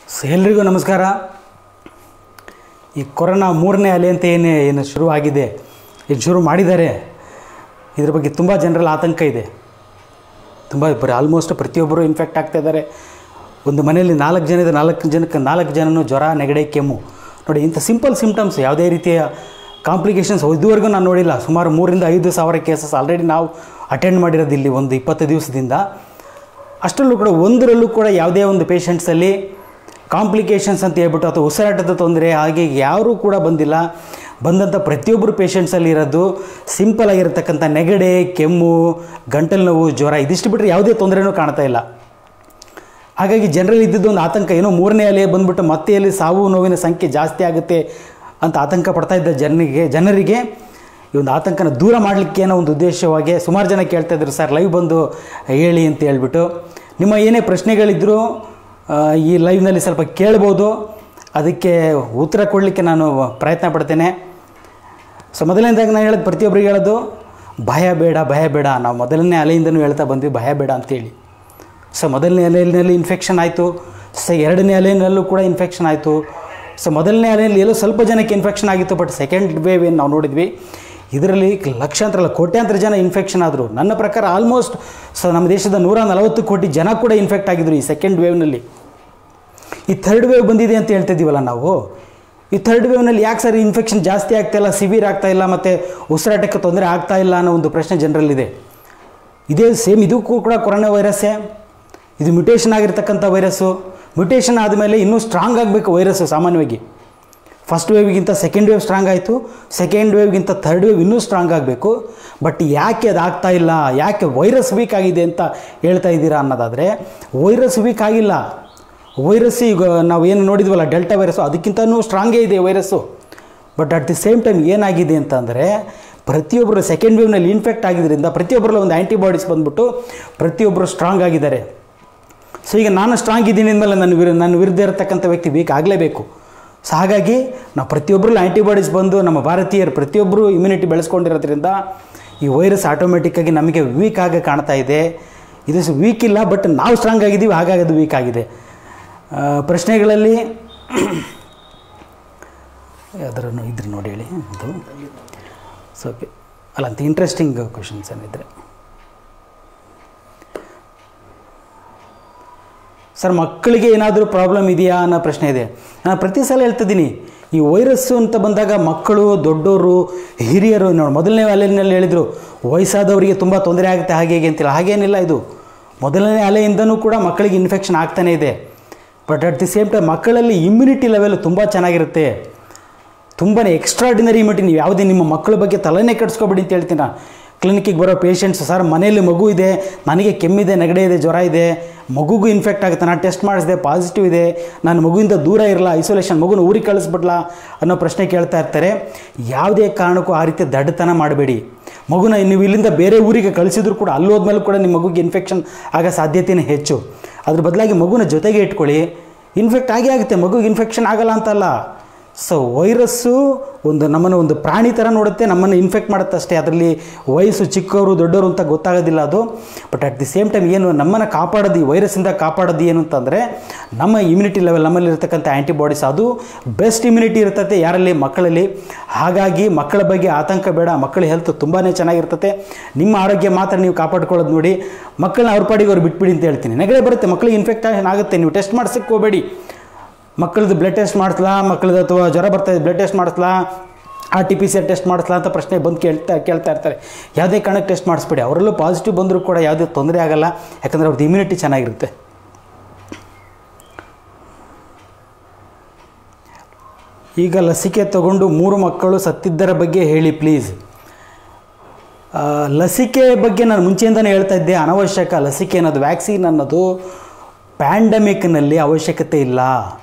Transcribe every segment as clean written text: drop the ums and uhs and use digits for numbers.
ಎಲ್ರಿಗೂ ನಮಸ್ಕಾರ. ಈ ಕೊರೋನಾ ಮೂರನೇ ಅಲೆ ಅಂತ ಏನು ಶುರುವಾಗಿದೆ, ಶುರು ಮಾಡಿದ್ದಾರೆ, ಇದ್ರ ಬಗ್ಗೆ ತುಂಬ ಜನರಲ್ಲಿ ಆತಂಕ ಇದೆ. ಆಲ್ಮೋಸ್ಟ್ ಪ್ರತಿಯೊಬ್ಬರು ಇನ್ಫೆಕ್ಟ್ ಆಗ್ತಾ ಇದ್ದಾರೆ. ಒಂದು ಮನೆಯಲ್ಲಿ 4 ಜನನೂ ಜ್ವರ, ನೆಗಡಿ, ಕೆಮ್ಮು. ನೋಡಿ, ಇಂಥ ಸಿಂಪಲ್ ಸಿಮ್ಟಮ್ಸ್, ಯಾವುದೇ ರೀತಿಯ ಕಾಂಪ್ಲಿಕೇಶನ್ಸ್ ಇದುವರೆಗೂ ನಾನು ನೋಡಿಲ್ಲ. ಸುಮಾರು 3,000 to 5,000 ಕೇಸಸ್ ಆಲ್ರೆಡಿ ನಾವು ಅಟೆಂಡ್ ಮಾಡಿರೋದು ಇಲ್ಲಿ ಒಂದು 20 ದಿವಸದಿಂದ. ಅಷ್ಟರಲ್ಲೂ ಕೂಡ ಒಂದರಲ್ಲೂ ಕೂಡ ಯಾವುದೇ ಒಂದು ಪೇಷಂಟ್ಸಲ್ಲಿ ಕಾಂಪ್ಲಿಕೇಶನ್ಸ್ ಅಂತ ಹೇಳ್ಬಿಟ್ಟು ಅಥವಾ ಉಸಿರಾಟದ ತೊಂದರೆ ಹಾಗೆ ಯಾರೂ ಕೂಡ ಬಂದಿಲ್ಲ. ಬಂದಂಥ ಪ್ರತಿಯೊಬ್ಬರು ಪೇಷಂಟ್ಸಲ್ಲಿ ಇರೋದು ಸಿಂಪಲ್ ಆಗಿರತಕ್ಕಂಥ ನೆಗಡಿ, ಕೆಮ್ಮು, ಗಂಟಲು ನೋವು, ಜ್ವರ, ಇದಿಷ್ಟು ಬಿಟ್ಟರೆ ಯಾವುದೇ ತೊಂದರೆನೂ ಕಾಣ್ತಾ ಇಲ್ಲ. ಹಾಗಾಗಿ ಜನರಲ್ಲಿ ಇದ್ದಿದ್ದು ಒಂದು ಆತಂಕ, ಏನೋ ಮೂರನೇ ಅಲೆ ಬಂದ್ಬಿಟ್ಟು ಮತ್ತೆ ಅಲ್ಲಿ ಸಾವು ನೋವಿನ ಸಂಖ್ಯೆ ಜಾಸ್ತಿ ಆಗುತ್ತೆ ಅಂತ ಆತಂಕ ಪಡ್ತಾ ಇದ್ದ ಜನರಿಗೆ ಈ ಒಂದು ಆತಂಕನ ದೂರ ಮಾಡಲಿಕ್ಕೆ ಏನೋ ಒಂದು ಉದ್ದೇಶವಾಗಿ ಸುಮಾರು ಜನ ಕೇಳ್ತಾಯಿದ್ರು, ಸರ್ ಲೈವ್ ಬಂದು ಹೇಳಿ ಅಂತ ಹೇಳ್ಬಿಟ್ಟು. ನಿಮ್ಮ ಏನೇ ಪ್ರಶ್ನೆಗಳಿದ್ದರೂ ಈ ಲೈವ್ನಲ್ಲಿ ಸ್ವಲ್ಪ ಕೇಳ್ಬೋದು, ಅದಕ್ಕೆ ಉತ್ತರ ಕೊಡಲಿಕ್ಕೆ ನಾನು ಪ್ರಯತ್ನ ಪಡ್ತೇನೆ. ಸೊ ಮೊದಲನೇದಾಗಿ ನಾನು ಹೇಳೋದು, ಪ್ರತಿಯೊಬ್ಬರಿಗೆ ಹೇಳೋದು, ಭಯ ಬೇಡ. ನಾವು ಮೊದಲನೇ ಅಲೆಯಿಂದನೂ ಹೇಳ್ತಾ ಬಂದ್ವಿ ಭಯ ಬೇಡ ಅಂತೇಳಿ. ಸೊ ಮೊದಲನೇ ಅಲೆಯಲ್ಲಿ ಇನ್ಫೆಕ್ಷನ್ ಆಯಿತು, ಸೊ ಎರಡನೇ ಅಲೆಯಲ್ಲೂ ಕೂಡ ಇನ್ಫೆಕ್ಷನ್ ಆಯಿತು. ಸೊ ಮೊದಲನೇ ಅಲೆಯಲ್ಲಿ ಎಲ್ಲೋ ಸ್ವಲ್ಪ ಜನಕ್ಕೆ ಇನ್ಫೆಕ್ಷನ್ ಆಗಿತ್ತು, ಬಟ್ ಸೆಕೆಂಡ್ ವೇವ್ ಏನು ನಾವು ನೋಡಿದ್ವಿ, ಇದರಲ್ಲಿ ಲಕ್ಷಾಂತರ ಕೋಟ್ಯಾಂತರ ಜನ ಇನ್ಫೆಕ್ಷನ್ ಆದರು. ನನ್ನ ಪ್ರಕಾರ ಆಲ್ಮೋಸ್ಟ್ ನಮ್ಮ ದೇಶದ 140 ಕೋಟಿ ಜನ ಕೂಡ ಇನ್ಫೆಕ್ಟ್ ಆಗಿದ್ರು ಈ ಸೆಕೆಂಡ್ ವೇವ್ನಲ್ಲಿ. ಈ ಥರ್ಡ್ ವೇವ್ ಬಂದಿದೆ ಅಂತ ಹೇಳ್ತಿದ್ದೀವಲ್ಲ ನಾವು, ಈ ಥರ್ಡ್ ವೇವ್ನಲ್ಲಿ ಯಾಕೆ ಸರ್ ಇನ್ಫೆಕ್ಷನ್ ಜಾಸ್ತಿ ಆಗ್ತಾಯಿಲ್ಲ, ಸಿವಿಯರ್ ಆಗ್ತಾಯಿಲ್ಲ, ಮತ್ತು ಉಸಿರಾಟಕ್ಕೆ ತೊಂದರೆ ಆಗ್ತಾಯಿಲ್ಲ ಅನ್ನೋ ಒಂದು ಪ್ರಶ್ನೆ ಜನರಲ್ಲಿದೆ. ಇದೇ ಸೇಮ್ ಇದಕ್ಕೂ ಕೂಡ ಕೊರೋನಾ ವೈರಸ್ಸೇ, ಇದು ಮ್ಯುಟೇಷನ್ ಆಗಿರ್ತಕ್ಕಂಥ ವೈರಸ್ಸು. ಮ್ಯುಟೇಷನ್ ಆದಮೇಲೆ ಇನ್ನೂ ಸ್ಟ್ರಾಂಗ್ ಆಗಬೇಕು ವೈರಸ್ಸು. ಸಾಮಾನ್ಯವಾಗಿ ಫಸ್ಟ್ ವೇವ್ಗಿಂತ ಸೆಕೆಂಡ್ ವೇವ್ ಸ್ಟ್ರಾಂಗ್ ಆಯಿತು, ಸೆಕೆಂಡ್ ವೇವ್ಗಿಂತ ಥರ್ಡ್ ವೇವ್ ಇನ್ನೂ ಸ್ಟ್ರಾಂಗ್ ಆಗಬೇಕು. ಬಟ್ ಯಾಕೆ ಅದು ಆಗ್ತಾಯಿಲ್ಲ, ಯಾಕೆ ವೈರಸ್ ವೀಕ್ ಆಗಿದೆ ಅಂತ ಹೇಳ್ತಾ ಇದ್ದೀರಾ ಅನ್ನೋದಾದರೆ, ವೈರಸ್ ವೀಕ್ ಆಗಿಲ್ಲ. ವೈರಸ್ ಈಗ ನಾವು ಏನು ನೋಡಿದ್ವಲ್ಲ ಡೆಲ್ಟಾ ವೈರಸ್ಸು, ಅದಕ್ಕಿಂತನೂ ಸ್ಟ್ರಾಂಗೇ ಇದೆ virus. But at the same time ಏನಾಗಿದೆ ಅಂತಂದರೆ, ಪ್ರತಿಯೊಬ್ಬರು ಸೆಕೆಂಡ್ ವೇವ್ನಲ್ಲಿ ಇನ್ಫೆಕ್ಟ್ ಆಗಿದ್ದರಿಂದ ಪ್ರತಿಯೊಬ್ಬರಲ್ಲೂ ಒಂದು ಆ್ಯಂಟಿಬಾಡೀಸ್ ಬಂದ್ಬಿಟ್ಟು ಪ್ರತಿಯೊಬ್ಬರು ಸ್ಟ್ರಾಂಗ್ ಆಗಿದ್ದಾರೆ. ಸೊ ಈಗ ನಾನು ಸ್ಟ್ರಾಂಗ್ ಇದ್ದೀನಿ ಅಂದಮೇಲೆ ನನ್ನ ವಿರುದ್ಧ ಇರತಕ್ಕಂಥ ವ್ಯಕ್ತಿ ವೀಕ್ ಆಗಲೇಬೇಕು. ಸೊ ಹಾಗಾಗಿ ನಾವು ಪ್ರತಿಯೊಬ್ಬರಲ್ಲೂ ಆ್ಯಂಟಿಬಾಡೀಸ್ ಬಂದು ನಮ್ಮ ಭಾರತೀಯರು ಪ್ರತಿಯೊಬ್ಬರು ಇಮ್ಯುನಿಟಿ ಬೆಳೆಸ್ಕೊಂಡಿರೋದ್ರಿಂದ ಈ ವೈರಸ್ ಆಟೋಮೆಟಿಕ್ಕಾಗಿ ನಮಗೆ ವೀಕ್ ಆಗಿ ಕಾಣ್ತಾ ಇದೆ. ಇದು ವೀಕ್ ಇಲ್ಲ, ಬಟ್ ನಾವು ಸ್ಟ್ರಾಂಗ್ ಆಗಿದ್ದೀವಿ, ಹಾಗಾಗಿ ಅದು ವೀಕ್ ಆಗಿದೆ. ಪ್ರಶ್ನೆಗಳಲ್ಲಿ ಯಾವ್ದಾರು ಇದ್ರೆ ನೋಡಿ ಹೇಳಿ. ಅದು ಸೊ ಓಕೆ ಅಲ್ಲ ಅಂತ ಇಂಟ್ರೆಸ್ಟಿಂಗ್ ಕ್ವೆಶನ್ಸ್ ಏನಿದ್ರೆ, ಸರ್ ಮಕ್ಕಳಿಗೆ ಏನಾದರೂ ಪ್ರಾಬ್ಲಮ್ ಇದೆಯಾ ಅನ್ನೋ ಪ್ರಶ್ನೆ ಇದೆ. ನಾನು ಪ್ರತಿ ಸಲ ಹೇಳ್ತಿದ್ದೀನಿ, ಈ ವೈರಸ್ಸು ಅಂತ ಬಂದಾಗ ಮಕ್ಕಳು, ದೊಡ್ಡವರು, ಹಿರಿಯರು, ನೋಡಿ ಮೊದಲನೇ ಅಲೆಯಲ್ಲಿ ಹೇಳಿದರು ವಯಸ್ಸಾದವರಿಗೆ ತುಂಬ ತೊಂದರೆ ಆಗುತ್ತೆ ಹಾಗೆ ಹೇಗೆ ಅಂತಿಲ್ಲ. ಹಾಗೇನಿಲ್ಲ, ಇದು ಮೊದಲನೇ ಅಲೆಯಿಂದನೂ ಕೂಡ ಮಕ್ಕಳಿಗೆ ಇನ್ಫೆಕ್ಷನ್ ಆಗ್ತಾನೇ ಇದೆ. But at the same time ಮಕ್ಕಳಲ್ಲಿ ಇಮ್ಯುನಿಟಿ ಲೆವೆಲ್ ತುಂಬ ಚೆನ್ನಾಗಿರುತ್ತೆ, ತುಂಬಾ ಎಕ್ಸ್ಟ್ರಾರ್ಡಿನರಿ ಇಮ್ಯುನಿಟಿ. ನೀವು ಯಾವುದೇ ನಿಮ್ಮ ಮಕ್ಕಳ ಬಗ್ಗೆ ತಲೆನೇ ಕೆಡಿಸ್ಕೊಬೇಡಿ ಅಂತ ಹೇಳ್ತೀನಿ ನಾನು. ಕ್ಲಿನಿಕ್ಕಿಗೆ ಬರೋ ಪೇಷಂಟ್ಸ್, ಸರ್ ಮನೆಯಲ್ಲಿ ಮಗು ಇದೆ, ನನಗೆ ಕೆಮ್ಮಿದೆ, ನೆಗಡಿ ಇದೆ, ಜ್ವರ ಇದೆ, ಮಗುಗೂ ಇನ್ಫೆಕ್ಟ್ ಆಗುತ್ತೆ, ನಾನು ಟೆಸ್ಟ್ ಮಾಡಿಸಿದೆ ಪಾಸಿಟಿವ್ ಇದೆ, ನಾನು ಮಗುವಿಂದ ದೂರ ಇರಲ್ಲ, ಐಸೋಲೇಷನ್, ಮಗುನ ಊರಿಗೆ ಕಳಿಸ್ಬಿಡ್ಲಾ ಅನ್ನೋ ಪ್ರಶ್ನೆ ಕೇಳ್ತಾ ಇರ್ತಾರೆ. ಯಾವುದೇ ಕಾರಣಕ್ಕೂ ಆ ರೀತಿ ದಡ್ಡತನ ಮಾಡಬೇಡಿ. ಮಗುನ ನೀವು ಇಲ್ಲಿಂದ ಬೇರೆ ಊರಿಗೆ ಕಳಿಸಿದ್ರು ಕೂಡ ಅಲ್ಲೋದ್ಮೇಲೆ ಕೂಡ ನಿಮ್ಮ ಮಗುಗೆ ಇನ್ಫೆಕ್ಷನ್ ಆಗೋ ಸಾಧ್ಯತೆಯೇ ಹೆಚ್ಚು. ಅದ್ರ ಬದಲಾಗಿ ಮಗುನ ಜೊತೆಗೆ ಇಟ್ಕೊಳ್ಳಿ. ಇನ್ಫೆಕ್ಟ್ ಆಗೇ ಆಗುತ್ತೆ, ಮಗುಗೆ ಇನ್ಫೆಕ್ಷನ್ ಆಗಲ್ಲ ಅಂತಲ್ಲ. ಸೊ ವೈರಸ್ಸು ನಮ್ಮನ್ನು ಒಂದು ಪ್ರಾಣಿ ಥರ ನೋಡುತ್ತೆ, ನಮ್ಮನ್ನು ಇನ್ಫೆಕ್ಟ್ ಮಾಡುತ್ತೆ ಅಷ್ಟೇ. ಅದರಲ್ಲಿ ವಯಸ್ಸು ಚಿಕ್ಕವರು ದೊಡ್ಡವರು ಅಂತ ಗೊತ್ತಾಗೋದಿಲ್ಲ ಅದು. But at the same time ಏನು ನಮ್ಮನ್ನು ಕಾಪಾಡೋದು, ಈ ವೈರಸ್ಸಿಂದ ಕಾಪಾಡೋದು ಏನು ಅಂತಂದರೆ ನಮ್ಮ ಇಮ್ಯುನಿಟಿ ಲೆವೆಲ್, ನಮ್ಮಲ್ಲಿರ್ತಕ್ಕಂಥ ಆ್ಯಂಟಿಬಾಡೀಸ್, ಅದು ಬೆಸ್ಟ್ ಇಮ್ಯುನಿಟಿ ಇರ್ತದೆ ಯಾರಲ್ಲಿ, ಮಕ್ಕಳಲ್ಲಿ. ಹಾಗಾಗಿ ಮಕ್ಕಳ ಬಗ್ಗೆ ಆತಂಕ ಬೇಡ, ಮಕ್ಕಳ ಹೆಲ್ತ್ ತುಂಬಾ ಚೆನ್ನಾಗಿರ್ತದೆ. ನಿಮ್ಮ ಆರೋಗ್ಯ ಮಾತ್ರ ನೀವು ಕಾಪಾಡ್ಕೊಳ್ಳೋದು ನೋಡಿ. ಮಕ್ಕಳನ್ನ ಅವ್ರ ಪಾಡಿಗೆ ಅವ್ರು ಬಿಟ್ಬಿಡಿ ಅಂತ ಹೇಳ್ತೀನಿ. ನೆಗಡಿ ಬರುತ್ತೆ, ಮಕ್ಕಳಿಗೆ ಇನ್ಫೆಕ್ಷನ್ ಆಗುತ್ತೆ, ನೀವು ಟೆಸ್ಟ್ ಮಾಡ್ಸಕ್ಕೆ ಹೋಗಬೇಡಿ. ಮಕ್ಕಳದ್ದು ಬ್ಲಡ್ ಟೆಸ್ಟ್ ಮಾಡಿಸ್ಲಾ, ಮಕ್ಕಳದ್ದು ಅಥವಾ ಜ್ವರ ಬರ್ತಾಯಿದೆ ಬ್ಲಡ್ ಟೆಸ್ಟ್ ಮಾಡಿಸ್ಲಾ, RT-PCR ಟೆಸ್ಟ್ ಮಾಡಿಸ್ಲಾ ಅಂತ ಪ್ರಶ್ನೆ ಬಂದು ಕೇಳ್ತಾ ಇರ್ತಾರೆ. ಯಾವುದೇ ಕಾರಣಕ್ಕೆ ಟೆಸ್ಟ್ ಮಾಡಿಸ್ಬೇಡಿ. ಅವರಲ್ಲೂ ಪಾಸಿಟಿವ್ ಬಂದರೂ ಕೂಡ ಯಾವುದೇ ತೊಂದರೆ ಆಗಲ್ಲ, ಯಾಕಂದರೆ ಅವ್ರದ್ದು ಇಮ್ಯುನಿಟಿ ಚೆನ್ನಾಗಿರುತ್ತೆ. ಈಗ ಲಸಿಕೆ ತಗೊಂಡು 3 ಮಕ್ಕಳು ಸತ್ತಿದ್ದರ ಬಗ್ಗೆ ಹೇಳಿ ಪ್ಲೀಸ್. ಲಸಿಕೆ ಬಗ್ಗೆ ನಾನು ಮುಂಚೆಯಿಂದಲೇ ಹೇಳ್ತಾ ಇದ್ದೆ, ಅನವಶ್ಯಕ. ಲಸಿಕೆ ಅನ್ನೋದು, ವ್ಯಾಕ್ಸಿನ್ ಅನ್ನೋದು ಪ್ಯಾಂಡಮಿಕ್ನಲ್ಲಿ ಅವಶ್ಯಕತೆ ಇಲ್ಲ.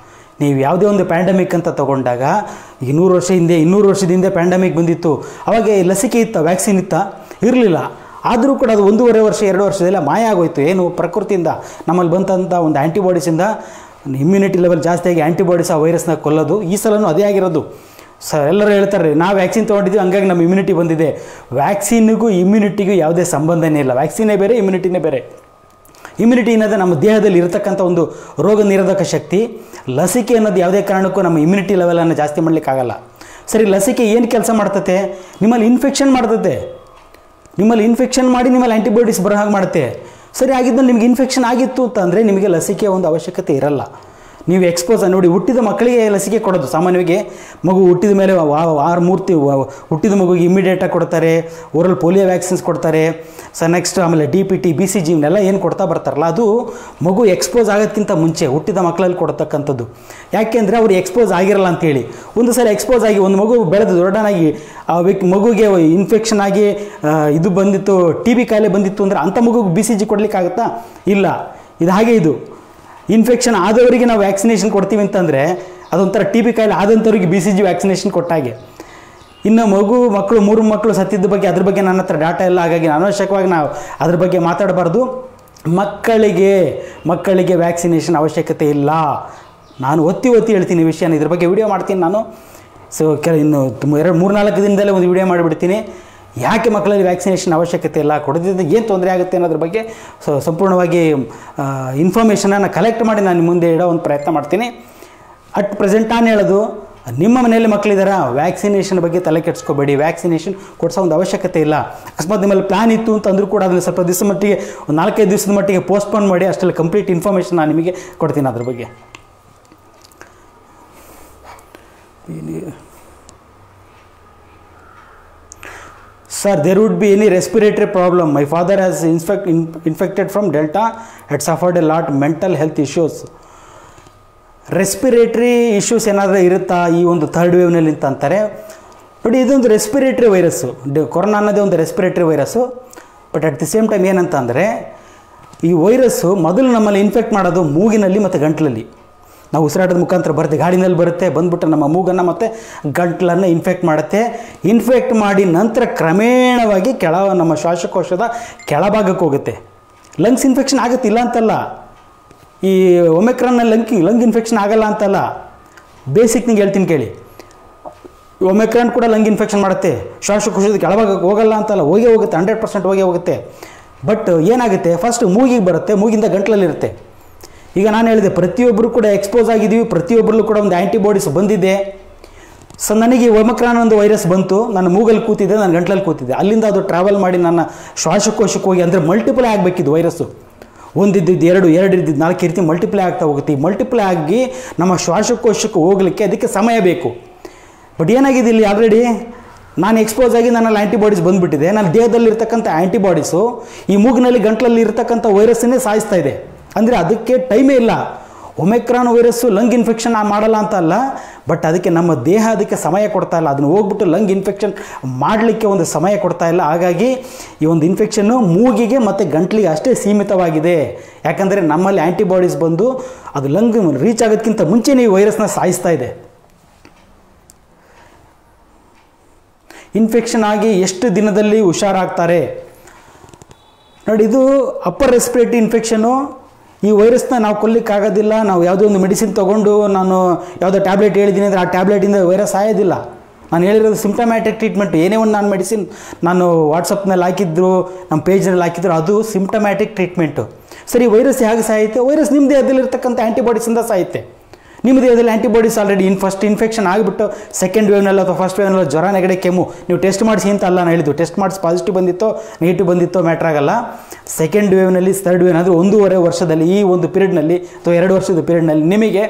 ನೀವು ಯಾವುದೇ ಒಂದು ಪ್ಯಾಂಡಮಿಕ್ ಅಂತ ತೊಗೊಂಡಾಗ, ಈಗ 200 ವರ್ಷದ ಹಿಂದೆ ಪ್ಯಾಂಡಮಿಕ್ ಬಂದಿತ್ತು, ಅವಾಗ ಲಸಿಕೆ ಇತ್ತ, ವ್ಯಾಕ್ಸಿನ್ ಇತ್ತ, ಇರಲಿಲ್ಲ. ಆದರೂ ಕೂಡ ಅದು 1.5 ವರ್ಷ 2 ವರ್ಷದೆಲ್ಲ ಮಾಯ ಆಗೋಯ್ತು. ಏನು, ಪ್ರಕೃತಿಯಿಂದ ನಮ್ಮಲ್ಲಿ ಬಂದಂಥ ಒಂದು ಆ್ಯಂಟಿಬಾಡೀಸಿಂದ ಇಮ್ಯುನಿಟಿ ಲೆವೆಲ್ ಜಾಸ್ತಿಯಾಗಿ ಆ್ಯಂಟಿಬಾಡೀಸ್ ಆ ವೈರಸ್ನ ಕೊಲ್ಲೋದು. ಈ ಸಲನೂ ಅದೇ ಆಗಿರೋದು. ಎಲ್ಲರೂ ಹೇಳ್ತಾರೆ ನಾವು ವ್ಯಾಕ್ಸಿನ್ ತೊಗೊಂಡಿದ್ದೀವಿ ಹಂಗಾಗಿ ನಮ್ಮ ಇಮ್ಯುನಿಟಿ ಬಂದಿದೆ. ವ್ಯಾಕ್ಸಿನ್ನಿಗೂ ಇಮ್ಯುನಿಟಿಗೂ ಯಾವುದೇ ಸಂಬಂಧನೇ ಇಲ್ಲ. ವ್ಯಾಕ್ಸಿನೇ ಬೇರೆ, ಇಮ್ಯುನಿಟಿನೇ ಬೇರೆ. ಇಮ್ಯುನಿಟಿ ಅನ್ನೋದು ನಮ್ಮ ದೇಹದಲ್ಲಿ ಇರತಕ್ಕಂಥ ಒಂದು ರೋಗ ನಿರೋಧಕ ಶಕ್ತಿ. ಲಸಿಕೆ ಅನ್ನೋದು ಯಾವುದೇ ಕಾರಣಕ್ಕೂ ನಮ್ಮ ಇಮ್ಯುನಿಟಿ ಲೆವೆಲನ್ನು ಜಾಸ್ತಿ ಮಾಡಲಿಕ್ಕಾಗಲ್ಲ. ಸರಿ, ಲಸಿಕೆ ಏನು ಕೆಲಸ ಮಾಡ್ತತೆ? ನಿಮ್ಮಲ್ಲಿ ಇನ್ಫೆಕ್ಷನ್ ಮಾಡ್ತತೆ. ನಿಮ್ಮಲ್ಲಿ ಇನ್ಫೆಕ್ಷನ್ ಮಾಡಿ ನಿಮ್ಮಲ್ಲಿ ಆ್ಯಂಟಿಬಾಡೀಸ್ ಬರೋ ಹಾಗೆ ಮಾಡುತ್ತೆ. ಸರಿ, ಆಗಿದ್ದು ನಿಮಗೆ ಇನ್ಫೆಕ್ಷನ್ ಆಗಿತ್ತು ಅಂತಂದರೆ ನಿಮಗೆ ಲಸಿಕೆಯ ಒಂದು ಅವಶ್ಯಕತೆ ಇರಲ್ಲ. ನೀವು ಎಕ್ಸ್ಪೋಸ್ ನೋಡಿ, ಹುಟ್ಟಿದ ಮಕ್ಕಳಿಗೆ ಲಸಿಕೆ ಕೊಡೋದು ಸಾಮಾನ್ಯವಾಗಿ. ಮಗು ಹುಟ್ಟಿದ ಮೇಲೆ ಹುಟ್ಟಿದ ಮಗುಗೆ ಇಮ್ಮಿಡಿಯೇಟಾಗಿ ಕೊಡ್ತಾರೆ. ಓರಲ್ ಪೋಲಿಯೋ ವ್ಯಾಕ್ಸಿನ್ಸ್ ಕೊಡ್ತಾರೆ. ನೆಕ್ಸ್ಟ್ ಆಮೇಲೆ DPT BCG ಇವನ್ನೆಲ್ಲ ಏನು ಕೊಡ್ತಾ ಬರ್ತಾರಲ್ಲ, ಅದು ಮಗು ಎಕ್ಸ್ಪೋಸ್ ಆಗೋದಕ್ಕಿಂತ ಮುಂಚೆ ಹುಟ್ಟಿದ ಮಕ್ಕಳಲ್ಲಿ ಕೊಡ್ತಕ್ಕಂಥದ್ದು. ಯಾಕೆಂದರೆ ಅವ್ರು ಎಕ್ಸ್ಪೋಸ್ ಆಗಿರಲ್ಲ ಅಂತೇಳಿ. ಒಂದು ಸಲ ಎಕ್ಸ್ಪೋಸ್ ಆಗಿ ಒಂದು ಮಗು ಬೆಳೆದು ದೊಡ್ಡನಾಗಿ ಆ ಮಗುಗೆ ಇನ್ಫೆಕ್ಷನ್ ಆಗಿ ಇದು ಬಂದಿತ್ತು, TB ಕಾಯಿಲೆ ಬಂದಿತ್ತು ಅಂದರೆ ಅಂಥ ಮಗುಗೆ BCG ಕೊಡಲಿಕ್ಕಾಗುತ್ತಾ? ಇಲ್ಲ. ಇದು ಹಾಗೆ, ಇದು ಇನ್ಫೆಕ್ಷನ್ ಆದವರಿಗೆ ನಾವು ವ್ಯಾಕ್ಸಿನೇಷನ್ ಕೊಡ್ತೀವಿ ಅಂತಂದರೆ ಅದೊಂಥರ TB ಕಾಯಿಲೆ ಆದಂಥವ್ರಿಗೆ BCG ವ್ಯಾಕ್ಸಿನೇಷನ್ ಕೊಟ್ಟಾಗೆ. ಇನ್ನು ಮಕ್ಕಳು 3 ಮಕ್ಕಳು ಸತ್ತಿದ್ದ ಬಗ್ಗೆ ಅದ್ರ ಬಗ್ಗೆ ನನ್ನ ಹತ್ರ ಡಾಟಾ ಇಲ್ಲ, ಹಾಗಾಗಿ ಅನಾವಶ್ಯಕವಾಗಿ ನಾವು ಅದ್ರ ಬಗ್ಗೆ ಮಾತಾಡಬಾರ್ದು. ಮಕ್ಕಳಿಗೆ ವ್ಯಾಕ್ಸಿನೇಷನ್ ಅವಶ್ಯಕತೆ ಇಲ್ಲ. ನಾನು ಒತ್ತಿ ಹೇಳ್ತೀನಿ ವಿಷಯನ. ಇದ್ರ ಬಗ್ಗೆ ವಿಡಿಯೋ ಮಾಡ್ತೀನಿ ನಾನು. ಸೊ ಇನ್ನು 3-4 ದಿನದಲ್ಲೇ ಒಂದು ವಿಡಿಯೋ ಮಾಡಿಬಿಡ್ತೀನಿ. ಯಾಕೆ ಮಕ್ಕಳಲ್ಲಿ ವ್ಯಾಕ್ಸಿನೇಷನ್ ಅವಶ್ಯಕತೆ ಇಲ್ಲ, ಕೊಡೋದ್ರಿಂದ ಏನು ತೊಂದರೆ ಆಗುತ್ತೆ ಅನ್ನೋದ್ರ ಬಗ್ಗೆ ಸಂಪೂರ್ಣವಾಗಿ ಇನ್ಫಾರ್ಮೇಷನನ್ನು ಕಲೆಕ್ಟ್ ಮಾಡಿ ನಾನು ಮುಂದೆ ಇಡೋ ಒಂದು ಪ್ರಯತ್ನ ಮಾಡ್ತೀನಿ. ಅಟ್ ಪ್ರೆಸೆಂಟ್ ನಾನು ಹೇಳೋದು, ನಿಮ್ಮ ಮನೆಯಲ್ಲಿ ಮಕ್ಕಳಿದಾರಾ, ವ್ಯಾಕ್ಸಿನೇಷನ್ ಬಗ್ಗೆ ತಲೆ ಕೆಡಿಸ್ಕೋಬೇಡಿ. ವ್ಯಾಕ್ಸಿನೇಷನ್ ಕೊಡಿಸೋ ಒಂದು ಅವಶ್ಯಕತೆ ಇಲ್ಲ. ಅಕಸ್ಮಾತ್ ನಿಮ್ಮಲ್ಲಿ ಪ್ಲ್ಯಾನ್ ಇತ್ತು ಅಂತಂದ್ರೂ ಕೂಡ ಅದನ್ನು ಸ್ವಲ್ಪ ದಿವಸ ಮಟ್ಟಿಗೆ, ಒಂದು 4-5 ದಿವಸದ ಮಟ್ಟಿಗೆ ಪೋಸ್ಟ್ಪೋನ್ ಮಾಡಿ, ಅಷ್ಟೆಲ್ಲ ಕಂಪ್ಲೀಟ್ ಇನ್ಫಾರ್ಮೇಷನ್ ನಾನು ನಿಮಗೆ ಕೊಡ್ತೀನಿ ಅದ್ರ ಬಗ್ಗೆ. Sir, there would be any respiratory problem. My father has infected from Delta, had suffered a lot mental health issues. Respiratory issues ಏನಾದರೂ ಇರುತ್ತಾ ಈ ಒಂದು ಥರ್ಡ್ ವೇವ್ನಲ್ಲಿ ಅಂತ ಅಂತಾರೆ. ಬಟ್ ಇದೊಂದು ರೆಸ್ಪಿರೇಟ್ರಿ ವೈರಸ್ಸು. ಕೊರೋನಾ ಅನ್ನೋದೇ ಒಂದು respiratory virus. But at the same time ಏನಂತ ಅಂದರೆ, ಈ ವೈರಸ್ಸು ಮೊದಲು ನಮ್ಮಲ್ಲಿ ಇನ್ಫೆಕ್ಟ್ ಮಾಡೋದು ಮೂಗಿನಲ್ಲಿ ಮತ್ತು ಗಂಟಲಲ್ಲಿ. ನಾವು ಉಸಿರಾಟದ ಮುಖಾಂತರ ಬರುತ್ತೆ, ಗಾಳಿನಲ್ಲಿ ಬರುತ್ತೆ, ಬಂದ್ಬಿಟ್ಟು ನಮ್ಮ ಮೂಗನ್ನು ಮತ್ತು ಗಂಟಲನ್ನು ಇನ್ಫೆಕ್ಟ್ ಮಾಡುತ್ತೆ. ಇನ್ಫೆಕ್ಟ್ ಮಾಡಿ ನಂತರ ಕ್ರಮೇಣವಾಗಿ ನಮ್ಮ ಶ್ವಾಸಕೋಶದ ಕೆಳಭಾಗಕ್ಕೆ ಹೋಗುತ್ತೆ. ಲಂಗ್ಸ್ ಇನ್ಫೆಕ್ಷನ್ ಆಗುತ್ತೆ, ಇಲ್ಲ ಅಂತಲ್ಲ. ಈ ಒಮೆಕ್ರಾನ್ನಲ್ಲಿ ಲಂಗ್ ಇನ್ಫೆಕ್ಷನ್ ಆಗಲ್ಲ ಅಂತಲ್ಲ. ಬೇಸಿಕ್ ನಿಂಗೆ ಹೇಳ್ತೀನಿ ಕೇಳಿ. ಒಮೆಕ್ರಾನ್ ಕೂಡ ಲಂಗ್ ಇನ್ಫೆಕ್ಷನ್ ಮಾಡುತ್ತೆ, ಶ್ವಾಸಕೋಶದ ಕೆಳಭಾಗಕ್ಕೆ ಹೋಗಲ್ಲ ಅಂತಲ್ಲ, ಹೋಗುತ್ತೆ, 100% ಹೋಗುತ್ತೆ. ಬಟ್ ಏನಾಗುತ್ತೆ, ಫಸ್ಟ್ ಮೂಗಿಗೆ ಬರುತ್ತೆ, ಮೂಗಿಂದ ಗಂಟಲಲ್ಲಿರುತ್ತೆ. ಈಗ ನಾನು ಹೇಳಿದೆ, ಪ್ರತಿಯೊಬ್ಬರು ಕೂಡ ಎಕ್ಸ್ಪೋಸ್ ಆಗಿದ್ದೀವಿ, ಪ್ರತಿಯೊಬ್ಬರಲ್ಲೂ ಕೂಡ ಒಂದು ಆ್ಯಂಟಿಬಾಡೀಸ್ ಬಂದಿದೆ. ಸೊ ನನಗೆ ಒಮೆಕ್ರಾನ್ ಒಂದು ವೈರಸ್ ಬಂತು, ನನ್ನ ಮೂಗಲ್ಲಿ ಕೂತಿದ್ದೆ, ನನ್ನ ಗಂಟಲಲ್ಲಿ ಕೂತಿದ್ದೆ. ಅಲ್ಲಿಂದ ಅದು ಟ್ರಾವೆಲ್ ಮಾಡಿ ನನ್ನ ಶ್ವಾಸಕೋಶಕ್ಕೆ ಹೋಗಿ, ಅಂದರೆ ಮಲ್ಟಿಪ್ಲೈ ಆಗಬೇಕಿದ್ದು ವೈರಸ್ಸು. ಒಂದಿದ್ದು 2 ಇದ್ದಿದ್ದು 4 ರೀತಿ ಮಲ್ಟಿಪ್ಲೈ ಆಗ್ತಾ ಹೋಗುತ್ತೆ. ಈ ಮಲ್ಟಿಪ್ಲೈ ಆಗಿ ನಮ್ಮ ಶ್ವಾಸಕೋಶಕ್ಕೆ ಹೋಗಲಿಕ್ಕೆ ಅದಕ್ಕೆ ಸಮಯ ಬೇಕು. ಬಟ್ ಏನಾಗಿದೆ, ಇಲ್ಲಿ ಆಲ್ರೆಡಿ ನಾನು ಎಕ್ಸ್ಪೋಸ್ ಆಗಿ ನನ್ನಲ್ಲಿ ಆ್ಯಂಟಿಬಾಡೀಸ್ ಬಂದುಬಿಟ್ಟಿದೆ. ನನ್ನ ದೇಹದಲ್ಲಿರ್ತಕ್ಕಂಥ ಆ್ಯಂಟಿಬಾಡೀಸು ಈ ಮೂಗಿನಲ್ಲಿ ಗಂಟಲಲ್ಲಿ ಇರ್ತಕ್ಕಂಥ ವೈರಸ್ಸನ್ನೇ ಸಾಯಿಸ್ತಾ ಇದೆ. ಅಂದರೆ ಅದಕ್ಕೆ ಟೈಮೇ ಇಲ್ಲ. ಒಮೆಕ್ರಾನ್ ವೈರಸ್ಸು ಲಂಗ್ ಇನ್ಫೆಕ್ಷನ್ ಮಾಡಲ್ಲ ಅಂತ ಅಲ್ಲ, ಬಟ್ ಅದಕ್ಕೆ ನಮ್ಮ ದೇಹ ಅದಕ್ಕೆ ಸಮಯ ಕೊಡ್ತಾ ಇಲ್ಲ. ಅದನ್ನು ಹೋಗ್ಬಿಟ್ಟು ಲಂಗ್ ಇನ್ಫೆಕ್ಷನ್ ಮಾಡಲಿಕ್ಕೆ ಒಂದು ಸಮಯ ಕೊಡ್ತಾ ಇಲ್ಲ. ಹಾಗಾಗಿ ಈ ಒಂದು ಇನ್ಫೆಕ್ಷನ್ನು ಮೂಗಿಗೆ ಮತ್ತು ಗಂಟ್ಲಿಗೆ ಅಷ್ಟೇ ಸೀಮಿತವಾಗಿದೆ. ಯಾಕಂದರೆ ನಮ್ಮಲ್ಲಿ ಆ್ಯಂಟಿಬಾಡೀಸ್ ಬಂದು ಅದು ಲಂಗ್ ರೀಚ್ ಆಗೋದಕ್ಕಿಂತ ಮುಂಚೆನೇ ಈ ವೈರಸ್ನ ಸಾಯಿಸ್ತಾ ಇದೆ. ಇನ್ಫೆಕ್ಷನ್ ಆಗಿ ಎಷ್ಟು ದಿನದಲ್ಲಿ ಹುಷಾರಾಗ್ತಾರೆ ನೋಡಿ. ಇದು ಅಪ್ಪರ್ ರೆಸ್ಪಿರೇಟರಿ ಇನ್ಫೆಕ್ಷನು. ಈ ವೈರಸ್ನ ನಾವು ಕೊಲ್ಲಿಕ್ಕಾಗೋದಿಲ್ಲ. ನಾವು ಯಾವುದೋ ಒಂದು ಮೆಡಿಸಿನ್ ತೊಗೊಂಡು ನಾನು ಯಾವುದೋ ಟ್ಯಾಬ್ಲೆಟ್ ಹೇಳಿದ್ದೀನಿ ಅಂದರೆ ಆ ಟ್ಯಾಬ್ಲೆಟಿಂದ ವೈರಸ್ ಆಯೋದಿಲ್ಲ. ನಾನು ಹೇಳಿರೋದು ಸಿಂಪ್ಟಮ್ಯಾಟಿಕ್ ಟ್ರೀಟ್ಮೆಂಟ್. ಏನೇ ಒಂದು ನಾನು ಮೆಡಿಸಿನ್ ನಾನು ವಾಟ್ಸಪ್ನಲ್ಲಿ ಹಾಕಿದ್ರು, ನಮ್ಮ ಪೇಜ್ನಲ್ಲಿ ಹಾಕಿದ್ರು, ಅದು ಸಿಂಪ್ಟಮ್ಯಾಟಿಕ್ ಟ್ರೀಟ್ಮೆಂಟು. ಸರಿ, ವೈರಸ್ ಹೇಗೆ ಸಾಯುತ್ತೆ? ವೈರಸ್ ನಿಮ್ಮ ದೇಹದಲ್ಲಿರ್ತಕ್ಕಂಥ ಆ್ಯಂಟಿಬಾಡೀಸಿಂದ ಸಾಯುತ್ತೆ. ನಿಮ್ಮ ದೇಹದಲ್ಲಿ ಆ್ಯಂಟಿಬಾಡೀಸ್ ಆಲ್ರೆಡಿ ಫಸ್ಟ್ ಇನ್ಫೆಕ್ಷನ್ ಆಗಿಬಿಟ್ಟು ಸೆಕೆಂಡ್ ವೇವ್ನಲ್ಲಿ ಅಥವಾ ಫಸ್ಟ್ ವೇವ್ನಲ್ಲಿ ಜ್ವರ, ನೆಗಡಿ, ಕೆಮ್ಮು ನೀವು ಟೆಸ್ಟ್ ಮಾಡಿಸಿ ಅಂತ ಅಲ್ಲ ನಾನು ಹೇಳಿದ್ದು. ಟೆಸ್ಟ್ ಮಾಡಿಸಿ ಪಾಸಿಟಿವ್ ಬಂದಿತ್ತೋ ನೆಗೆಟಿವ್ ಬಂದಿತ್ತೋ ಮ್ಯಾಟ್ರ್ ಆಗಲ್ಲ. ಸೆಕೆಂಡ್ ವೇವ್ನಲ್ಲಿ, ಥರ್ಡ್ ವೇವ್ ಅಂದರೆ 1.5 ವರ್ಷದಲ್ಲಿ, ಈ ಒಂದು ಪೀರಿಯಡ್ನಲ್ಲಿ ಅಥವಾ 2 ವರ್ಷದ ಪೀರಿಯಡ್ನಲ್ಲಿ ನಿಮಗೆ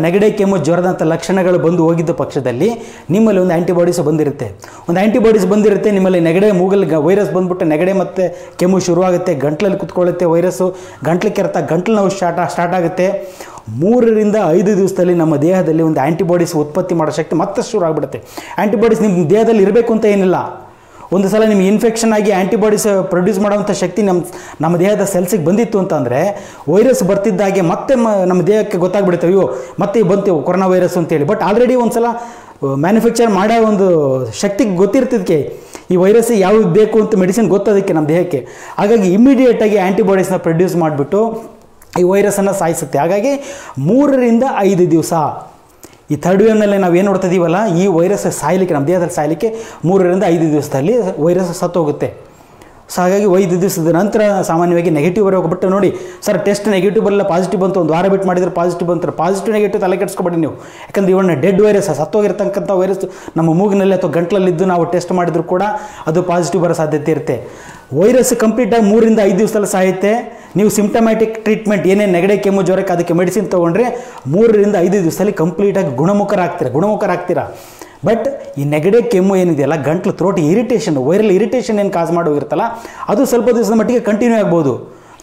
ನೆಗಡಿ, ಕೆಮ್ಮು, ಜ್ವರದಂಥ ಲಕ್ಷಣಗಳು ಬಂದು ಹೋಗಿದ್ದ ಪಕ್ಷದಲ್ಲಿ ನಿಮ್ಮಲ್ಲಿ ಒಂದು ಆ್ಯಂಟಿಬಾಡೀಸ್ ಬಂದಿರುತ್ತೆ. ಒಂದು ಆ್ಯಂಟಿಬಾಡೀಸ್ ಬಂದಿರುತ್ತೆ ನಿಮ್ಮಲ್ಲಿ. ನೆಗಡೆ ಮೂಗಲ್ಲಿ ವೈರಸ್ ಬಂದುಬಿಟ್ಟು ನೆಗಡೆ ಮತ್ತು ಕೆಮ್ಮು ಶುರುವಾಗುತ್ತೆ, ಗಂಟ್ಲಲ್ಲಿ ಕುತ್ಕೊಳ್ಳುತ್ತೆ ವೈರಸ್ಸು, ಗಂಟ್ಲು ಕೆರೆತ, ಗಂಟ್ಲು ನೋವು ಸ್ಟಾರ್ಟ್ ಆಗುತ್ತೆ. 3ರಿಂದ 5 ದಿವಸದಲ್ಲಿ ನಮ್ಮ ದೇಹದಲ್ಲಿ ಒಂದು ಆ್ಯಂಟಿಬಾಡೀಸ್ ಉತ್ಪತ್ತಿ ಮಾಡೋ ಶಕ್ತಿ ಮತ್ತಷ್ಟು ಶುರು ಆಗಿಬಿಡುತ್ತೆ. ಆ್ಯಂಟಿಬಾಡೀಸ್ ನಿಮ್ಮ ದೇಹದಲ್ಲಿ ಇರಬೇಕು ಅಂತ ಏನಿಲ್ಲ. ಒಂದು ಸಲ ನಿಮಗೆ ಇನ್ಫೆಕ್ಷನ್ ಆಗಿ ಆ್ಯಂಟಿಬಾಡೀಸ್ ಪ್ರೊಡ್ಯೂಸ್ ಮಾಡೋವಂಥ ಶಕ್ತಿ ನಮ್ಮ ದೇಹದ ಸೆಲ್ಸಿಗೆ ಬಂದಿತ್ತು ಅಂತಂದರೆ ವೈರಸ್ ಬರ್ತಿದ್ದಾಗೆ ಮತ್ತೆ ನಮ್ಮ ದೇಹಕ್ಕೆ ಗೊತ್ತಾಗ್ಬಿಡುತ್ತೆ, ಅಯ್ಯೋ ಮತ್ತೆ ಬಂತು ಕೊರೋನಾ ವೈರಸ್ ಅಂತೇಳಿ. ಬಟ್ ಆಲ್ರೆಡಿ ಒಂದು ಸಲ ಮ್ಯಾನುಫ್ಯಾಕ್ಚರ್ ಮಾಡೋ ಒಂದು ಶಕ್ತಿಗೆ ಗೊತ್ತಿರ್ತದಕ್ಕೆ ಈ ವೈರಸ್ ಯಾವುದು ಬೇಕು ಅಂತ ಮೆಡಿಸಿನ್ ಗೊತ್ತೋದಕ್ಕೆ ನಮ್ಮ ದೇಹಕ್ಕೆ. ಹಾಗಾಗಿ ಇಮ್ಮಿಡಿಯೇಟಾಗಿ ಆ್ಯಂಟಿಬಾಡೀಸ್ನ ಪ್ರೊಡ್ಯೂಸ್ ಮಾಡಿಬಿಟ್ಟು ಈ ವೈರಸ್ಸನ್ನು ಸಾಯಿಸುತ್ತೆ. ಹಾಗಾಗಿ 3ರಿಂದ 5 ದಿವಸ ಈ ಥರ್ಡ್ ವೇವ್ನಲ್ಲಿ ನಾವು ಏನು ನೋಡ್ತಾ ಇದ್ದೀವಲ್ಲ, ಈ ವೈರಸ್ ಸಾಯಲಿಕ್ಕೆ, ನಮ್ಮ ದೇಹದಲ್ಲಿ ಸಾಯಲಿಕ್ಕೆ 3ರಿಂದ 5 ದಿವಸದಲ್ಲಿ ವೈರಸ್ ಸತ್ತೋಗುತ್ತೆ. ಸೊ ಹಾಗಾಗಿ 5 ದಿವಸದ ನಂತರ ಸಾಮಾನ್ಯವಾಗಿ ನೆಗೆಟಿವ್ ಬರೋಕೆ. ಬಟ್ ನೋಡಿ ಸರ್ ಟೆಸ್ಟ್ ನೆಗೆಟಿವ್ ಬರಲ್ಲ ಪಾಸಿಟಿವ್ ಬಂತು, ಒಂದು ವಾರ ಬಿಟ್ಟು ಮಾಡಿದರೆ ಪಾಸಿಟಿವ್ ಬಂತಾರೆ. ಪಾಸಿಟಿವ್ ನೆಗೆಟಿವ್ ತಲೆ ಕೆಡಿಸ್ಕೊಬೇಡಿ ನೀವು. ಯಾಕಂದರೆ ಇವನ್ನ ಡೆಡ್ ವೈರಸ್, ಸತ್ತೋಗಿರ್ತಕ್ಕಂಥ ವೈರಸ್ ನಮ್ಮ ಮೂಗಿನಲ್ಲಿ ಅಥವಾ ಗಂಟ್ಲಲ್ಲಿದ್ದು ನಾವು ಟೆಸ್ಟ್ ಮಾಡಿದರೂ ಕೂಡ ಅದು ಪಾಸಿಟಿವ್ ಬರೋ ಸಾಧ್ಯತೆ ಇರುತ್ತೆ. ವೈರಸ್ ಕಂಪ್ಲೀಟಾಗಿ 3 ರಿಂದ 5 ದಿವಸದಲ್ಲಿ ಸಾಯುತ್ತೆ. ನೀವು ಸಿಂಪ್ಟಮ್ಯಾಟಿಕ್ ಟ್ರೀಟ್ಮೆಂಟ್ ಏನೇನು ನೆಗಡಿ ಕೆಮ್ಮು ಜ್ವರಕ್ಕೆ ಅದಕ್ಕೆ ಮೆಡಿಸಿನ್ ತೊಗೊಂಡ್ರೆ 3 ರಿಂದ 5 ದಿವಸದಲ್ಲಿ ಕಂಪ್ಲೀಟಾಗಿ ಗುಣಮುಖರಾಗ್ತೀರಾ. ಬಟ್ ಈ ನೆಗಡಿ ಕೆಮ್ಮು ಏನಿದೆಯಲ್ಲ, ಗಂಟ್ಲು ಥ್ರೋಟ್ ಇರಿಟೇಷನ್, ವೈರಲ್ ಇರಿಟೇಷನ್ ಏನು ಕಾಸ್ ಮಾಡೋಗಿರುತ್ತಲ್ಲ, ಅದು ಸ್ವಲ್ಪ ದಿವಸದ ಮಟ್ಟಿಗೆ ಕಂಟಿನ್ಯೂ ಆಗ್ಬೋದು.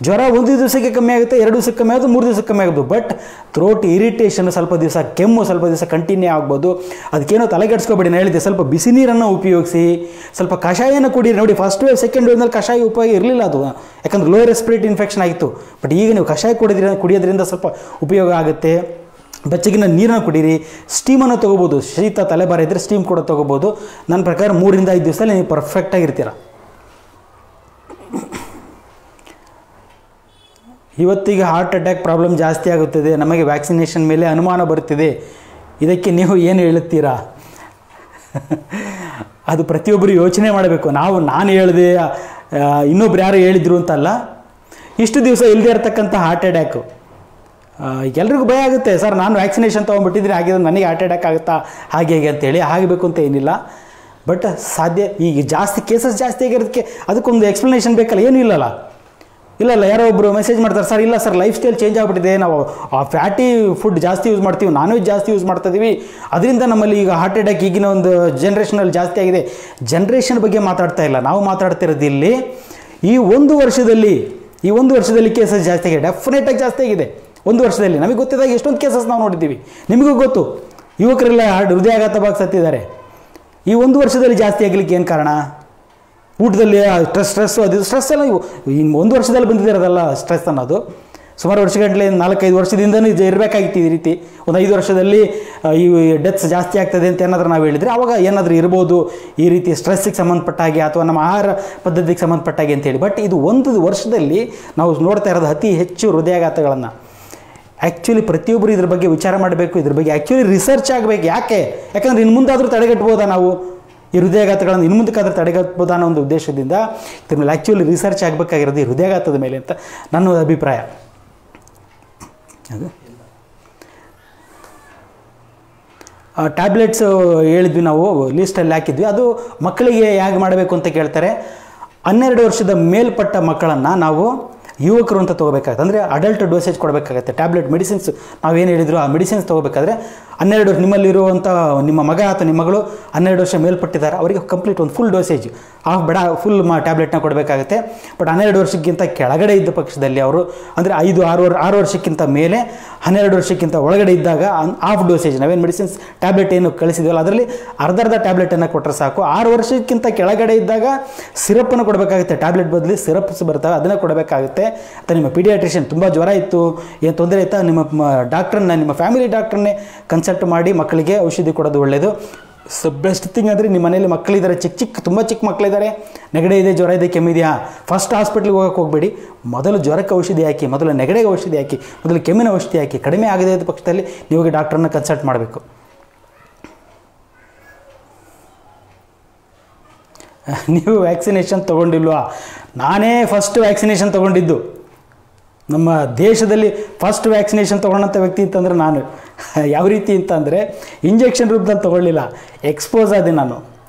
ಜ್ವರ 1 ದಿವಸಕ್ಕೆ ಕಮ್ಮಿ ಆಗುತ್ತೆ, 2 ದಿವಸಕ್ಕೆ ಕಮ್ಮಿ ಆಗುತ್ತೆ, 3 ದಿವಸಕ್ಕೆ ಕಮ್ಮಿ ಆಗ್ಬೋದು. ಬಟ್ ಥ್ರೋಟ್ ಇರಿಟೇಷನ್ ಸ್ವಲ್ಪ ದಿವಸ, ಕೆಮ್ಮು ಸ್ವಲ್ಪ ದಿವಸ ಕಂಟಿನ್ಯೂ ಆಗ್ಬೋದು. ಅದಕ್ಕೇನೋ ತಲೆಗೆಡ್ಸ್ಕೊಬೇಡಿ. ನಾನು ಹೇಳಿದೆ ಸ್ವಲ್ಪ ಬಿಸಿ ನೀರನ್ನು ಉಪಯೋಗಿಸಿ, ಸ್ವಲ್ಪ ಕಷಾಯನ ಕುಡೀರಿ. ನೋಡಿ ಫಸ್ಟ್ ವೇವ್ ಸೆಕೆಂಡ್ ವೇವ್ನಲ್ಲಿ ಕಷಾಯ ಉಪಯೋಗ ಇರಲಿಲ್ಲ ಅದು, ಯಾಕಂದ್ರೆ ಲೋ ರೆಸ್ಪಿರೇಟರಿ ಇನ್ಫೆಕ್ಷನ್ ಆಗಿತ್ತು. ಬಟ್ ಈಗ ನೀವು ಕಷಾಯ ಕುಡಿಯೋದ್ರಿಂದ ಸ್ವಲ್ಪ ಉಪಯೋಗ ಆಗುತ್ತೆ. ಬೆಚ್ಚಗಿನ ನೀರನ್ನು ಕುಡೀರಿ, ಸ್ಟೀಮನ್ನು ತೊಗೋಬೋದು. ಶೀತ ತಲೆಬಾರ ಇದ್ದರೆ ಸ್ಟೀಮ್ ಕೂಡ ತೊಗೋಬೋದು. ನನ್ನ ಪ್ರಕಾರ 3 ರಿಂದ 5 ದಿವಸದಲ್ಲಿ ನೀವು ಪರ್ಫೆಕ್ಟಾಗಿರ್ತೀರ. ಇವತ್ತಿಗೆ ಹಾರ್ಟ್ ಅಟ್ಯಾಕ್ ಪ್ರಾಬ್ಲಮ್ ಜಾಸ್ತಿ ಆಗುತ್ತದೆ, ನಮಗೆ ವ್ಯಾಕ್ಸಿನೇಷನ್ ಮೇಲೆ ಅನುಮಾನ ಬರುತ್ತಿದೆ, ಇದಕ್ಕೆ ನೀವು ಏನು ಹೇಳುತ್ತೀರಾ? ಅದು ಪ್ರತಿಯೊಬ್ಬರು ಯೋಚನೆ ಮಾಡಬೇಕು. ನಾನು ಹೇಳಿದೆ, ಇನ್ನೊಬ್ರು ಯಾರು ಹೇಳಿದ್ರು ಅಂತಲ್ಲ. ಇಷ್ಟು ದಿವಸ ಇಲ್ಲದೆ ಇರತಕ್ಕಂಥ ಹಾರ್ಟ್ ಅಟ್ಯಾಕು ಎಲ್ರಿಗೂ ಭಯ ಆಗುತ್ತೆ. ಸರ್ ನಾನು ವ್ಯಾಕ್ಸಿನೇಷನ್ ತೊಗೊಂಡ್ಬಿಟ್ಟಿದ್ರೆ ಆಗಿದ್ರೆ ನನಗೆ ಹಾರ್ಟ್ ಅಟ್ಯಾಕ್ ಆಗುತ್ತಾ ಹಾಗೆ ಹೇಗೆ ಅಂತೇಳಿ. ಆಗಬೇಕು ಅಂತ ಏನಿಲ್ಲ, ಬಟ್ ಸಾಧ್ಯ. ಈಗ ಕೇಸಸ್ ಜಾಸ್ತಿ ಆಗಿರೋದಕ್ಕೆ ಅದಕ್ಕೊಂದು ಎಕ್ಸ್ಪ್ಲನೇಷನ್ ಬೇಕಲ್ಲ, ಏನೂ ಇಲ್ಲಲ್ಲ. ಯಾರೋ ಒಬ್ಬರು ಮೆಸೇಜ್ ಮಾಡ್ತಾರೆ, ಸರ್ ಇಲ್ಲ ಸರ್ ಲೈಫ್ ಸ್ಟೈಲ್ ಚೇಂಜ್ ಆಗಿಬಿಟ್ಟಿದೆ, ನಾವು ಫ್ಯಾಟಿ ಫುಡ್ ಜಾಸ್ತಿ ಯೂಸ್ ಮಾಡ್ತೀವಿ, ನಾನ್ ವೆಜ್ ಜಾಸ್ತಿ ಯೂಸ್ ಮಾಡ್ತಿದ್ದೀವಿ, ಅದರಿಂದ ನಮ್ಮಲ್ಲಿ ಈಗ ಹಾರ್ಟ್ ಅಟ್ಯಾಕ್ ಈಗಿನ ಒಂದು ಜನ್ರೇಷನಲ್ಲಿ ಜಾಸ್ತಿ ಆಗಿದೆ. ಜನ್ರೇಷನ್ ಬಗ್ಗೆ ಮಾತಾಡ್ತಾ ಇಲ್ಲ, ನಾವು ಮಾತಾಡ್ತಿರೋದು ಇಲ್ಲಿ ಈ ಒಂದು ವರ್ಷದಲ್ಲಿ ಕೇಸಸ್ ಜಾಸ್ತಿ ಆಗಿದೆ. ಡೆಫಿನೆಟಾಗಿ ಜಾಸ್ತಿ ಆಗಿದೆ 1 ವರ್ಷದಲ್ಲಿ. ನಮಗೆ ಗೊತ್ತಿದ್ದಾಗ ಎಷ್ಟೊಂದು ಕೇಸಸ್ ನಾವು ನೋಡಿದ್ದೀವಿ, ನಿಮಗೂ ಗೊತ್ತು. ಯುವಕರೆಲ್ಲ ಹೃದಯಾಘಾತವಾಗಿ ಸತ್ತಿದ್ದಾರೆ. ಈ 1 ವರ್ಷದಲ್ಲಿ ಜಾಸ್ತಿ ಆಗಲಿಕ್ಕೆ ಏನು ಕಾರಣ? ಊಟದಲ್ಲಿ ಸ್ಟ್ರೆಸ್ಸು, ಅದು ಸ್ಟ್ರೆಸ್ ಎಲ್ಲ 1 ವರ್ಷದಲ್ಲಿ ಬಂದಿರೋದಲ್ಲ ಸ್ಟ್ರೆಸ್ ಅನ್ನೋದು. ಸುಮಾರು ವರ್ಷಗಟ್ಟಲೆ 4-5 ವರ್ಷದಿಂದನೂ ಇರಬೇಕಾಗಿತ್ತು ಈ ರೀತಿ. ಒಂದು 5 ವರ್ಷದಲ್ಲಿ ಈ ಡೆತ್ಸ್ ಜಾಸ್ತಿ ಆಗ್ತದೆ ಅಂತ ಏನಾದರೂ ನಾವು ಹೇಳಿದರೆ ಆವಾಗ ಏನಾದರೂ ಇರ್ಬೋದು ಈ ರೀತಿ ಸ್ಟ್ರೆಸ್ಸಿಗೆ ಸಂಬಂಧಪಟ್ಟ ಹಾಗೆ ಅಥವಾ ನಮ್ಮ ಆಹಾರ ಪದ್ಧತಿಗೆ ಸಂಬಂಧಪಟ್ಟ ಹಾಗೆ ಅಂತೇಳಿ. ಬಟ್ ಇದು 1 ವರ್ಷದಲ್ಲಿ ನಾವು ನೋಡ್ತಾ ಇರೋದು ಅತಿ ಹೆಚ್ಚು ಹೃದಯಾಘಾತಗಳನ್ನು. ಆ್ಯಕ್ಚುಲಿ ಪ್ರತಿಯೊಬ್ಬರು ಇದ್ರ ಬಗ್ಗೆ ವಿಚಾರ ಮಾಡಬೇಕು, ಇದ್ರ ಬಗ್ಗೆ ಆ್ಯಕ್ಚುಲಿ ರಿಸರ್ಚ್ ಆಗಬೇಕು. ಯಾಕಂದರೆ ಇನ್ನು ಮುಂದಾದರೂ ತಡೆಗಟ್ಬೋದಾ ನಾವು ಈ ಹೃದಯಾಘಾತಗಳನ್ನು, ಇನ್ನು ಮುಂದಕ್ಕಾದರೂ ತಡೆಗಟ್ಬೋದಾ ಅನ್ನೋ ಒಂದು ಉದ್ದೇಶದಿಂದ ಇದ್ರ ಮೇಲೆ ಆ್ಯಕ್ಚುಲಿ ರಿಸರ್ಚ್ ಆಗಬೇಕಾಗಿರೋದು ಈ ಹೃದಯಾಘಾತದ ಮೇಲೆ ಅಂತ ನನ್ನ ಅಭಿಪ್ರಾಯ. ಅದು ಟ್ಯಾಬ್ಲೆಟ್ಸು ಹೇಳಿದ್ವಿ, ನಾವು ಲೀಸ್ಟಲ್ಲಿ ಹಾಕಿದ್ವಿ. ಅದು ಮಕ್ಕಳಿಗೆ ಹೇಗೆ ಮಾಡಬೇಕು ಅಂತ ಕೇಳ್ತಾರೆ. 12 ವರ್ಷದ ಮೇಲ್ಪಟ್ಟ ಮಕ್ಕಳನ್ನು ನಾವು ಯುವಕರು ಅಂತ ತೊಗೋಬೇಕಾಗುತ್ತೆ. ಅಂದರೆ ಅಡಲ್ಟ್ ಡೋಸೇಜ್ ಕೊಡಬೇಕಾಗತ್ತೆ. ಟ್ಯಾಬ್ಲೆಟ್ ಮೆಡಿಸಿನ್ಸ್ ನಾವೇನು ಹೇಳಿದ್ರು ಆ ಮೆಡಿಸಿನ್ಸ್ ತೊಗೋಬೇಕಾದ್ರೆ 12 ವರ್ಷ ನಿಮ್ಮಲ್ಲಿರುವಂಥ ನಿಮ್ಮ ಮಗ ಅಥವಾ ನಿಮ್ಮ ಮಗಳು 12 ವರ್ಷ ಮೇಲ್ಪಟ್ಟಿದ್ದಾರೆ, ಅವರಿಗೆ ಕಂಪ್ಲೀಟ್ ಒಂದು ಫುಲ್ ಡೋಸೇಜ್ ಫುಲ್ ಟ್ಯಾಬ್ಲೆಟ್ನ ಕೊಡಬೇಕಾಗುತ್ತೆ. ಬಟ್ 12 ವರ್ಷಕ್ಕಿಂತ ಕೆಳಗಡೆ ಇದ್ದ ಪಕ್ಷದಲ್ಲಿ ಅವರು ಅಂದರೆ 5-6 ವರ್ಷಕ್ಕಿಂತ ಮೇಲೆ 12 ವರ್ಷಕ್ಕಿಂತ ಒಳಗಡೆ ಇದ್ದಾಗ ಹಾಫ್ ಡೋಸೇಜ್ ನಾವೇನು ಮೆಡಿಸಿನ್ಸ್ ಟ್ಯಾಬ್ಲೆಟ್ ಏನು ಕಳಿಸಿದ್ವಲ್ಲ ಅದರಲ್ಲಿ ಅರ್ಧ ಟ್ಯಾಬ್ಲೆಟನ್ನು ಕೊಟ್ಟರೆ ಸಾಕು. 6 ವರ್ಷಕ್ಕಿಂತ ಕೆಳಗಡೆ ಇದ್ದಾಗ ಸಿರಪ್ಪನ್ನು ಕೊಡಬೇಕಾಗುತ್ತೆ. ಟ್ಯಾಬ್ಲೆಟ್ ಬದಲು ಸಿರಪ್ಸ್ ಬರ್ತವೆ, ಅದನ್ನು ಕೊಡಬೇಕಾಗುತ್ತೆ. ಅಥವಾ ನಿಮ್ಮ ಪೀಡಿಯಾಟ್ರಿಷಿಯನ್ ತುಂಬ ಜ್ವರ ಇತ್ತು, ಏನು ತೊಂದರೆ ಇತ್ತಾ, ನಿಮ್ಮ ಡಾಕ್ಟ್ರನ್ನ, ನಿಮ್ಮ ಫ್ಯಾಮಿಲಿ ಡಾಕ್ಟ್ರನ್ನೇ ಕನ್ಸಲ್ಟ್ ಮಾಡಿ ಮಕ್ಕಳಿಗೆ ಔಷಧಿ ಕೊಡೋದು ಒಳ್ಳೆಯದು. ಬೆಸ್ಟ್ ಥಿಂಗ್ ಅಂದರೆ ನಿಮ್ಮ ಮನೇಲಿ ಮಕ್ಕಳಿದ್ದಾರೆ, ತುಂಬ ಚಿಕ್ಕ ಮಕ್ಕಳಿದ್ದಾರೆ, ನೆಗಡಿ ಇದೆ, ಜ್ವರ ಇದೆ, ಕೆಮ್ಮಿದೆಯಾ, ಫಸ್ಟ್ ಹಾಸ್ಪಿಟ್ಲಿಗೆ ಹೋಗಬೇಡಿ. ಮೊದಲು ಜ್ವರಕ್ಕೆ ಔಷಧಿ ಹಾಕಿ, ಮೊದಲು ನೆಗಡಿಗೆ ಔಷಧಿ ಹಾಕಿ, ಮೊದಲು ಕೆಮ್ಮಿನ ಔಷಧಿ ಹಾಕಿ. ಕಡಿಮೆ ಆಗದೇ ಇದ್ದ ಪಕ್ಷದಲ್ಲಿ ನೀವು ಡಾಕ್ಟ್ರನ್ನ ಕನ್ಸಲ್ಟ್ ಮಾಡಬೇಕು. ನೀವು ವ್ಯಾಕ್ಸಿನೇಷನ್ ತೊಗೊಂಡಿಲ್ವಾ? ನಾನೇ ಫಸ್ಟ್ ವ್ಯಾಕ್ಸಿನೇಷನ್ ತೊಗೊಂಡಿದ್ದು. ನಮ್ಮ ದೇಶದಲ್ಲಿ ಫಸ್ಟ್ ವ್ಯಾಕ್ಸಿನೇಷನ್ ತೊಗೊಂಡಂಥ ವ್ಯಕ್ತಿ ಅಂತಂದರೆ ನಾನು. ಯಾವ ರೀತಿ ಅಂತಂದರೆ ಇಂಜೆಕ್ಷನ್ ರೂಪದಲ್ಲಿ ತೊಗೊಳ್ಳಿಲ್ಲ, ಎಕ್ಸ್ಪೋಸ್ ಆದೆ ನಾನು.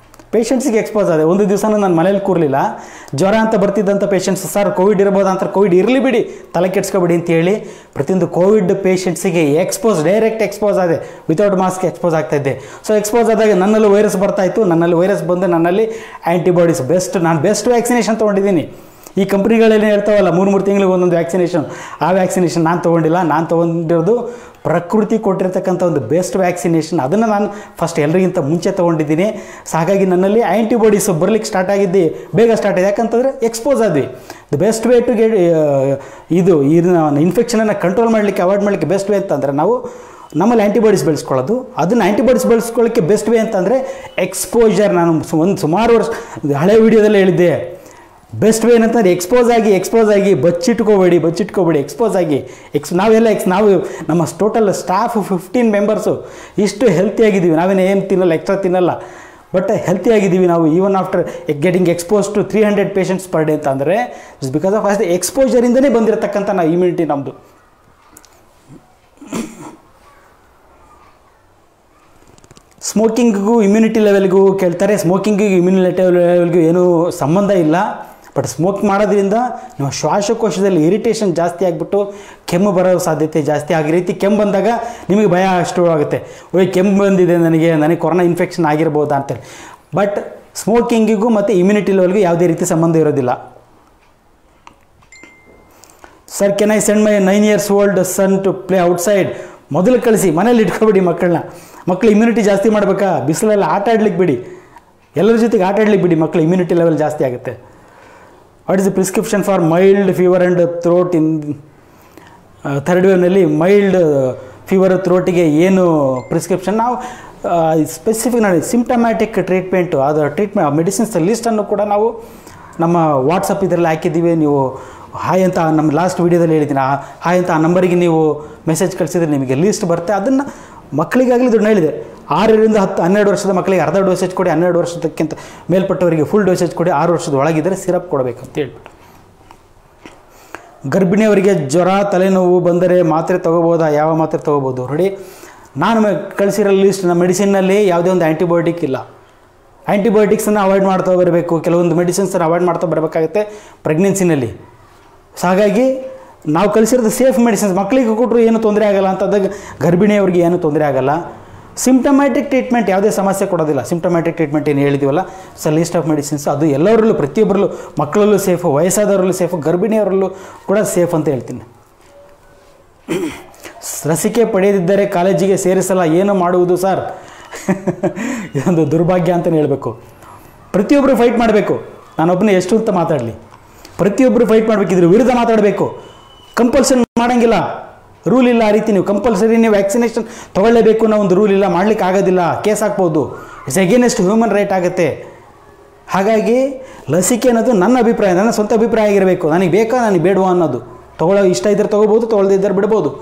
ಪೇಷಂಟ್ಸಿಗೆ ಎಕ್ಸ್ಪೋಸ್ ಆದೆ. ಒಂದು ದಿವಸ ನಾನು ಮನೇಲಿ ಕೂರಲಿಲ್ಲ, ಜ್ವರ ಅಂತ ಬರ್ತಿದ್ದಂಥ ಪೇಷಂಟ್ಸ್, ಸರ್ ಕೋವಿಡ್ ಇರ್ಬೋದಾ ಅಂತ, ಕೋವಿಡ್ ಇರಲಿ ಬಿಡಿ, ತಲೆ ಕೆಡ್ಸ್ಕೊಬೇಡಿ ಅಂತೇಳಿ ಪ್ರತಿಯೊಂದು ಕೋವಿಡ್ ಪೇಷಂಟ್ಸಿಗೆ ಡೈರೆಕ್ಟ್ ಎಕ್ಸ್ಪೋಸ್ ಆದೆ. ವಿತೌಟ್ ಮಾಸ್ಕ್ ಎಕ್ಸ್ಪೋಸ್ ಆಗ್ತಾಯಿದ್ದೆ. ಸೊ ಎಕ್ಸ್ಪೋಸ್ ಆದಾಗ ನನ್ನಲ್ಲಿ ವೈರಸ್ ಬರ್ತಾಯಿತ್ತು, ನನ್ನಲ್ಲಿ ವೈರಸ್ ಬಂದು ನನ್ನಲ್ಲಿ ಆ್ಯಂಟಿಬಾಡೀಸ್ ನಾನು ಬೆಸ್ಟ್ ವ್ಯಾಕ್ಸಿನೇಷನ್ ತೊಗೊಂಡಿದ್ದೀನಿ. ಈ ಕಂಪ್ನಿಗಳಲ್ಲಿ ಹೇಳ್ತಾವಲ್ಲ 3 ತಿಂಗಳಿಗೆ ಒಂದೊಂದು ವ್ಯಾಕ್ಸಿನೇಷನ್, ಆ ವ್ಯಾಕ್ಸಿನೇಷನ್ ನಾನು ತೊಗೊಂಡಿಲ್ಲ. ನಾನು ತೊಗೊಂಡಿರೋದು ಪ್ರಕೃತಿ ಕೊಟ್ಟಿರ್ತಕ್ಕಂಥ ಒಂದು ಬೆಸ್ಟ್ ವ್ಯಾಕ್ಸಿನೇಷನ್. ಅದನ್ನು ನಾನು ಫಸ್ಟ್ ಎಲ್ಲರಿಗಿಂತ ಮುಂಚೆ ತೊಗೊಂಡಿದ್ದೀನಿ. ಸೊ ಹಾಗಾಗಿ ನನ್ನಲ್ಲಿ ಆ್ಯಂಟಿಬಾಡೀಸ್ ಬರಲಿಕ್ಕೆ ಸ್ಟಾರ್ಟ್ ಆಗಿದೆ, ಬೇಗ ಸ್ಟಾರ್ಟ್ ಆಗಿದೆ. ಯಾಕಂತಂದರೆ ಎಕ್ಸ್ಪೋಸ್ ಆದ್ವಿ. The best way to get ಇನ್ಫೆಕ್ಷನನ್ನು ಕಂಟ್ರೋಲ್ ಮಾಡಲಿಕ್ಕೆ, ಅವಾಯ್ಡ್ ಮಾಡಲಿಕ್ಕೆ ಬೆಸ್ಟ್ ವೇ ಅಂತಂದರೆ ನಾವು ನಮ್ಮಲ್ಲಿ ಆ್ಯಂಟಿಬಾಡೀಸ್ ಬೆಳೆಸ್ಕೊಳ್ಳೋದು. ಅದನ್ನು ಆ್ಯಂಟಿಬಾಡೀಸ್ ಬೆಳೆಸ್ಕೊಳ್ಳೋಕ್ಕೆ ಬೆಸ್ಟ್ ವೇ ಅಂತಂದರೆ ಎಕ್ಸ್ಪೋಜರ್. ನಾನು ಸುಮಾರು ವರ್ಷ ಹಳೆ ವೀಡಿಯೋದಲ್ಲೇ ಹೇಳಿದ್ದೆ, ಬೆಸ್ಟ್ ವೇ ಏನಂತಂದರೆ ಎಕ್ಸ್ಪೋಸ್ ಆಗಿ ಬಚ್ಚಿಟ್ಕೋಬೇಡಿ, ಎಕ್ಸ್ಪೋಸ್ ಆಗಿ ನಾವು ನಮ್ಮ ಟೋಟಲ್ ಸ್ಟಾಫ್ 15 ಮೆಂಬರ್ಸು ಇಷ್ಟು ಹೆಲ್ತಿಯಾಗಿದ್ದೀವಿ. ನಾವೇನು ತಿನ್ನಲ್ಲ, ಎಕ್ಸ್ಟ್ರಾ ತಿನ್ನಲ್ಲ. ಬಟ್ ಹೆಲ್ತಿಯಾಗಿದ್ದೀವಿ ನಾವು even after getting expose to 300 patients per day ಅಂತ ಅಂದರೆ ಇಟ್ಸ್ ಬಿಕಾಸ್ ಆಫ್ ಅಸ್ ಎಕ್ಸ್ಪೋಜರಿಂದನೇ ಬಂದಿರತಕ್ಕಂಥ ನಾವು ಇಮ್ಯುನಿಟಿ ನಮ್ಮದು. ಸ್ಮೋಕಿಂಗಿಗೂ ಇಮ್ಯುನಿಟಿ ಲೆವೆಲ್ಗೂ ಕೇಳ್ತಾರೆ. ಸ್ಮೋಕಿಂಗಿಗೂ ಇಮ್ಯುನಿಟಿ ಲೆವೆಲ್ಗೂ ಏನೂ ಸಂಬಂಧ ಇಲ್ಲ. ಬಟ್ ಸ್ಮೋಕ್ ಮಾಡೋದ್ರಿಂದ ನಿಮ್ಮ ಶ್ವಾಸಕೋಶದಲ್ಲಿ ಇರಿಟೇಷನ್ ಜಾಸ್ತಿ ಆಗಿಬಿಟ್ಟು ಕೆಮ್ಮು ಬರೋ ಸಾಧ್ಯತೆ ಜಾಸ್ತಿ. ಆಗಿ ರೀತಿ ಕೆಮ್ಮು ಬಂದಾಗ ನಿಮಗೆ ಭಯ ಅಷ್ಟು ಆಗುತ್ತೆ, ಕೆಮ್ಮು ಬಂದಿದೆ ನನಗೆ ಕೊರೋನಾ ಇನ್ಫೆಕ್ಷನ್ ಆಗಿರ್ಬೋದಾ ಅಂತೇಳಿ. ಬಟ್ ಸ್ಮೋಕಿಂಗಿಗೂ ಮತ್ತು ಇಮ್ಯುನಿಟಿ ಲೆವೆಲ್ಗೂ ಯಾವುದೇ ರೀತಿ ಸಂಬಂಧ ಇರೋದಿಲ್ಲ. Sir, can I send my 9 years old son to play outside? ಮೊದಲು ಕಳಿಸಿ, ಮನೇಲಿ ಇಟ್ಕೊಬಿಡಿ ಮಕ್ಕಳನ್ನ. ಮಕ್ಕಳು ಇಮ್ಯುನಿಟಿ ಜಾಸ್ತಿ ಮಾಡಬೇಕಾ? ಬಿಸಿಲೆಲ್ಲ ಆಟ ಆಡ್ಲಿಕ್ಕೆ ಬಿಡಿ, ಎಲ್ಲರ ಜೊತೆಗೆ ಆಟ ಆಡ್ಲಿಕ್ಕೆ ಬಿಡಿ, ಮಕ್ಕಳು ಇಮ್ಯುನಿಟಿ ಲೆವೆಲ್ ಜಾಸ್ತಿ ಆಗುತ್ತೆ. What is the prescription for mild fever and throat in third ವೇವ್ನಲ್ಲಿ? ಮೈಲ್ಡ್ ಫೀವರ್ ಥ್ರೋಟಿಗೆ ಏನು ಪ್ರಿಸ್ಕ್ರಿಪ್ಷನ್? ನಾವು ಸ್ಪೆಸಿಫಿಕ್ ನೋಡಿ ಸಿಂಪ್ಟಮ್ಯಾಟಿಕ್ ಟ್ರೀಟ್ಮೆಂಟು, ಅದು ಟ್ರೀಟ್ಮೆಂಟ್ ಮೆಡಿಸಿನ್ಸ್ ಲಿಸ್ಟನ್ನು ಕೂಡ ನಾವು ನಮ್ಮ ವಾಟ್ಸಪ್ ಇದರಲ್ಲಿ ಹಾಕಿದ್ದೀವಿ. ನೀವು ಹಾಯ್ ಅಂತ ನಮ್ಮ ಲಾಸ್ಟ್ ವೀಡಿಯೋದಲ್ಲಿ ಹೇಳಿದ್ದೀನಿ, ಹಾಯ್ ಅಂತ ಆ ನಂಬರಿಗೆ ನೀವು ಮೆಸೇಜ್ ಕಳಿಸಿದ್ರೆ ನಿಮಗೆ ಲೀಸ್ಟ್ ಬರುತ್ತೆ. ಅದನ್ನು ಮಕ್ಕಳಿಗಾಗಲಿ ದುಡ್ಡು ಹೇಳಿದೆ, 6 ರಿಂದ 12 ವರ್ಷದ ಮಕ್ಕಳಿಗೆ ಅರ್ಧ ಡೋಸೇಜ್ ಕೊಡಿ, 12 ವರ್ಷದಕ್ಕಿಂತ ಮೇಲ್ಪಟ್ಟವರಿಗೆ ಫುಲ್ ಡೋಸೇಜ್ ಕೊಡಿ, 6 ವರ್ಷದ ಒಳಗಿದ್ದರೆ ಸಿರಪ್ ಕೊಡಬೇಕು ಅಂತ ಹೇಳ್ಬಿಟ್ಟು. ಗರ್ಭಿಣಿಯವರಿಗೆ ಜ್ವರ ತಲೆನೋವು ಬಂದರೆ ಮಾತ್ರೆ ತೊಗೋಬೋದಾ? ಯಾವ ಮಾತ್ರೆ ತೊಗೋಬೋದು? ನೋಡಿ, ನಾನು ಕಳಿಸಿರೋ ಲಿಸ್ಟ್ ನಮ್ಮ ಮೆಡಿಸಿನ್ನಲ್ಲಿ ಯಾವುದೇ ಒಂದು ಆ್ಯಂಟಿಬಯೋಟಿಕ್ ಇಲ್ಲ. ಆ್ಯಂಟಿಬಯೋಟಿಕ್ಸನ್ನು ಅವಾಯ್ಡ್ ಮಾಡ್ತಾ ಬರಬೇಕು, ಕೆಲವೊಂದು ಮೆಡಿಸಿನ್ಸನ್ನು ಅವಾಯ್ಡ್ ಮಾಡ್ತಾ ಬರಬೇಕಾಗುತ್ತೆ ಪ್ರೆಗ್ನೆನ್ಸಿನಲ್ಲಿ. ಸೊ ಹಾಗಾಗಿ ನಾವು ಕಳಿಸಿರೋದು ಸೇಫ್ ಮೆಡಿಸಿನ್ಸ್, ಮಕ್ಕಳಿಗೆ ಕೊಟ್ಟರು ಏನೂ ತೊಂದರೆ ಆಗೋಲ್ಲ ಅಂತಂದಾಗ ಗರ್ಭಿಣಿಯವರಿಗೆ ಏನೂ ತೊಂದರೆ ಆಗೋಲ್ಲ. ಸಿಂಪ್ಟಮ್ಯಾಟಿಕ್ ಟ್ರೀಟ್ಮೆಂಟ್ ಯಾವುದೇ ಸಮಸ್ಯೆ ಕೊಡೋದಿಲ್ಲ. ಸಿಂಪ್ಟಮ್ಯಾಟಿಕ್ ಟ್ರೀಟ್ಮೆಂಟ್ ಏನು ಹೇಳಿದ್ದೀವಲ್ಲ, ಸೊ ಲೀಸ್ಟ್ ಆಫ್ ಮೆಡಿಸಿನ್ಸ್ ಅದು ಎಲ್ಲರಲ್ಲೂ, ಪ್ರತಿಯೊಬ್ಬರಲ್ಲೂ, ಮಕ್ಕಳಲ್ಲೂ ಸೇಫು, ವಯಸ್ಸಾದವರಲ್ಲೂ ಸೇಫು, ಗರ್ಭಿಣಿಯವರಲ್ಲೂ ಕೂಡ ಸೇಫ್ ಅಂತ ಹೇಳ್ತೀನಿ. ಲಸಿಕೆ ಪಡೆಯದಿದ್ದರೆ ಕಾಲೇಜಿಗೆ ಸೇರಿಸಲ್ಲ, ಏನು ಮಾಡುವುದು ಸರ್? ಇದೊಂದು ದುರ್ಭಾಗ್ಯ ಅಂತಲೇ ಹೇಳಬೇಕು. ಪ್ರತಿಯೊಬ್ಬರು ಫೈಟ್ ಮಾಡಬೇಕು. ನಾನೊಬ್ಬನೇ ಎಷ್ಟು ಅಂತ ಮಾತಾಡಲಿ, ಪ್ರತಿಯೊಬ್ಬರು ಫೈಟ್ ಮಾಡಬೇಕು, ಇದ್ರ ವಿರುದ್ಧ ಮಾತಾಡಬೇಕು. ಕಂಪಲ್ಸರಿ ಮಾಡೋಂಗಿಲ್ಲ, ರೂಲ್ ಇಲ್ಲ ಆ ರೀತಿ. ನೀವು ಕಂಪಲ್ಸರಿ ನೀವು ವ್ಯಾಕ್ಸಿನೇಷನ್ ತೊಗೊಳ್ಳೇಬೇಕು ಅನ್ನೋ ಒಂದು ರೂಲ್ ಇಲ್ಲ, ಮಾಡಲಿಕ್ಕೆ ಆಗೋದಿಲ್ಲ, ಕೇಸ್ ಹಾಕ್ಬೋದು, ಇಟ್ಸ್ ಅಗೇನೆಸ್ಟ್ ಹ್ಯೂಮನ್ ರೈಟ್ ಆಗುತ್ತೆ. ಹಾಗಾಗಿ ಲಸಿಕೆ ಅನ್ನೋದು ನನ್ನ ಅಭಿಪ್ರಾಯ, ನನ್ನ ಸ್ವಂತ ಅಭಿಪ್ರಾಯ ಆಗಿರಬೇಕು. ನನಗೆ ಬೇಕಾ ನನಗೆ ಬೇಡವಾ ಅನ್ನೋದು, ತೊಗೊಳ್ಳೋ ಇಷ್ಟ ಇದ್ದರೆ ತೊಗೋಬೋದು, ತೊಗೊಳ್ಳದೇ ಇದ್ದರೆ ಬಿಡ್ಬೋದು,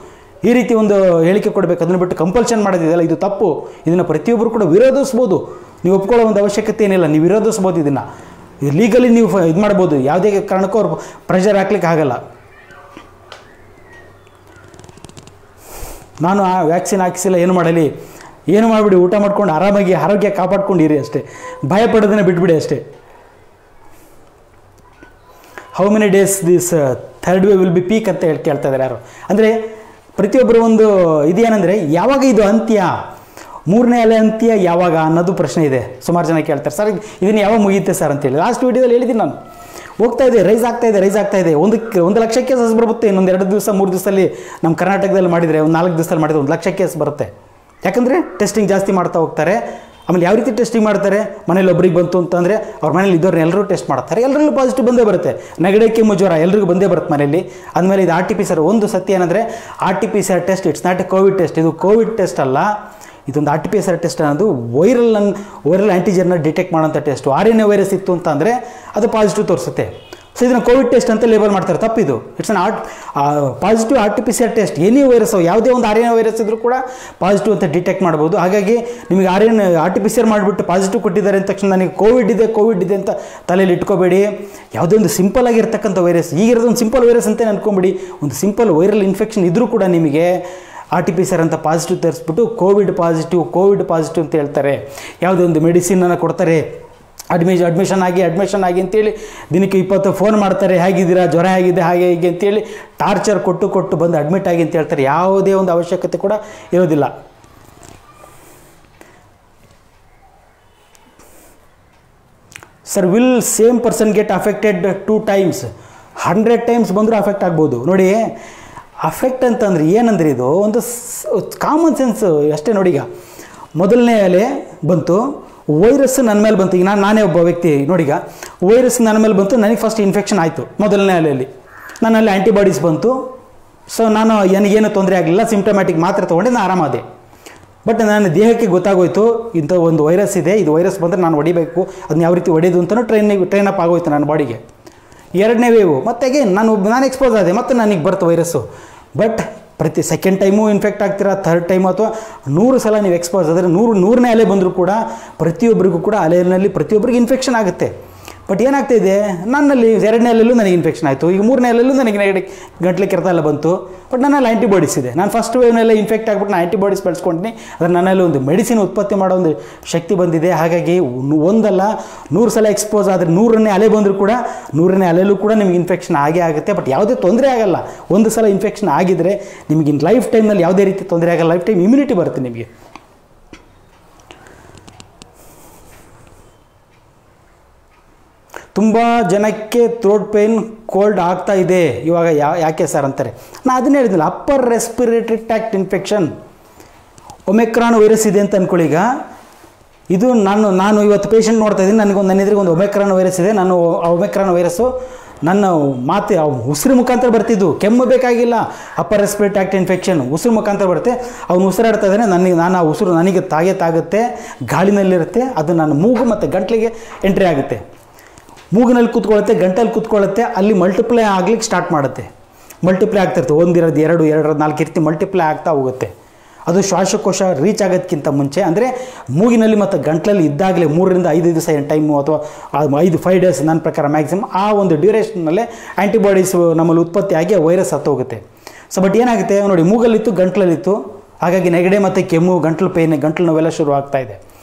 ಈ ರೀತಿ ಒಂದು ಹೇಳಿಕೆ ಕೊಡಬೇಕು. ಅದನ್ನು ಬಿಟ್ಟು ಕಂಪಲ್ಷನ್ ಮಾಡೋದಿದೆಯಲ್ಲ, ಇದು ತಪ್ಪು. ಇದನ್ನು ಪ್ರತಿಯೊಬ್ಬರು ಕೂಡ ವಿರೋಧಿಸ್ಬೋದು. ನೀವು ಒಪ್ಕೊಳ್ಳೋ ಒಂದು ಅವಶ್ಯಕತೆ ಏನಿಲ್ಲ, ನೀವು ವಿರೋಧಿಸ್ಬೋದು. ಇದನ್ನು ಲೀಗಲಿ ನೀವು ಇದು ಮಾಡ್ಬೋದು, ಯಾವುದೇ ಕಾರಣಕ್ಕೂ ಅವ್ರು ಪ್ರೆಷರ್ ಹಾಕ್ಲಿಕ್ಕೆ ಆಗಲ್ಲ. ನಾನು ಆ ವ್ಯಾಕ್ಸಿನ್ ಹಾಕಿಸಿಲ್ಲ, ಏನು ಮಾಡಲಿ, ಏನು ಮಾಡಿಬಿಡಿ, ಊಟ ಮಾಡ್ಕೊಂಡು ಆರಾಮಾಗಿ ಆರೋಗ್ಯ ಕಾಪಾಡ್ಕೊಂಡಿರಿ ಅಷ್ಟೇ, ಭಯ ಪಡೋದನ್ನು ಬಿಟ್ಬಿಡಿ ಅಷ್ಟೇ. How many days this third wave will be peak ಅಂತ ಕೇಳ್ತಾ ಇದ್ದಾರೆ ಯಾರು. ಅಂದರೆ ಪ್ರತಿಯೊಬ್ಬರು ಒಂದು ಇದೇನೆಂದರೆ, ಯಾವಾಗ ಇದು ಅಂತ್ಯ, 3ನೇ ಅಲೆ ಅಂತ್ಯ ಯಾವಾಗ ಅನ್ನೋದು ಪ್ರಶ್ನೆ ಇದೆ. ಸುಮಾರು ಜನ ಕೇಳ್ತಾರೆ, ಸರ್ ಇದನ್ನು ಯಾವಾಗ ಮುಗಿಯುತ್ತೆ ಸರ್ ಅಂತೇಳಿ. ಲಾಸ್ಟ್ ವೀಡಿಯೋದಲ್ಲಿ ಹೇಳಿದ್ದೀನಿ ನಾನು, ಹೋಗ್ತಾ ಇದೆ, ರೈಸ್ ಆಗ್ತಾ ಇದೆ. 1 ಲಕ್ಷ ಕೇಸಸ್ ಬರುತ್ತೆ. ಇನ್ನೊಂದು 2 ದಿವಸ 3 ದಿವಸದಲ್ಲಿ ನಮ್ಮ ಕರ್ನಾಟಕದಲ್ಲಿ ಮಾಡಿದರೆ, ಒಂದು 4 ದಿವಸದಲ್ಲಿ ಮಾಡಿದರೆ 1 ಲಕ್ಷ ಕೇಸ್ ಬರುತ್ತೆ. ಯಾಕಂದರೆ ಟೆಸ್ಟಿಂಗ್ ಜಾಸ್ತಿ ಮಾಡ್ತಾ ಹೋಗ್ತಾರೆ. ಆಮೇಲೆ ಯಾವ ರೀತಿ ಟೆಸ್ಟಿಂಗ್ ಮಾಡ್ತಾರೆ, ಮನೇಲಿ ಒಬ್ರಿಗೆ ಬಂತು ಅಂತಂದರೆ ಅವ್ರ ಮನೇಲಿ ಇದ್ದವ್ರನ್ನ ಎಲ್ಲರೂ ಟೆಸ್ಟ್ ಮಾಡ್ತಾರೆ, ಎಲ್ಲರಲ್ಲೂ ಪಾಸಿಟಿವ್ ಬಂದೇ ಬರುತ್ತೆ. ನೆಗಡಿ ಕೆಮ್ಮು ಜ್ವರ ಎಲ್ರಿಗೂ ಬಂದೇ ಬರುತ್ತೆ ಮನೇಲಿ. ಆದಮೇಲೆ ಇದು RT-PCR. ಒಂದು ಸತ್ಯ ಏನಂದರೆ, RT-PCR test it's not A Covid test. ಇದು ಕೋವಿಡ್ ಟೆಸ್ಟ್ ಅಲ್ಲ, ಇದೊಂದು RT-PCR ಟೆಸ್ಟ್ ಅನ್ನೋದು ವೈರಲ್ ಆ್ಯಂಟಿಜನ್ನ ಡಿಟೆಕ್ಟ್ ಮಾಡೋಂಥ ಟೆಸ್ಟು. RNA ವೈರಸ್ ಇತ್ತು ಅಂತ ಅಂದರೆ ಅದು ಪಾಸಿಟಿವ್ ತೋರಿಸುತ್ತೆ. ಸೊ ಇದನ್ನು ಕೋವಿಡ್ ಟೆಸ್ಟ್ ಅಂತ ಲೇಬಲ್ ಮಾಡ್ತಾರೆ, ತಪ್ಪಿದು. It's an positive RT-PCR test. Any virus, ಯಾವುದೇ ಒಂದು RNA ವೈರಸ್ ಇದ್ದರೂ ಕೂಡ ಪಾಸಿಟಿವ್ ಅಂತ ಡಿಟೆಕ್ಟ್ ಮಾಡ್ಬೋದು. ಹಾಗಾಗಿ ನಿಮಗೆ RT-PCR ಮಾಡಿಬಿಟ್ಟು ಪಾಸಿಟಿವ್ ಕೊಟ್ಟಿದ್ದಾರೆ ಅಂದ ತಕ್ಷಣ ನನಗೆ ಕೋವಿಡ್ ಇದೆ ಅಂತ ತಲೆಯಲ್ಲಿ ಇಟ್ಕೋಬೇಡಿ. ಯಾವುದೇ ಒಂದು ಸಿಂಪಲ್ ಆಗಿರ್ತಕ್ಕಂಥ ವೈರಸ್, ಈಗಿರೋದು ಒಂದು ಸಿಂಪಲ್ ವೈರಸ್ ಅಂತ ಅನ್ಕೊಂಬಿಡಿ. ಒಂದು ಸಿಂಪಲ್ ವೈರಲ್ ಇನ್ಫೆಕ್ಷನ್ ಇದ್ದರೂ ಕೂಡ ನಿಮಗೆ RT-PCR ಅಂತ ಪಾಸಿಟಿವ್ ತರಿಸ್ಬಿಟ್ಟು ಕೋವಿಡ್ ಪಾಸಿಟಿವ್ ಅಂತ ಹೇಳ್ತಾರೆ. ಯಾವುದೇ ಒಂದು ಮೆಡಿಸಿನನ್ನು ಕೊಡ್ತಾರೆ, ಅಡ್ಮಿಷನ್ ಆಗಿ ಅಂತೇಳಿ ದಿನಕ್ಕೆ 20 ಫೋನ್ ಮಾಡ್ತಾರೆ, ಹೇಗಿದ್ದೀರಾ, ಜ್ವರ ಹೇಗಿದೆ, ಹಾಗೆ ಹೀಗೆ ಅಂತೇಳಿ ಟಾರ್ಚರ್ ಕೊಟ್ಟು ಬಂದು ಅಡ್ಮಿಟ್ ಆಗಿ ಅಂತ ಹೇಳ್ತಾರೆ. ಯಾವುದೇ ಒಂದು ಅವಶ್ಯಕತೆ ಕೂಡ ಇರೋದಿಲ್ಲ. Sir, will same person get affected 2 times? 100 times ಬಂದರೂ ಅಫೆಕ್ಟ್ ಆಗ್ಬೋದು. ನೋಡಿ, ಅಫೆಕ್ಟ್ ಅಂತಂದ್ರೆ ಏನಂದರೆ, ಇದು ಒಂದು ಕಾಮನ್ ಸೆನ್ಸ್ ಅಷ್ಟೇ. ನೋಡಿ, ಈಗ ಮೊದಲನೇ ಅಲೆ ಬಂತು, ವೈರಸ್ ನನ್ನ ಮೇಲೆ ಬಂತು. ಈಗ ನಾನೇ ಒಬ್ಬ ವ್ಯಕ್ತಿ, ನೋಡೀಗ ವೈರಸ್ ನನ್ನ ಮೇಲೆ ಬಂತು, ನನಗೆ ಫಸ್ಟ್ ಇನ್ಫೆಕ್ಷನ್ ಆಯಿತು ಮೊದಲನೇ ಅಲೆಯಲ್ಲಿ. ನನ್ನಲ್ಲಿ ಆ್ಯಂಟಿಬಾಡೀಸ್ ಬಂತು. ಸೊ ನಾನು ನನಗೇನು ತೊಂದರೆ ಆಗಲಿಲ್ಲ, ಸಿಂಪ್ಟಮ್ಯಾಟಿಕ್ ಮಾತ್ರ ತೊಗೊಂಡೆ, ನಾನು ಆರಾಮಾದೆ. ಬಟ್ ನನ್ನ ದೇಹಕ್ಕೆ ಗೊತ್ತಾಗೋಯ್ತು ಇಂಥ ಒಂದು ವೈರಸ್ ಇದೆ, ಇದು ವೈರಸ್ ಬಂದರೆ ನಾನು ಹೊಡಿಬೇಕು, ಅದನ್ನ ಯಾವ ರೀತಿ ಹೊಡೆಯೋದು ಅಂತಲೂ ಟ್ರೈನ್ ಅಪ್ ಆಗೋಯ್ತು ನನ್ನ ಬಾಡಿಗೆ. 2ನೇ ವೇವು ಮತ್ತೆ ಅಗೇನ್ ನಾನು ಎಕ್ಸ್ಪೋಸ್ ಆದೆ, ಮತ್ತೆ ನನಗೆ ಬರ್ತು ವೈರಸ್ಸು. ಬಟ್ ಪ್ರತಿ ಸೆಕೆಂಡ್ ಟೈಮು ಇನ್ಫೆಕ್ಟ್ ಆಗ್ತೀರಾ, ಥರ್ಡ್ ಟೈಮು ಅಥವಾ 100 ಸಲ ನೀವು ಎಕ್ಸ್ಪೋಸ್ ಆದರೆ 100ನೇ ಅಲೆ ಬಂದರೂ ಕೂಡ ಪ್ರತಿಯೊಬ್ಬರಿಗೂ ಕೂಡ ಅಲೆಯಲ್ಲಿ ಪ್ರತಿಯೊಬ್ಬರಿಗೆ ಇನ್ಫೆಕ್ಷನ್ ಆಗುತ್ತೆ. ಬಟ್ ಏನಾಗ್ತಾಯಿದೆ, ನನ್ನಲ್ಲಿ 2ನೇ ಅಲೆಯಲ್ಲೂ ನನಗೆ ಇನ್ಫೆಕ್ಷನ್ ಆಯಿತು, ಈಗ 3ನೇ ಅಲೆಯಲ್ಲೂ ನನಗೆ ಗಂಟ್ಲು ಕೆರೆತ ಎಲ್ಲ ಬಂತು. ಬಟ್ ನನ್ನಲ್ಲಿ ಆ್ಯಂಟಿಬಾಡೀಸ್ ಇದೆ. ನಾನು ಫಸ್ಟ್ ವೇವ್ನೆಲ್ಲ ಇನ್ಫೆಕ್ಟ್ ಆಗಿಬಿಟ್ಟು ನಾನು ಆ್ಯಂಟಿಬಾಡೀಸ್ ಬೆಳೆಸ್ಕೊಂಡ್ನಿ. ಅದರ ನನ್ನಲ್ಲಿ ಒಂದು ಮೆಡಿಸಿನ್ ಉತ್ಪತ್ತಿ ಮಾಡೋ ಒಂದು ಶಕ್ತಿ ಬಂದಿದೆ. ಹಾಗಾಗಿ ಒಂದಲ್ಲ 100 ಸಲ ಎಕ್ಸ್ಪೋಸ್ ಆದರೆ 100ನೇ ಅಲೆ ಬಂದರೂ ಕೂಡ 100ನೇ ಅಲೆಯಲ್ಲೂ ಕೂಡ ನಿಮಗೆ ಇನ್ಫೆಕ್ಷನ್ ಆಗೇ ಆಗುತ್ತೆ. ಬಟ್ ಯಾವುದೇ ತೊಂದರೆ ಆಗಲ್ಲ. ಒಂದು ಸಲ ಇನ್ಫೆಕ್ಷನ್ ಆಗಿದ್ದರೆ ನಿಮಗೆ ಲೈಫ್ ಟೈಮ್ನಲ್ಲಿ ಯಾವುದೇ ರೀತಿ ತೊಂದರೆ ಆಗಲ್ಲ. ಲೈಫ್ ಟೈಮ್ ಇಮ್ಯುನಿಟಿ ಬರುತ್ತೆ ನಿಮಗೆ. ತುಂಬ ಜನಕ್ಕೆ ಥ್ರೋಟ್ ಪೇಯ್ನ್ ಕೋಲ್ಡ್ ಆಗ್ತಾ ಇದೆ ಇವಾಗ. ಯಾಕೆ ಸರ್ ಅಂತಾರೆ. ನಾನು ಅದನ್ನೇ ಹೇಳಿದ್ನಲ್ಲ, upper respiratory tract infection Omicron virus ಇದೆ ಅಂತ ಅಂದ್ಕೊಳ್ಳಿ. ಈಗ ಇದು ನಾನು ಇವತ್ತು ಪೇಷಂಟ್ ನೋಡ್ತಾ ಇದ್ದೀನಿ, ನನ್ನ ಎದುರಿಗೆ ಒಂದು ಒಮೆಕ್ರಾನ್ ವೈರಸ್ ಇದೆ. ನಾನು ಆ ಒಮೆಕ್ರಾನ್ ವೈರಸ್ಸು ನನ್ನ ಉಸಿರು ಮುಖಾಂತರ ಬರ್ತಿದ್ದು, ಕೆಮ್ಮು ಬೇಕಾಗಿಲ್ಲ. ಅಪ್ಪರ್ ರೆಸ್ಪಿರೇಟರಿ ಟ್ರ್ಯಾಕ್ಟ್ ಇನ್ಫೆಕ್ಷನ್ ಉಸಿರು ಮುಖಾಂತರ ಬರುತ್ತೆ. ಅವನು ಉಸಿರಾಡ್ತಾ ಇದ್ದಾನೆ, ನಾನು ಆ ಉಸಿರು ನನಗೆ ತಾಗುತ್ತೆ, ಗಾಳಿನಲ್ಲಿರುತ್ತೆ. ಅದು ನನ್ನ ಮೂಗು ಮತ್ತು ಗಂಟ್ಲಿಗೆ ಎಂಟ್ರಿ ಆಗುತ್ತೆ. ಮೂಗಿನಲ್ಲಿ ಕೂತ್ಕೊಳ್ಳುತ್ತೆ, ಗಂಟಲ್ಲಿ ಕೂತ್ಕೊಳ್ಳುತ್ತೆ, ಅಲ್ಲಿ ಮಲ್ಟಿಪ್ಲೈ ಆಗ್ಲಿಕ್ಕೆ ಸ್ಟಾರ್ಟ್ ಮಾಡುತ್ತೆ. ಮಲ್ಟಿಪ್ಲೈ ಆಗ್ತಿರುತ್ತೆ. 1 ಇರೋದು 2, 2 ಇರೋದು 4 ರೀತಿ ಮಲ್ಟಿಪ್ಲೈ ಆಗ್ತಾ ಹೋಗುತ್ತೆ. ಅದು ಶ್ವಾಸಕೋಶ ರೀಚ್ ಆಗೋದಕ್ಕಿಂತ ಮುಂಚೆ, ಅಂದರೆ ಮೂಗಿನಲ್ಲಿ ಮತ್ತು ಗಂಟಲಲ್ಲಿ ಇದ್ದಾಗಲೇ 3 ರಿಂದ 5 ದಿವಸ ಟೈಮು ಅಥವಾ 5 ಡೇಸ್ ನನ್ನ ಪ್ರಕಾರ ಮ್ಯಾಕ್ಸಿಮಮ್ ಆ ಒಂದು ಡ್ಯೂರೇಷನ್ನಲ್ಲೇ ಆ್ಯಂಟಿಬಾಡೀಸು ನಮ್ಮಲ್ಲಿ ಉತ್ಪತ್ತಿಯಾಗಿ ವೈರಸ್ ಹತ್ತೋಗುತ್ತೆ. ಸೊ ಬಟ್ ಏನಾಗುತ್ತೆ ನೋಡಿ, ಮೂಗಲ್ಲಿತ್ತು, ಗಂಟ್ಲಲ್ಲಿತ್ತು. ಹಾಗಾಗಿ ನೆಗಡಿ ಮತ್ತು ಕೆಮ್ಮು, ಗಂಟ್ಲು ಪೇಯ್ನ್, ಗಂಟ್ಲು ನೋವೆಲ್ಲ ಶುರು ಆಗ್ತಾ ಇದೆ.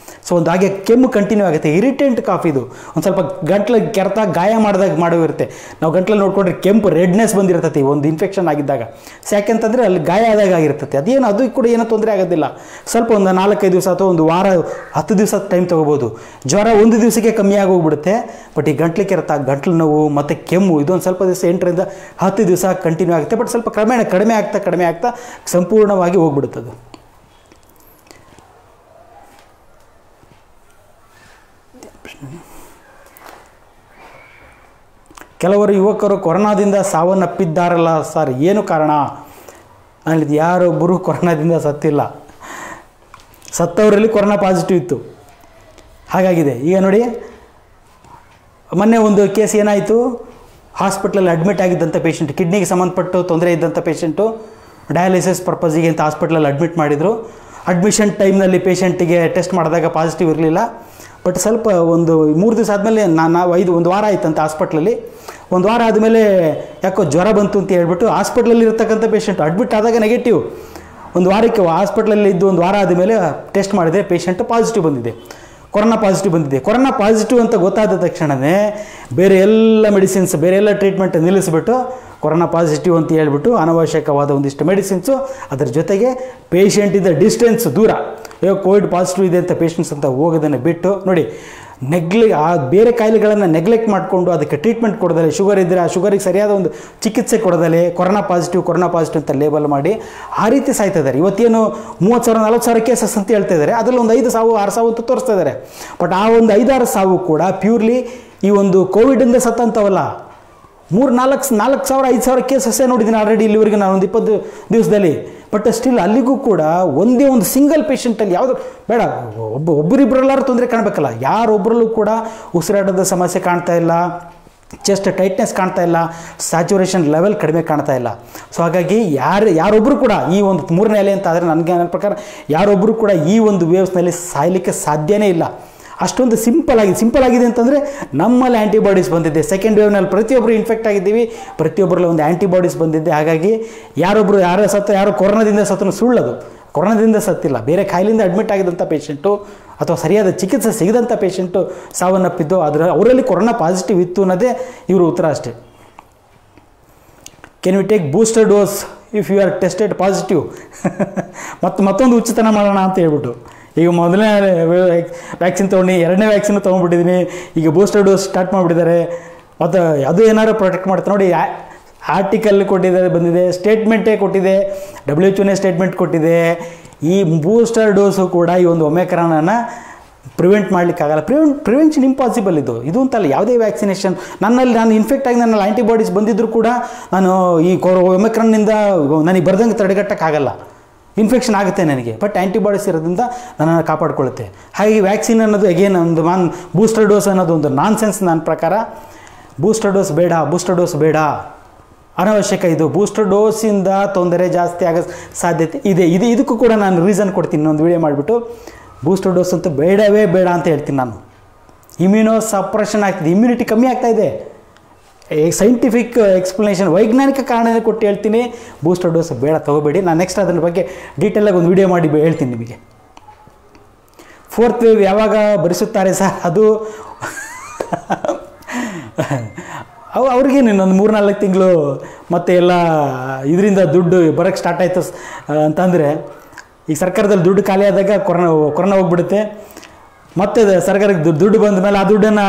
ಸೊ ಒಂದು ಹಾಗೆ ಕೆಮ್ಮು ಕಂಟಿನ್ಯೂ ಆಗುತ್ತೆ. ಇರಿಟೆಂಟ್ ಕಾಫ್ ಇದು. ಒಂದು ಸ್ವಲ್ಪ ಗಂಟ್ಲು ಕೆರೆತ ಗಾಯ ಮಾಡಿರುತ್ತೆ. ನಾವು ಗಂಟ್ಲಲ್ಲಿ ನೋಡ್ಕೊಂಡ್ರೆ ಕೆಂಪು ರೆಡ್ನೆಸ್ ಬಂದಿರ್ತೈತಿ ಒಂದು ಇನ್ಫೆಕ್ಷನ್ ಆಗಿದ್ದಾಗ. ಯಾಕೆಂತಂದರೆ ಅಲ್ಲಿ ಗಾಯ ಆದಾಗ ಆಗಿರ್ತೈತೆ. ಅದು ಕೂಡ ಏನೋ ತೊಂದರೆ ಆಗೋದಿಲ್ಲ. ಸ್ವಲ್ಪ ಒಂದು 4-5 ದಿವಸ ಅಥವಾ ಒಂದು ವಾರ 10 ದಿವಸ ಟೈಮ್ ತೊಗೋಬೋದು. ಜ್ವರ 1 ದಿವಸಕ್ಕೆ ಕಮ್ಮಿ ಆಗೋಗ್ಬಿಡುತ್ತೆ. ಬಟ್ ಈ ಗಂಟ್ಲು ಕೆರೆತ, ಗಂಟ್ಲು ನೋವು ಮತ್ತು ಕೆಮ್ಮು ಇದೊಂದು ಸ್ವಲ್ಪ ದಿವಸ 8 ರಿಂದ 10 ದಿವಸ ಕಂಟಿನ್ಯೂ ಆಗುತ್ತೆ. ಬಟ್ ಸ್ವಲ್ಪ ಕ್ರಮೇಣ ಕಡಿಮೆ ಆಗ್ತಾ ಸಂಪೂರ್ಣವಾಗಿ ಹೋಗ್ಬಿಡುತ್ತದು. ಕೆಲವರು ಯುವಕರು ಕೊರೋನಾದಿಂದ ಸಾವನ್ನಪ್ಪಿದ್ದಾರಲ್ಲ ಸರ್, ಏನು ಕಾರಣ? ನಾನು ಯಾರೊಬ್ಬರು ಕೊರೋನಾದಿಂದ ಸತ್ತಿಲ್ಲ. ಸತ್ತವರಲ್ಲಿ ಕೊರೋನಾ ಪಾಸಿಟಿವ್ ಇತ್ತು. ಹಾಗಾಗಿದೆ. ಈಗ ನೋಡಿ, ಮೊನ್ನೆ ಒಂದು ಕೇಸ್ ಏನಾಯಿತು, ಹಾಸ್ಪಿಟ್ಲಲ್ಲಿ ಅಡ್ಮಿಟ್ ಆಗಿದ್ದಂಥ ಪೇಷಂಟ್, ಕಿಡ್ನಿಗೆ ಸಂಬಂಧಪಟ್ಟು ತೊಂದರೆ ಇದ್ದಂಥ ಪೇಷಂಟು ಡಯಾಲಿಸಿಸ್ ಪರ್ಪಸ್ಸಿಗೆ ಅಂತ ಹಾಸ್ಪಿಟ್ಲಲ್ಲಿ ಅಡ್ಮಿಟ್ ಮಾಡಿದರು. ಅಡ್ಮಿಷನ್ ಟೈಮ್ನಲ್ಲಿ ಪೇಷಂಟಿಗೆ ಟೆಸ್ಟ್ ಮಾಡಿದಾಗ ಪಾಸಿಟಿವ್ ಇರಲಿಲ್ಲ. ಬಟ್ ಸ್ವಲ್ಪ ಒಂದು 3 ದಿವಸ ಆದಮೇಲೆ ಒಂದು ವಾರ ಆಯ್ತಂತ ಹಾಸ್ಪಿಟ್ಲಲ್ಲಿ. 1 ವಾರ ಆದಮೇಲೆ ಯಾಕೋ ಜ್ವರ ಬಂತು ಅಂತ ಹೇಳ್ಬಿಟ್ಟು ಹಾಸ್ಪಿಟ್ಲಲ್ಲಿ ಇರ್ತಕ್ಕಂಥ ಪೇಷಂಟ್ ಅಡ್ಮಿಟ್ ಆದಾಗ ನೆಗೆಟಿವ್. 1 ವಾರಕ್ಕೆ ಹಾಸ್ಪಿಟ್ಲಲ್ಲಿ ಇದ್ದು 1 ವಾರ ಆದಮೇಲೆ ಟೆಸ್ಟ್ ಮಾಡಿದೆ, ಪೇಷಂಟ್ ಪಾಸಿಟಿವ್ ಬಂದಿದೆ, ಕೊರೋನಾ ಪಾಸಿಟಿವ್ ಬಂದಿದೆ. ಕೊರೋನಾ ಪಾಸಿಟಿವ್ ಅಂತ ಗೊತ್ತಾದ ತಕ್ಷಣವೇ ಬೇರೆ ಎಲ್ಲ ಮೆಡಿಸಿನ್ಸ್, ಬೇರೆ ಎಲ್ಲ ಟ್ರೀಟ್ಮೆಂಟ್ ನಿಲ್ಲಿಸ್ಬಿಟ್ಟು ಕೊರೋನಾ ಪಾಸಿಟಿವ್ ಅಂತ ಹೇಳ್ಬಿಟ್ಟು ಅನವಶ್ಯಕವಾದ ಒಂದಿಷ್ಟು ಮೆಡಿಸಿನ್ಸು, ಅದರ ಜೊತೆಗೆ ಪೇಷಂಟಿಂದ ಡಿಸ್ಟೆನ್ಸ್ ದೂರ, ಕೋವಿಡ್ ಪಾಸಿಟಿವ್ ಇದೆ ಅಂತ ಪೇಷಂಟ್ಸ್ ಅಂತ ಹೋಗೋದನ್ನು ಬಿಟ್ಟು ನೋಡಿ, ಬೇರೆ ಕಾಯಿಲೆಗಳನ್ನು ನೆಗ್ಲೆಕ್ಟ್ ಮಾಡಿಕೊಂಡು ಅದಕ್ಕೆ ಟ್ರೀಟ್ಮೆಂಟ್ ಕೊಡೋದಲ್ಲೇ, ಶುಗರ್ ಇದ್ದರೆ ಆ ಶುಗರಿಗೆ ಸರಿಯಾದ ಒಂದು ಚಿಕಿತ್ಸೆ ಕೊಡೋದಲ್ಲೇ ಕೊರೋನಾ ಪಾಸಿಟಿವ್ ಅಂತ ಲೇಬಲ್ ಮಾಡಿ ಆ ರೀತಿ ಸಾಯ್ತಾ ಇದ್ದಾರೆ. ಇವತ್ತೇನು 30,000-40,000 ಕೇಸಸ್ ಅಂತ ಹೇಳ್ತಾ ಇದ್ದಾರೆ. ಅದರಲ್ಲಿ ಒಂದು 5,000-6,000 ಅಂತ ತೋರಿಸ್ತಾ ಇದ್ದಾರೆ. ಬಟ್ ಆ ಒಂದು 5-6 ಸಾವು ಕೂಡ ಪ್ಯೂರ್ಲಿ ಈ ಒಂದು ಕೋವಿಡಿಂದ ಸತ್ತಂಥವಲ್ಲ. 3,000-4,000-5,000 ಕೇಸಸ್ಸೇ ನೋಡಿದ್ದೀನಿ ಆಲ್ರೆಡಿ ಇಲ್ಲಿವರೆಗೆ ನಾನು ಒಂದು 20 ದಿವಸದಲ್ಲಿ. ಬಟ್ ಸ್ಟಿಲ್ ಅಲ್ಲಿಗೂ ಕೂಡ ಒಂದೇ ಒಂದು ಸಿಂಗಲ್ ಪೇಷಂಟಲ್ಲಿ ಯಾವುದು ಬೇಡ, ಒಬ್ಬರಿಬ್ಬರೆಲ್ಲರೂ ತೊಂದರೆ ಕಾಣಬೇಕಲ್ಲ. ಯಾರೊಬ್ಬರಲ್ಲೂ ಕೂಡ ಉಸಿರಾಟದ ಸಮಸ್ಯೆ ಕಾಣ್ತಾ ಇಲ್ಲ, ಚೆಸ್ಟ್ ಟೈಟ್ನೆಸ್ ಕಾಣ್ತಾ ಇಲ್ಲ, ಸ್ಯಾಚುರೇಷನ್ ಲೆವೆಲ್ ಕಡಿಮೆ ಕಾಣ್ತಾ ಇಲ್ಲ. ಸೊ ಹಾಗಾಗಿ ಯಾರೊಬ್ಬರು ಕೂಡ ಈ ಒಂದು 3ನೇ ಅಲೆ ಅಂತ ಆದರೆ ನನ್ನ ಪ್ರಕಾರ ಯಾರೊಬ್ಬರು ಕೂಡ ಈ ಒಂದು ವೇವ್ಸ್ನಲ್ಲಿ ಸಾಯಲಿಕ್ಕೆ ಸಾಧ್ಯನೇ ಇಲ್ಲ. ಅಷ್ಟೊಂದು ಸಿಂಪಲ್ ಆಗಿದೆ ಅಂತಂದರೆ ನಮ್ಮಲ್ಲಿ ಆ್ಯಂಟಿಬಾಡೀಸ್ ಬಂದಿದೆ. ಸೆಕೆಂಡ್ ವೇವ್ನಲ್ಲಿ ಪ್ರತಿಯೊಬ್ಬರು ಇನ್ಫೆಕ್ಟ್ ಆಗಿದ್ದೀವಿ, ಪ್ರತಿಯೊಬ್ಬರಲ್ಲಿ ಒಂದು ಆ್ಯಂಟಿಬಾಡೀಸ್ ಬಂದಿದೆ. ಹಾಗಾಗಿ ಯಾರು ಕೊರೋನಾದಿಂದ ಸತ್ತನು ಸುಳ್ಳದು. ಕೊರೋನಾದಿಂದ ಸತ್ತಿಲ್ಲ, ಬೇರೆ ಕಾಯಿಲೆಯಿಂದ ಅಡ್ಮಿಟ್ ಆಗಿದ್ದಂಥ ಪೇಷಂಟು ಅಥವಾ ಸರಿಯಾದ ಚಿಕಿತ್ಸೆ ಸಿಗದಂಥ ಪೇಷಂಟು ಸಾವನ್ನಪ್ಪಿದ್ದು, ಅವರಲ್ಲಿ ಕೊರೋನಾ ಪಾಸಿಟಿವ್ ಇತ್ತು ಅನ್ನೋದೇ ಇವರು ಉತ್ತರ ಅಷ್ಟೇ. Can we take booster dose if you are tested positive? ಮತ್ತೊಂದು ಉಚಿತನ ಮಾಡೋಣ ಅಂತ ಹೇಳ್ಬಿಟ್ಟು ಈಗ ಮೊದಲನೇ ವ್ಯಾಕ್ಸಿನ್ ತೊಗೊಂಡು 2ನೇ ವ್ಯಾಕ್ಸಿನ್ ತೊಗೊಂಡ್ಬಿಟ್ಟಿದ್ದೀನಿ, ಈಗ ಬೂಸ್ಟರ್ ಡೋಸ್ ಸ್ಟಾರ್ಟ್ ಮಾಡಿಬಿಟ್ಟಿದ್ದಾರೆ. ಮತ್ತು ಅದು ಏನಾದ್ರು ಪ್ರೊಟೆಕ್ಟ್ ಮಾಡುತ್ತೆ ನೋಡಿ. ಆರ್ಟಿಕಲ್ ಬಂದಿದೆ, ಸ್ಟೇಟ್ಮೆಂಟೇ ಕೊಟ್ಟಿದೆ, WHO ಸ್ಟೇಟ್ಮೆಂಟ್ ಕೊಟ್ಟಿದೆ. ಈ ಬೂಸ್ಟರ್ ಡೋಸು ಕೂಡ ಈ ಒಂದು ಒಮೆಕ್ರಾನನ್ನು ಪ್ರಿವೆಂಟ್ ಮಾಡಲಿಕ್ಕಾಗಲ್ಲ. ಪ್ರಿವೆನ್ಷನ್ ಇಂಪಾಸಿಬಲ್ ಇದು ಅಂತಲ್ಲ. ಯಾವುದೇ ವ್ಯಾಕ್ಸಿನೇಷನ್ ನಾನು ಇನ್ಫೆಕ್ಟ್ ಆಗಿ ನನ್ನಲ್ಲಿ ಆ್ಯಂಟಿಬಾಡೀಸ್ ಬಂದಿದ್ದರೂ ಕೂಡ ನಾನು ಈ ಒಮೆಕ್ರಾನ್ನಿಂದ ನನಗೆ ಬರ್ದಂಗೆ ತಡೆಗಟ್ಟಕ್ಕಾಗಲ್ಲ. ಇನ್ಫೆಕ್ಷನ್ ಆಗುತ್ತೆ ನನಗೆ, ಬಟ್ ಆ್ಯಂಟಿಬಾಡೀಸ್ ಇರೋದ್ರಿಂದ ನನ್ನನ್ನು ಕಾಪಾಡ್ಕೊಳ್ಳುತ್ತೆ. ಹಾಗಾಗಿ ವ್ಯಾಕ್ಸಿನ್ ಅನ್ನೋದು ಅಗೇನ್ ಒಂದು ಬೂಸ್ಟರ್ ಡೋಸ್ ಅನ್ನೋದು ಒಂದು ನಾನ್ ಸೆನ್ಸ್. ನನ್ನ ಪ್ರಕಾರ ಬೂಸ್ಟರ್ ಡೋಸ್ ಬೇಡ. ಅನವಶ್ಯಕ. ಇದು ಬೂಸ್ಟರ್ ಡೋಸಿಂದ ತೊಂದರೆ ಜಾಸ್ತಿ ಆಗೋ ಸಾಧ್ಯತೆ ಇದೆ. ಇದಕ್ಕೂ ಕೂಡ ನಾನು ರೀಸನ್ ಕೊಡ್ತೀನಿ, ಇನ್ನೊಂದು ವಿಡಿಯೋ ಮಾಡಿಬಿಟ್ಟು. ಬೂಸ್ಟರ್ ಡೋಸ್ ಅಂತೂ ಬೇಡವೇ ಬೇಡ ಅಂತ ಹೇಳ್ತೀನಿ ನಾನು. ಇಮ್ಯುನೋ ಸಪ್ರೆಷನ್ ಆಗ್ತಿದೆ, ಇಮ್ಯುನಿಟಿ ಕಮ್ಮಿ ಆಗ್ತಾಯಿದೆ. ಸೈಂಟಿಫಿಕ್ ಎಕ್ಸ್ಪ್ಲನೇಷನ್, ವೈಜ್ಞಾನಿಕ ಕಾರಣ ಕೊಟ್ಟು ಹೇಳ್ತೀನಿ, ಬೂಸ್ಟರ್ ಡೋಸ್ ಬೇಡ, ತೊಗೋಬೇಡಿ. ನಾನು ನೆಕ್ಸ್ಟ್ ಅದ್ರ ಬಗ್ಗೆ ಡೀಟೇಲಾಗಿ ಒಂದು ವಿಡಿಯೋ ಮಾಡಿ ಹೇಳ್ತೀನಿ ನಿಮಗೆ. 4th ವೇವ್ ಯಾವಾಗ ಭರಿಸುತ್ತಾರೆ ಸರ್? ಅದು ಅವ್ರಿಗೆ ಇನ್ನೊಂದು 3-4 ತಿಂಗಳು ಮತ್ತೆ ಎಲ್ಲ ಇದರಿಂದ ದುಡ್ಡು ಬರೋಕ್ಕೆ ಸ್ಟಾರ್ಟ್ ಆಯಿತು ಅಂತಂದರೆ, ಈಗ ಸರ್ಕಾರದಲ್ಲಿ ದುಡ್ಡು ಖಾಲಿ ಆದಾಗ ಕೊರೋನಾ ಹೋಗ್ಬಿಡುತ್ತೆ. ಮತ್ತೆ ಸರ್ಕಾರಕ್ಕೆ ದುಡ್ಡು ಬಂದ ಮೇಲೆ ಆ ದುಡ್ಡನ್ನು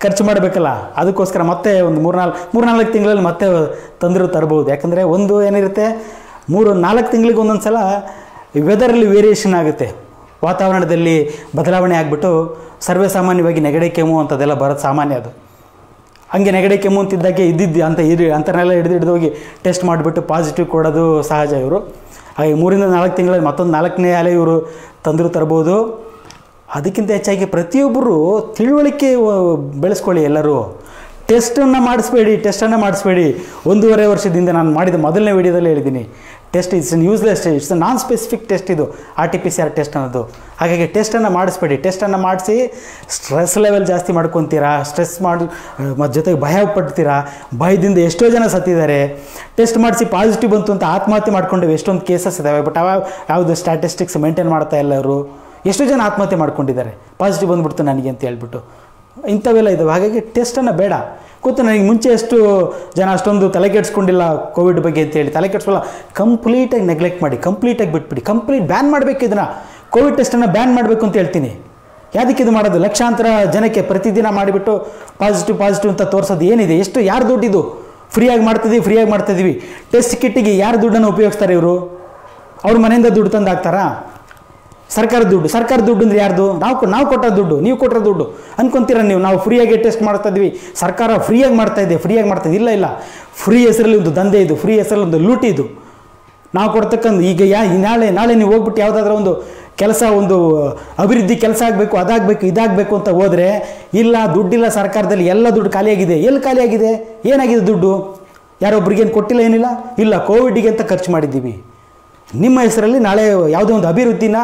ಖರ್ಚು ಮಾಡಬೇಕಲ್ಲ, ಅದಕ್ಕೋಸ್ಕರ ಮತ್ತೆ ಒಂದು 3-4 ತಿಂಗಳಲ್ಲಿ ಮತ್ತೆ ತಂದರೂ ತರ್ಬೋದು. ಯಾಕಂದರೆ ಒಂದು ಏನಿರುತ್ತೆ, 3-4 ತಿಂಗಳಿಗೆ ಒಂದೊಂದು ಸಲ ವೆದರಲ್ಲಿ ವೇರಿಯೇಷನ್ ಆಗುತ್ತೆ, ವಾತಾವರಣದಲ್ಲಿ ಬದಲಾವಣೆ ಆಗಿಬಿಟ್ಟು ಸರ್ವೇ ಸಾಮಾನ್ಯವಾಗಿ ನೆಗಡಿ ಕೆಮ್ಮು ಅಂಥದ್ದೆಲ್ಲ ಬರೋದು ಸಾಮಾನ್ಯ. ಅದು ಹಂಗೆ ನೆಗಡಿ ಕೆಮ್ಮು ಅಂತಿದ್ದಾಗೆ ಅಂಥನ್ನೆಲ್ಲ ಹಿಡಿದು ಹೋಗಿ ಟೆಸ್ಟ್ ಮಾಡಿಬಿಟ್ಟು ಪಾಸಿಟಿವ್ ಕೊಡೋದು ಸಹಜ ಇವರು. ಹಾಗೆ 3-4 ತಿಂಗಳಲ್ಲಿ ಮತ್ತೊಂದು 4ನೇ ಅಲೆ ಇವರು ತಂದರೂ ತರ್ಬೋದು. ಅದಕ್ಕಿಂತ ಹೆಚ್ಚಾಗಿ ಪ್ರತಿಯೊಬ್ಬರು ತಿಳುವಳಿಕೆ ಬೆಳೆಸ್ಕೊಳ್ಳಿ. ಎಲ್ಲರೂ ಟೆಸ್ಟನ್ನು ಮಾಡಿಸ್ಬೇಡಿ. 1.5 ವರ್ಷದಿಂದ ನಾನು ಮಾಡಿದ ಮೊದಲನೇ ವಿಡಿಯೋದಲ್ಲಿ ಹೇಳಿದ್ದೀನಿ, test it's useless, it's non specific test ಇದು RT-PCR ಟೆಸ್ಟ್ ಅನ್ನೋದು. ಹಾಗಾಗಿ ಟೆಸ್ಟನ್ನು ಮಾಡಿಸ್ಬೇಡಿ. ಟೆಸ್ಟನ್ನು ಮಾಡಿಸಿ ಸ್ಟ್ರೆಸ್ ಲೆವೆಲ್ ಜಾಸ್ತಿ ಮಾಡ್ಕೊತೀರಾ, ಸ್ಟ್ರೆಸ್ ಮಾಡಿ ಜೊತೆಗೆ ಭಯ ಪಡ್ತೀರಾ. ಭಯದಿಂದ ಎಷ್ಟೋ ಜನ ಸತ್ತಿದ್ದಾರೆ. ಟೆಸ್ಟ್ ಮಾಡಿಸಿ ಪಾಸಿಟಿವ್ ಬಂತು ಅಂತ ಆತ್ಮಹತ್ಯೆ ಮಾಡ್ಕೊಂಡೇವೆ, ಎಷ್ಟೊಂದು ಕೇಸಸ್ ಇದ್ದಾವೆ. ಬಟ್ ಯಾವುದು ಸ್ಟ್ಯಾಟಿಸ್ಟಿಕ್ಸ್ ಮೇಂಟೈನ್ ಮಾಡ್ತಾ ಇಲ್ಲ ಅವರು. ಎಷ್ಟೋ ಜನ ಆತ್ಮಹತ್ಯೆ ಮಾಡ್ಕೊಂಡಿದ್ದಾರೆ, ಪಾಸಿಟಿವ್ ಬಂದುಬಿಡ್ತು ನನಗೆ ಅಂತ ಹೇಳ್ಬಿಟ್ಟು. ಇಂಥವೆಲ್ಲ ಇದ್ದಾವೆ. ಹಾಗಾಗಿ ಟೆಸ್ಟನ್ನು ಬೇಡ. ಗೊತ್ತು ನನಗೆ ಮುಂಚೆ ಎಷ್ಟು ಜನ ಅಷ್ಟೊಂದು ತಲೆ ಕೆಡಿಸ್ಕೊಂಡಿಲ್ಲ ಕೋವಿಡ್ ಬಗ್ಗೆ ಅಂತೇಳಿ. ತಲೆ ಕೆಡಿಸ್ಕೊಳ್ಳಲ್ಲ, ಕಂಪ್ಲೀಟಾಗಿ ನೆಗ್ಲೆಕ್ಟ್ ಮಾಡಿ, ಕಂಪ್ಲೀಟಾಗಿ ಬಿಟ್ಬಿಡಿ, ಕಂಪ್ಲೀಟ್ ಬ್ಯಾನ್ ಮಾಡಬೇಕು. ಇದನ್ನು ಕೋವಿಡ್ ಟೆಸ್ಟನ್ನು ಬ್ಯಾನ್ ಮಾಡಬೇಕು ಅಂತ ಹೇಳ್ತೀನಿ. ಯಾವುದಕ್ಕೆ ಇದು ಮಾಡೋದು? ಲಕ್ಷಾಂತರ ಜನಕ್ಕೆ ಪ್ರತಿದಿನ ಮಾಡಿಬಿಟ್ಟು ಪಾಸಿಟಿವ್ ಅಂತ ತೋರಿಸೋದು ಏನಿದೆ? ಯಾರು ದುಡ್ಡಿದು? ಫ್ರೀಯಾಗಿ ಮಾಡ್ತಿದ್ದೀವಿ. ಟೆಸ್ಟ್ ಕಿಟ್ಟಿಗೆ ಯಾರು ದುಡ್ಡನ್ನು ಉಪಯೋಗಿಸ್ತಾರೆ ಇವರು? ಅವ್ರ ಮನೆಯಿಂದ ದುಡ್ಡು ತಂದು ಹಾಕ್ತಾರಾ? ಸರ್ಕಾರ ದುಡ್ಡು ಅಂದರೆ ಯಾರ್ದು? ನಾವು ಕೊಟ್ಟ ದುಡ್ಡು, ನೀವು ಕೊಟ್ಟರೆ ದುಡ್ಡು ಅನ್ಕೊಂತೀರ ನೀವು. ನಾವು ಫ್ರೀಯಾಗಿ ಟೆಸ್ಟ್ ಮಾಡ್ತಾ ಇದ್ವಿ, ಸರ್ಕಾರ ಫ್ರೀಯಾಗಿ ಮಾಡ್ತಾ ಇದೆ. ಇಲ್ಲ, ಫ್ರೀ ಹೆಸರಲ್ಲಿ ಒಂದು ದಂಧೆ ಇದು, ಫ್ರೀ ಹೆಸರಲ್ಲಿ ಒಂದು ಲೂಟಿ ಇದು. ನಾವು ಕೊಡ್ತಕ್ಕಂಥ ಈಗ ನಾಳೆ ನೀವು ಹೋಗ್ಬಿಟ್ಟು ಯಾವುದಾದ್ರೂ ಒಂದು ಕೆಲಸ, ಒಂದು ಅಭಿವೃದ್ಧಿ ಕೆಲಸ ಆಗಬೇಕು, ಇದಾಗಬೇಕು ಅಂತ ಹೋದರೆ, ಇಲ್ಲ ದುಡ್ಡಿಲ್ಲ ಸರ್ಕಾರದಲ್ಲಿ, ಎಲ್ಲ ದುಡ್ಡು ಖಾಲಿಯಾಗಿದೆ. ಎಲ್ಲಿ ಖಾಲಿಯಾಗಿದೆ? ಏನಾಗಿದೆ ದುಡ್ಡು? ಯಾರೊಬ್ರಿಗೇನು ಕೊಟ್ಟಿಲ್ಲ, ಏನಿಲ್ಲ, ಇಲ್ಲ ಕೋವಿಡ್ಗೆ ಅಂತ ಖರ್ಚು ಮಾಡಿದ್ದೀವಿ. ನಿಮ್ಮ ಹೆಸರಲ್ಲಿ ನಾಳೆ ಯಾವುದೋ ಒಂದು ಅಭಿವೃದ್ಧಿನ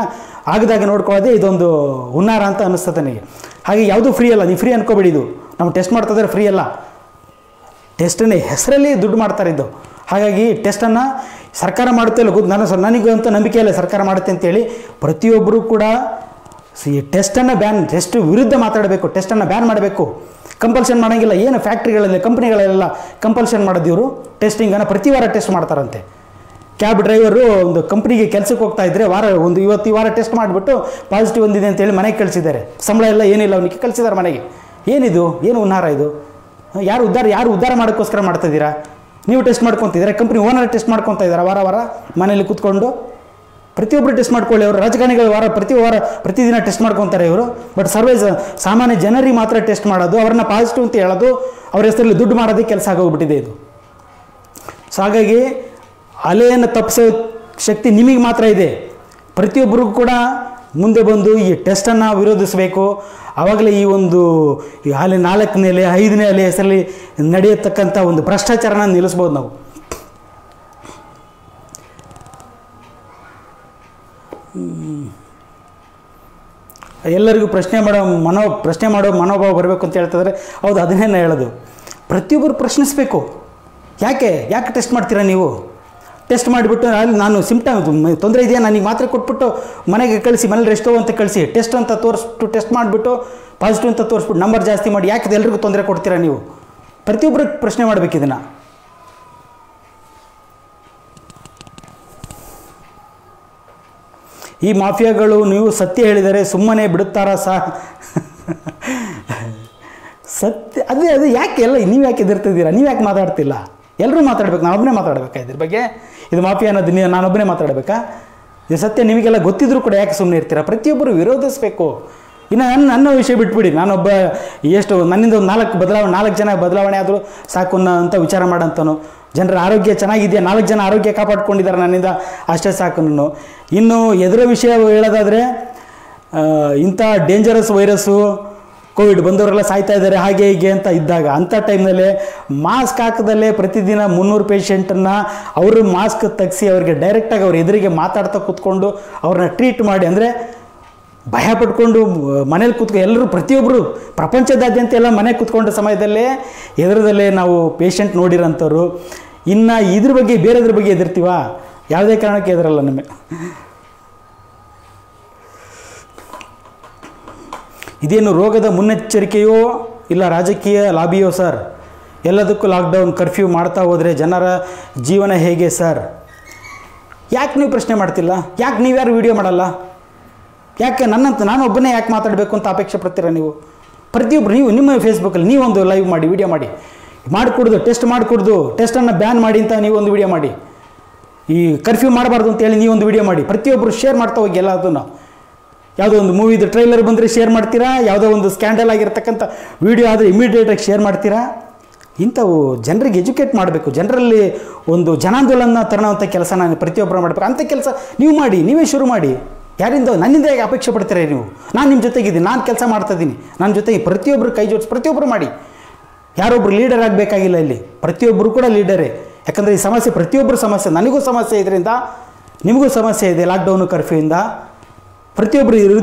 ಆಗದಾಗ ನೋಡ್ಕೊಳ್ಳೋದೇ ಇದೊಂದು ಹುನ್ನಾರ ಅಂತ ಅನ್ನಿಸ್ತದೆ ನನಗೆ. ಹಾಗೆ ಯಾವುದೂ ಫ್ರೀ ಅಲ್ಲ, ನೀವು ಫ್ರೀ ಅನ್ಕೋಬೇಡಿ. ಇದು ನಾವು ಟೆಸ್ಟ್ ಮಾಡ್ತಾಯಿದ್ರೆ ಫ್ರೀ ಅಲ್ಲ, ಟೆಸ್ಟನ್ನೇ ಹೆಸರಲ್ಲಿ ದುಡ್ಡು ಮಾಡ್ತಾರೆ ಇದು. ಹಾಗಾಗಿ ಟೆಸ್ಟನ್ನು ಸರ್ಕಾರ ಮಾಡುತ್ತೆ ಇಲ್ಲ ಗೊತ್ತು, ನನಗಂತೂ ನಂಬಿಕೆ ಇಲ್ಲ ಸರ್ಕಾರ ಮಾಡುತ್ತೆ ಅಂತೇಳಿ. ಪ್ರತಿಯೊಬ್ಬರೂ ಕೂಡ ಟೆಸ್ಟ್ ವಿರುದ್ಧ ಮಾತಾಡಬೇಕು. ಟೆಸ್ಟನ್ನು ಬ್ಯಾನ್ ಮಾಡಬೇಕು, ಕಂಪಲ್ಷನ್ ಮಾಡೋಂಗಿಲ್ಲ. ಏನು ಫ್ಯಾಕ್ಟ್ರಿಗಳಲ್ಲಿ, ಕಂಪ್ನಿಗಳಲ್ಲೆಲ್ಲ ಕಂಪಲ್ಷನ್ ಮಾಡೋದು ಇವರು. ಟೆಸ್ಟಿಂಗನ್ನು ಪ್ರತಿ ವಾರ ಟೆಸ್ಟ್ ಮಾಡ್ತಾರಂತೆ. ಕ್ಯಾಬ್ ಡ್ರೈವರು ಒಂದು ಕಂಪ್ನಿಗೆ ಕೆಲಸಕ್ಕೆ ಹೋಗ್ತಾ ಇದ್ದರೆ ಇವತ್ತು ಈ ವಾರ ಟೆಸ್ಟ್ ಮಾಡಿಬಿಟ್ಟು ಪಾಸಿಟಿವ್ ಬಂದಿದೆ ಅಂತೇಳಿ ಮನೆಗೆ ಕಳಿಸಿದ್ದಾರೆ. ಸಂಬಳ ಎಲ್ಲ ಏನಿಲ್ಲ ಅವನಿಗೆ ಕಳಿಸಿದ್ದಾರೆ ಮನೆಗೆ. ಏನಿದು? ಏನು ಹುನ್ನಾರ ಇದು? ಯಾರು ಉದ್ಧಾರ ಮಾಡೋಕ್ಕೋಸ್ಕರ ಮಾಡ್ತಾಯಿದ್ದೀರಾ? ನೀವು ಟೆಸ್ಟ್ ಮಾಡ್ಕೊತಿದ್ದೀರಾ, ಕಂಪ್ನಿ ಓನರ್ ಟೆಸ್ಟ್ ಮಾಡ್ಕೊತಾ ಇದ್ದಾರೆ ವಾರ ಮನೇಲಿ ಕೂತ್ಕೊಂಡು. ಪ್ರತಿಯೊಬ್ಬರು ಟೆಸ್ಟ್ ಮಾಡ್ಕೊಳ್ಳಿ. ಅವರು ರಾಜಕಾರಣಿಗಳು ಪ್ರತಿದಿನ ಟೆಸ್ಟ್ ಮಾಡ್ಕೊತಾರೆ ಇವರು. ಬಟ್ ಸಾಮಾನ್ಯ ಜನರಿಗೆ ಮಾತ್ರ ಟೆಸ್ಟ್ ಮಾಡೋದು, ಅವ್ರನ್ನ ಪಾಸಿಟಿವ್ ಅಂತ ಹೇಳೋದು, ಅವ್ರ ಹೆಸರಲ್ಲಿ ದುಡ್ಡು ಮಾಡೋದಕ್ಕೆ ಕೆಲಸ ಆಗೋಗ್ಬಿಟ್ಟಿದೆ ಇದು. ಸೊ ಹಾಗಾಗಿ ಅಲೆಯನ್ನು ತಪ್ಪಿಸೋ ಶಕ್ತಿ ನಿಮಗೆ ಮಾತ್ರ ಇದೆ. ಪ್ರತಿಯೊಬ್ಬರಿಗೂ ಕೂಡ ಮುಂದೆ ಬಂದು ಈ ಟೆಸ್ಟನ್ನು ವಿರೋಧಿಸಬೇಕು. ಆವಾಗಲೇ ಈ 4ನೇ ಅಲೆ 5ನೇ ಅಲೆ ಹೆಸರಲ್ಲಿ ನಡೆಯತಕ್ಕಂಥ ಒಂದು ಭ್ರಷ್ಟಾಚಾರನ ನಿಲ್ಲಿಸ್ಬೋದು ನಾವು. ಎಲ್ಲರಿಗೂ ಪ್ರಶ್ನೆ ಮಾಡೋ ಮನೋಭಾವ ಬರಬೇಕು ಅಂತ ಹೇಳ್ತಿದ್ರೆ, ಹೌದು, ಅದನ್ನೇ ನಾನು ಹೇಳೋದು. ಪ್ರತಿಯೊಬ್ಬರು ಪ್ರಶ್ನಿಸಬೇಕು. ಯಾಕೆ ಟೆಸ್ಟ್ ಮಾಡ್ತೀರಾ ನೀವು? ಟೆಸ್ಟ್ ಮಾಡಿಬಿಟ್ಟು ನಾನು ಸಿಂಪ್ಟಮ್ ತೊಂದರೆ ಇದೆಯಾ ನನಗೆ ಮಾತ್ರೆ ಕೊಟ್ಬಿಟ್ಟು ಮನೆಗೆ ಕಳಿಸಿ, ಮನೇಲಿ ರೆಸ್ಟ್ ಅಂತ ಕಳಿಸಿ, ಟೆಸ್ಟ್ ಮಾಡಿಬಿಟ್ಟು ಪಾಸಿಟಿವ್ ಅಂತ ತೋರಿಸ್ಬಿಟ್ಟು ನಂಬರ್ ಜಾಸ್ತಿ ಮಾಡಿ ಯಾಕೆ ಎಲ್ರಿಗೂ ತೊಂದರೆ ಕೊಡ್ತೀರಾ ನೀವು? ಪ್ರತಿಯೊಬ್ಬರು ಪ್ರಶ್ನೆ ಮಾಡಬೇಕು ಇದನ್ನು. ಈ ಮಾಫಿಯಾಗಳು ನೀವು ಸತ್ಯ ಹೇಳಿದರೆ ಸುಮ್ಮನೆ ಬಿಡುತ್ತಾರಾ ಸತ್ಯ ಅದು ಯಾಕೆ ಎಲ್ಲ ನೀವು ಯಾಕೆ ಎದುರ್ತಿದ್ದೀರಾ? ನೀವು ಯಾಕೆ ಮಾತಾಡ್ತಿಲ್ಲ? ಎಲ್ಲರೂ ಮಾತಾಡ್ಬೇಕು, ನಾನೊಬ್ಬನೇ ಮಾತಾಡಬೇಕಾ ಇದ್ರ ಬಗ್ಗೆ? ಇದು ಮಾಫಿಯಾ ಅನ್ನೋದು ನಾನೊಬ್ಬನೇ ಮಾತಾಡಬೇಕಾ? ಇದು ಸತ್ಯ ನಿಮಗೆಲ್ಲ ಗೊತ್ತಿದ್ರೂ ಕೂಡ ಯಾಕೆ ಸುಮ್ಮನೆ ಇರ್ತೀರಾ? ಪ್ರತಿಯೊಬ್ಬರು ವಿರೋಧಿಸಬೇಕು. ಇನ್ನು ನನ್ನ ವಿಷಯ ಬಿಟ್ಬಿಡಿ, ನಾನೊಬ್ಬ ನನ್ನಿಂದ ಒಂದು 4 ಜನ ಬದಲಾವಣೆ ಆದರೂ ಸಾಕು ಅಂತ ವಿಚಾರ ಮಾಡೋಂಥನು. ಜನರ ಆರೋಗ್ಯ ಚೆನ್ನಾಗಿದೆಯಾ, 4 ಜನ ಆರೋಗ್ಯ ಕಾಪಾಡ್ಕೊಂಡಿದ್ದಾರೆ ನನ್ನಿಂದ, ಅಷ್ಟೇ ಸಾಕು. ಇನ್ನು ಎದುರ ವಿಷಯ ಹೇಳೋದಾದರೆ, ಇಂಥ ಡೇಂಜರಸ್ ವೈರಸ್ಸು ಕೋವಿಡ್ ಬಂದವರೆಲ್ಲ ಸಾಯ್ತಾ ಇದ್ದಾರೆ ಹಾಗೆ ಹೀಗೆ ಅಂತ ಇದ್ದಾಗ, ಅಂಥ ಟೈಮ್ನಲ್ಲೇ ಮಾಸ್ಕ್ ಹಾಕದಲ್ಲೇ ಪ್ರತಿದಿನ 300 ಪೇಷಂಟನ್ನು ಅವರು ಮಾಸ್ಕ್ ತೆಗೆಸಿ ಅವರಿಗೆ ಡೈರೆಕ್ಟಾಗಿ ಅವ್ರ ಎದುರಿಗೆ ಮಾತಾಡ್ತಾ ಕೂತ್ಕೊಂಡು ಅವ್ರನ್ನ ಟ್ರೀಟ್ ಮಾಡಿ, ಅಂದರೆ ಭಯ ಪಟ್ಕೊಂಡು ಮನೇಲಿ ಕೂತ್ಕೊಂಡು ಎಲ್ಲರೂ ಪ್ರತಿಯೊಬ್ಬರು ಪ್ರಪಂಚದಾದ್ಯಂತ ಎಲ್ಲ ಮನೆಗೆ ಕೂತ್ಕೊಂಡ ಸಮಯದಲ್ಲೇ ಎದುರದಲ್ಲೇ ನಾವು ಪೇಷಂಟ್ ನೋಡಿರೋಂಥವ್ರು. ಇನ್ನು ಇದ್ರ ಬಗ್ಗೆ ಬೇರೆದ್ರ ಬಗ್ಗೆ ಎದುರ್ತೀವ? ಯಾವುದೇ ಕಾರಣಕ್ಕೆ ಎದುರಲ್ಲ ನಮಗೆ. ಇದೇನು ರೋಗದ ಮುನ್ನೆಚ್ಚರಿಕೆಯೋ ಇಲ್ಲ ರಾಜಕೀಯ ಲಾಬಿಯೋ ಸರ್? ಎಲ್ಲದಕ್ಕೂ ಲಾಕ್ಡೌನ್ ಕರ್ಫ್ಯೂ ಮಾಡ್ತಾ ಹೋದರೆ ಜನರ ಜೀವನ ಹೇಗೆ ಸರ್? ಯಾಕೆ ನೀವು ಪ್ರಶ್ನೆ ಮಾಡ್ತಿಲ್ಲ? ಯಾಕೆ ನೀವ್ಯಾರು ವೀಡಿಯೋ ಮಾಡಲ್ಲ? ಯಾಕೆ ನಾನು ಒಬ್ಬನೇ ಯಾಕೆ ಮಾತಾಡಬೇಕು ಅಂತ ಅಪೇಕ್ಷೆ ಪಡ್ತೀರಾ ನೀವು? ಪ್ರತಿಯೊಬ್ಬರು ನೀವು ನಿಮ್ಮ ಫೇಸ್ಬುಕ್ಕಲ್ಲಿ ನೀವೊಂದು ಲೈವ್ ಮಾಡಿ, ವೀಡಿಯೋ ಮಾಡಿಕೊಡ್ದು, ಟೆಸ್ಟ್ ಮಾಡಿಕೊಡ್ದು, ಟೆಸ್ಟನ್ನು ಬ್ಯಾನ್ ಮಾಡಿ ಅಂತ ನೀವೊಂದು ವೀಡಿಯೋ ಮಾಡಿ, ಈ ಕರ್ಫ್ಯೂ ಮಾಡಬಾರ್ದು ಅಂತೇಳಿ ನೀವೊಂದು ವೀಡಿಯೋ ಮಾಡಿ, ಪ್ರತಿಯೊಬ್ಬರು ಶೇರ್ ಮಾಡ್ತಾ ಹೋಗಿ ಎಲ್ಲದನ್ನು. ಯಾವುದೋ ಒಂದು ಮೂವಿದು ಟ್ರೈಲರ್ ಬಂದರೆ ಶೇರ್ ಮಾಡ್ತೀರಾ, ಯಾವುದೋ ಒಂದು ಸ್ಕ್ಯಾಂಡಲ್ ಆಗಿರ್ತಕ್ಕಂಥ ವೀಡಿಯೋ ಆದರೆ ಇಮಿಡಿಯೇಟಾಗಿ ಶೇರ್ ಮಾಡ್ತೀರಾ. ಇಂಥವು ಜನರಿಗೆ ಎಜುಕೇಟ್ ಮಾಡಬೇಕು, ಜನರಲ್ಲಿ ಒಂದು ಜನಾಂದೋಲನ ತರೋವಂಥ ಕೆಲಸ ನಾನು ಪ್ರತಿಯೊಬ್ಬರು ಮಾಡಬೇಕು. ಅಂಥ ಕೆಲಸ ನೀವು ಮಾಡಿ, ನೀವೇ ಶುರು ಮಾಡಿ. ಯಾರಿಂದ ನನ್ನಿಂದ ಹೇಗೆ ಅಪೇಕ್ಷೆ ಪಡ್ತೀರಾ ನೀವು? ನಾನು ನಿಮ್ಮ ಜೊತೆಗಿದ್ದೀನಿ, ನಾನು ಕೆಲಸ ಮಾಡ್ತಾಯಿದ್ದೀನಿ, ನನ್ನ ಜೊತೆಗೆ ಪ್ರತಿಯೊಬ್ಬರು ಕೈ ಜೋಡಿಸಿ ಪ್ರತಿಯೊಬ್ಬರು ಮಾಡಿ. ಯಾರೊಬ್ಬರು ಲೀಡರ್ ಆಗಬೇಕಾಗಿಲ್ಲ ಇಲ್ಲಿ, ಪ್ರತಿಯೊಬ್ಬರು ಕೂಡ ಲೀಡರೇ. ಯಾಕಂದರೆ ಈ ಸಮಸ್ಯೆ ಪ್ರತಿಯೊಬ್ಬರು ಸಮಸ್ಯೆ, ನನಗೂ ಸಮಸ್ಯೆ ಇದರಿಂದ, ನಿಮಗೂ ಸಮಸ್ಯೆ ಇದೆ ಲಾಕ್ಡೌನು ಕರ್ಫ್ಯೂಯಿಂದ. ಪ್ರತಿಯೊಬ್ಬರು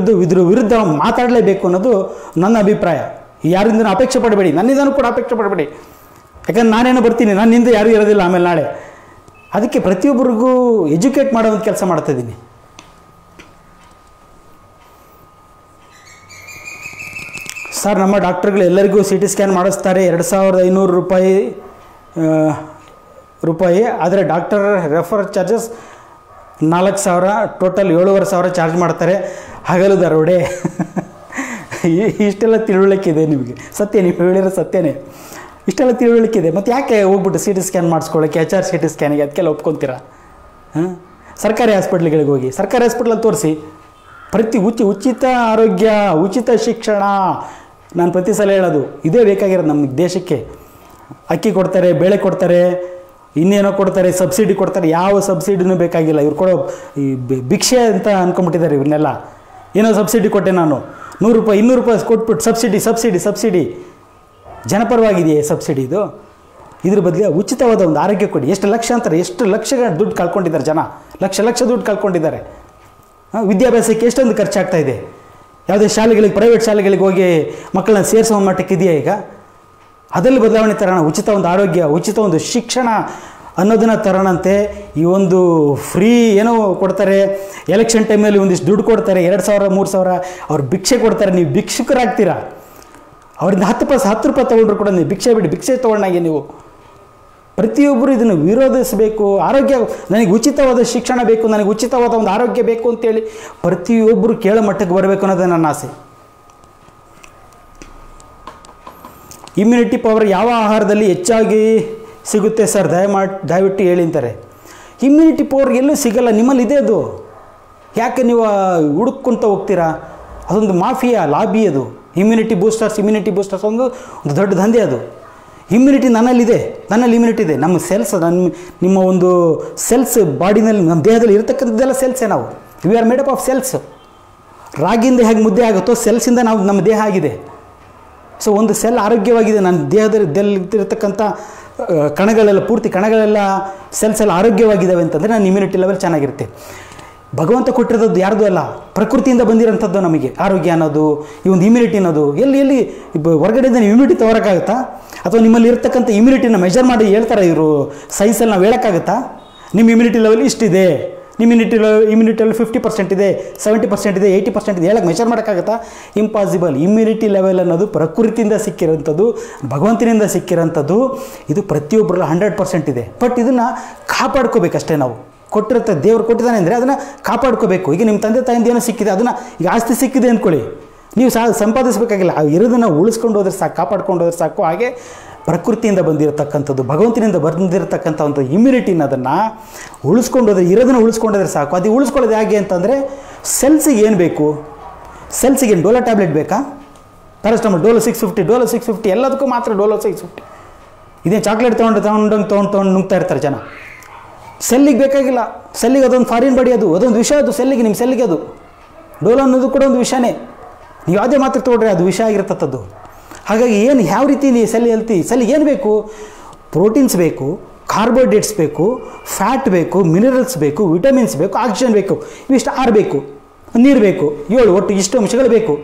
ಇದ್ರ ವಿರುದ್ಧ ಮಾತಾಡಲೇಬೇಕು ಅನ್ನೋದು ನನ್ನ ಅಭಿಪ್ರಾಯ. ಯಾರಿಂದ ಅಪೇಕ್ಷೆ ಪಡಬೇಡಿ, ನನ್ನಿಂದನೂ ಕೂಡ ಅಪೇಕ್ಷೆ ಪಡಬೇಡಿ. ಯಾಕಂದ್ರೆ ನಾನೇನೋ ಬರ್ತೀನಿ, ನನ್ನಿಂದ ಯಾರೂ ಇರೋದಿಲ್ಲ ಆಮೇಲೆ ನಾಳೆ. ಅದಕ್ಕೆ ಪ್ರತಿಯೊಬ್ಬರಿಗೂ ಎಜುಕೇಟ್ ಮಾಡೋ ಒಂದು ಕೆಲಸ ಮಾಡ್ತಾಯಿದ್ದೀನಿ. ಸರ್, ನಮ್ಮ ಡಾಕ್ಟ್ರುಗಳು ಎಲ್ಲರಿಗೂ CT ಸ್ಕ್ಯಾನ್ ಮಾಡಿಸ್ತಾರೆ, 2500 ರೂಪಾಯಿ. ಆದರೆ doctor refer charges 4000, total 7500 charge ಮಾಡ್ತಾರೆ. ಹಗಲು ದರೋಡೆ. ಇಷ್ಟೆಲ್ಲ ತಿಳುವಳಿಕೆ ಇದೆ ನಿಮಗೆ, ಸತ್ಯ, ನೀವು ಹೇಳಿರೋ ಸತ್ಯನೇ. ಇಷ್ಟೆಲ್ಲ ತಿಳುವಳಿಕೆ ಇದೆ, ಮತ್ತು ಯಾಕೆ ಹೋಗ್ಬಿಟ್ಟು CT ಸ್ಕ್ಯಾನ್ ಮಾಡಿಸ್ಕೊಳ್ಳೋಕ್ಕೆ, CT ಸ್ಕ್ಯಾನಿಗೆ ಅದಕ್ಕೆಲ್ಲ ಒಪ್ಕೊತೀರಾ? ಸರ್ಕಾರಿ ಹಾಸ್ಪಿಟ್ಲ್ಗಳಿಗೆ ಹೋಗಿ, ಸರ್ಕಾರಿ ಹಾಸ್ಪಿಟ್ಲಲ್ಲಿ ತೋರಿಸಿ. ಉಚಿತ ಆರೋಗ್ಯ, ಉಚಿತ ಶಿಕ್ಷಣ. ನಾನು ಪ್ರತಿ ಸಲ ಹೇಳೋದು ಇದೇ ಬೇಕಾಗಿರೋದು ನಮ್ಮ ದೇಶಕ್ಕೆ. ಅಕ್ಕಿ ಕೊಡ್ತಾರೆ, ಬೇಳೆ ಕೊಡ್ತಾರೆ, ಇನ್ನೇನೋ ಕೊಡ್ತಾರೆ, ಸಬ್ಸಿಡಿ ಕೊಡ್ತಾರೆ. ಯಾವ ಸಬ್ಸಿಡಿನೂ ಬೇಕಾಗಿಲ್ಲ. ಇವ್ರು ಕೊಡೋ ಈ ಭಿಕ್ಷೆ ಅಂತ ಅಂದ್ಕೊಂಬಿಟ್ಟಿದ್ದಾರೆ ಇವನ್ನೆಲ್ಲ. ಏನೋ ಸಬ್ಸಿಡಿ ಕೊಟ್ಟೆ ನಾನು, 100 ರೂಪಾಯಿ 200 ರೂಪಾಯಿ ಕೊಟ್ಬಿಟ್ಟು ಸಬ್ಸಿಡಿ. ಜನಪರವಾಗಿದೆಯೇ ಸಬ್ಸಿಡಿ ಇದು? ಇದ್ರ ಬದಲಿಗೆ ಉಚಿತವಾದ ಒಂದು ಆರೋಗ್ಯ ಕೊಡಿ. ಎಷ್ಟು ಲಕ್ಷಗಳ ದುಡ್ಡು ಕಳ್ಕೊಂಡಿದ್ದಾರೆ ಜನ, ಲಕ್ಷ ದುಡ್ಡು ಕಳ್ಕೊಂಡಿದ್ದಾರೆ. ವಿದ್ಯಾಭ್ಯಾಸಕ್ಕೆ ಎಷ್ಟೊಂದು ಖರ್ಚಾಗ್ತಾ ಇದೆ. ಯಾವುದೇ ಶಾಲೆಗಳಿಗೆ, ಪ್ರೈವೇಟ್ ಶಾಲೆಗಳಿಗೆ ಹೋಗಿ ಮಕ್ಕಳನ್ನ ಸೇರಿಸೋ ಮಟ್ಟಕ್ಕೆ ಇದೆಯಾ ಈಗ? ಅದರಲ್ಲಿ ಬದಲಾವಣೆ ತರೋಣ. ಉಚಿತ ಒಂದು ಆರೋಗ್ಯ, ಉಚಿತ ಒಂದು ಶಿಕ್ಷಣ ಅನ್ನೋದನ್ನು ತರೋಣಂತೆ. ಈ ಒಂದು ಫ್ರೀ ಏನೋ ಕೊಡ್ತಾರೆ, ಎಲೆಕ್ಷನ್ ಟೈಮಲ್ಲಿ ಒಂದಿಷ್ಟು ದುಡ್ಡು ಕೊಡ್ತಾರೆ, 2000 3000 ಅವ್ರು ಭಿಕ್ಷೆ ಕೊಡ್ತಾರೆ. ನೀವು ಭಿಕ್ಷುಕರಾಗ್ತೀರಾ. ಅವರಿಂದ 10 ರೂಪಾಯಿ ತೊಗೊಂಡ್ರು ಕೂಡ ನೀವು ಭಿಕ್ಷೆ ತೊಗೊಂಡಾಗೆ ನೀವು. ಪ್ರತಿಯೊಬ್ಬರು ಇದನ್ನು ವಿರೋಧಿಸಬೇಕು. ಆರೋಗ್ಯ, ನನಗೆ ಉಚಿತವಾದ ಶಿಕ್ಷಣ ಬೇಕು, ನನಗೆ ಉಚಿತವಾದ ಒಂದು ಆರೋಗ್ಯ ಬೇಕು ಅಂತೇಳಿ ಪ್ರತಿಯೊಬ್ಬರು ಕೇಳೋ ಮಟ್ಟಕ್ಕೆ ಬರಬೇಕು ಅನ್ನೋದೇ ನನ್ನ ಆಸೆ. ಇಮ್ಯುನಿಟಿ ಪವರ್ ಯಾವ ಆಹಾರದಲ್ಲಿ ಹೆಚ್ಚಾಗಿ ಸಿಗುತ್ತೆ ಸರ್? ದಯವಿಟ್ಟು ಹೇಳಿ ಅಂತಾರೆ. ಇಮ್ಯುನಿಟಿ ಪವರ್ ಎಲ್ಲೂ ಸಿಗಲ್ಲ, ನಿಮ್ಮಲ್ಲಿ ಇದೆ ಅದು. ಯಾಕೆ ನೀವು ಹುಡುಕ್ಕೊಂತ ಹೋಗ್ತೀರಾ? ಅದೊಂದು ಮಾಫಿಯಾ ಲಾಬಿ ಅದು. ಇಮ್ಯುನಿಟಿ ಬೂಸ್ಟರ್ಸ್ ಒಂದು ದೊಡ್ಡ ದಂಧೆ ಅದು. ಇಮ್ಯುನಿಟಿ ನನ್ನಲ್ಲಿ ಇಮ್ಯುನಿಟಿ ಇದೆ. ನಮ್ಮ ಸೆಲ್ಸ್, ನಿಮ್ಮ ಒಂದು ಸೆಲ್ಸ್ ಬಾಡಿನಲ್ಲಿ, ನಮ್ಮ ದೇಹದಲ್ಲಿ ಇರತಕ್ಕಂಥದ್ದೆಲ್ಲ ಸೆಲ್ಸೇ. ನಾವು we are made up of cells. ರಾಗಿಯಿಂದ ಹೇಗೆ ಮುದ್ದೆ ಆಗುತ್ತೋ ಸೆಲ್ಸಿಂದ ನಮ್ಮ ದೇಹ ಆಗಿದೆ. ಸೊ ಒಂದು ಸೆಲ್ ಆರೋಗ್ಯವಾಗಿದೆ. ನನ್ನ ದೇಹದಲ್ಲಿರ್ತಕ್ಕಂಥ ಕಣಗಳೆಲ್ಲ, ಪೂರ್ತಿ ಕಣಗಳೆಲ್ಲ, ಸೆಲ್ಸ್ ಎಲ್ಲ ಆರೋಗ್ಯವಾಗಿದ್ದಾವೆ ಅಂತಂದರೆ ನನ್ನ ಇಮ್ಯುನಿಟಿ ಲೆವೆಲ್ ಚೆನ್ನಾಗಿರುತ್ತೆ. ಭಗವಂತ ಕೊಟ್ಟಿರೋದು ಯಾರ್ದು ಅಲ್ಲ, ಪ್ರಕೃತಿಯಿಂದ ಬಂದಿರೋಂಥದ್ದು ನಮಗೆ ಆರೋಗ್ಯ ಅನ್ನೋದು, ಈ ಒಂದು ಇಮ್ಯುನಿಟಿ ಅನ್ನೋದು. ಎಲ್ಲಿ ಹೊರಗಡೆಯಿಂದ ನೀವು ಇಮ್ಯುನಿಟಿ ತಗೋರೋಕ್ಕಾಗುತ್ತಾ? ಅಥವಾ ನಿಮ್ಮಲ್ಲಿ ಇರ್ತಕ್ಕಂಥ ಇಮ್ಯುನಿಟಿನ ಮೆಜರ್ ಮಾಡಿ ಹೇಳ್ತಾರೆ ಇವರು ಸೈನ್ಸಲ್ಲಿ. ನಾವು ಹೇಳೋಕ್ಕಾಗುತ್ತಾ ನಿಮ್ಮ ಇಮ್ಯುನಿಟಿ ಲೆವೆಲ್ ಇಷ್ಟಿದೆ, ನಿಮ್ಮ ಇಮ್ಯುನಿಟಿ ಲೆವೆಲ್ 50% ಇದೆ, 70% ಇದೆ, 80% ಇದೆ, ಹೇಳಕ್ಕೆ ಮೆಜರ್ ಮಾಡೋಕ್ಕಾಗುತ್ತಾ? ಇಂಪಾಸಿಬಲ್. ಇಮ್ಯುನಿಟಿ ಲೆವೆಲ್ ಅನ್ನೋದು ಪ್ರಕೃತಿಯಿಂದ ಸಿಕ್ಕಿರೋಂಥದ್ದು, ಭಗವಂತನಿಂದ ಸಿಕ್ಕಿರೋಂಥದ್ದು. ಇದು ಪ್ರತಿಯೊಬ್ಬರಲ್ಲಿ 100% ಇದೆ. ಬಟ್ ಇದನ್ನು ಕಾಪಾಡ್ಕೋಬೇಕಷ್ಟೇ. ನಾವು ದೇವರು ಕೊಟ್ಟಿದ್ದಾನೆ ಅಂದರೆ ಅದನ್ನು ಕಾಪಾಡ್ಕೋಬೇಕು. ಈಗ ನಿಮ್ಮ ತಂದೆ ತಾಯಿಂದ ಏನೋ ಸಿಕ್ಕಿದೆ, ಅದನ್ನು ಈಗ ಆಸ್ತಿ ಸಿಕ್ಕಿದೆ ಅಂದ್ಕೊಳ್ಳಿ, ನೀವು ಸಂಪಾದಿಸಬೇಕಾಗಿಲ್ಲ. ಇರೋದನ್ನು ಉಳಿಸ್ಕೊಂಡು ಹೋದ್ರೆ ಸಾಕು, ಕಾಪಾಡ್ಕೊಂಡು ಹೋದ್ರೆ ಸಾಕು. ಹಾಗೆ ಪ್ರಕೃತಿಯಿಂದ ಬಂದಿರತಕ್ಕಂಥದ್ದು, ಭಗವಂತನಿಂದ ಬಂದಿರತಕ್ಕಂಥ ಒಂದು ಇಮ್ಯುನಿಟಿನ ಅದನ್ನು ಉಳಿಸ್ಕೊಂಡೋದ್ರೆ, ಇರೋದನ್ನು ಉಳಿಸ್ಕೊಂಡೋದ್ರೆ ಸಾಕು. ಅದು ಉಳಿಸ್ಕೊಳ್ಳೋದು ಹೇಗೆ ಅಂತಂದರೆ, ಸೆಲ್ಸಿಗೆ ಏನು ಬೇಕು? ಸೆಲ್ಸಿಗೆ ಡೋಲೋ ಟ್ಯಾಬ್ಲೆಟ್ ಬೇಕಾ? ಪ್ಯಾರಾಸ್ಟಮಲ್, ಡೋಲೋ 650 ಎಲ್ಲದಕ್ಕೂ ಮಾತ್ರ ಡೋಲೋ 650. ಇದೇ ಚಾಕ್ಲೇಟ್ ತೊಗೊಂಡು ನುಗ್ತಾ ಇರ್ತಾರೆ ಜನ. ಸೆಲ್ಲಿಗೆ ಬೇಕಾಗಿಲ್ಲ. ಸೆಲ್ಲಿಗೆ ಅದೊಂದು ಫಾರಿನ್ ಬಾಡಿ, ಅದೊಂದು ವಿಷ. ಅದು ಸೆಲ್ಲಿಗೆ, ನಿಮ್ಮ ಸೆಲ್ಲಿಗೆ ಅದು ಡೋಲೋ ಅನ್ನೋದು ಕೂಡ ಒಂದು ವಿಷನೇ. ನೀವು ಯಾವುದೇ ಮಾತ್ರೆ ತೊಗೊಂಡ್ರೆ ಅದು ವಿಷ ಆಗಿರ್ತದ್ದು. ಹಾಗಾಗಿ ಯಾವ ರೀತಿ ಸೆಲ್ ಏನು ಬೇಕು? ಪ್ರೋಟೀನ್ಸ್ ಬೇಕು, ಕಾರ್ಬೋಹೈಡ್ರೇಟ್ಸ್ ಬೇಕು, ಫ್ಯಾಟ್ ಬೇಕು, ಮಿನರಲ್ಸ್ ಬೇಕು, ವಿಟಮಿನ್ಸ್ ಬೇಕು, ಆಕ್ಸಿಜನ್ ಬೇಕು. ಇವಿಷ್ಟು 6 ಬೇಕು. ನೀರು ಬೇಕು 7, ಒಟ್ಟು ಇಷ್ಟು ಅಂಶಗಳು ಬೇಕು.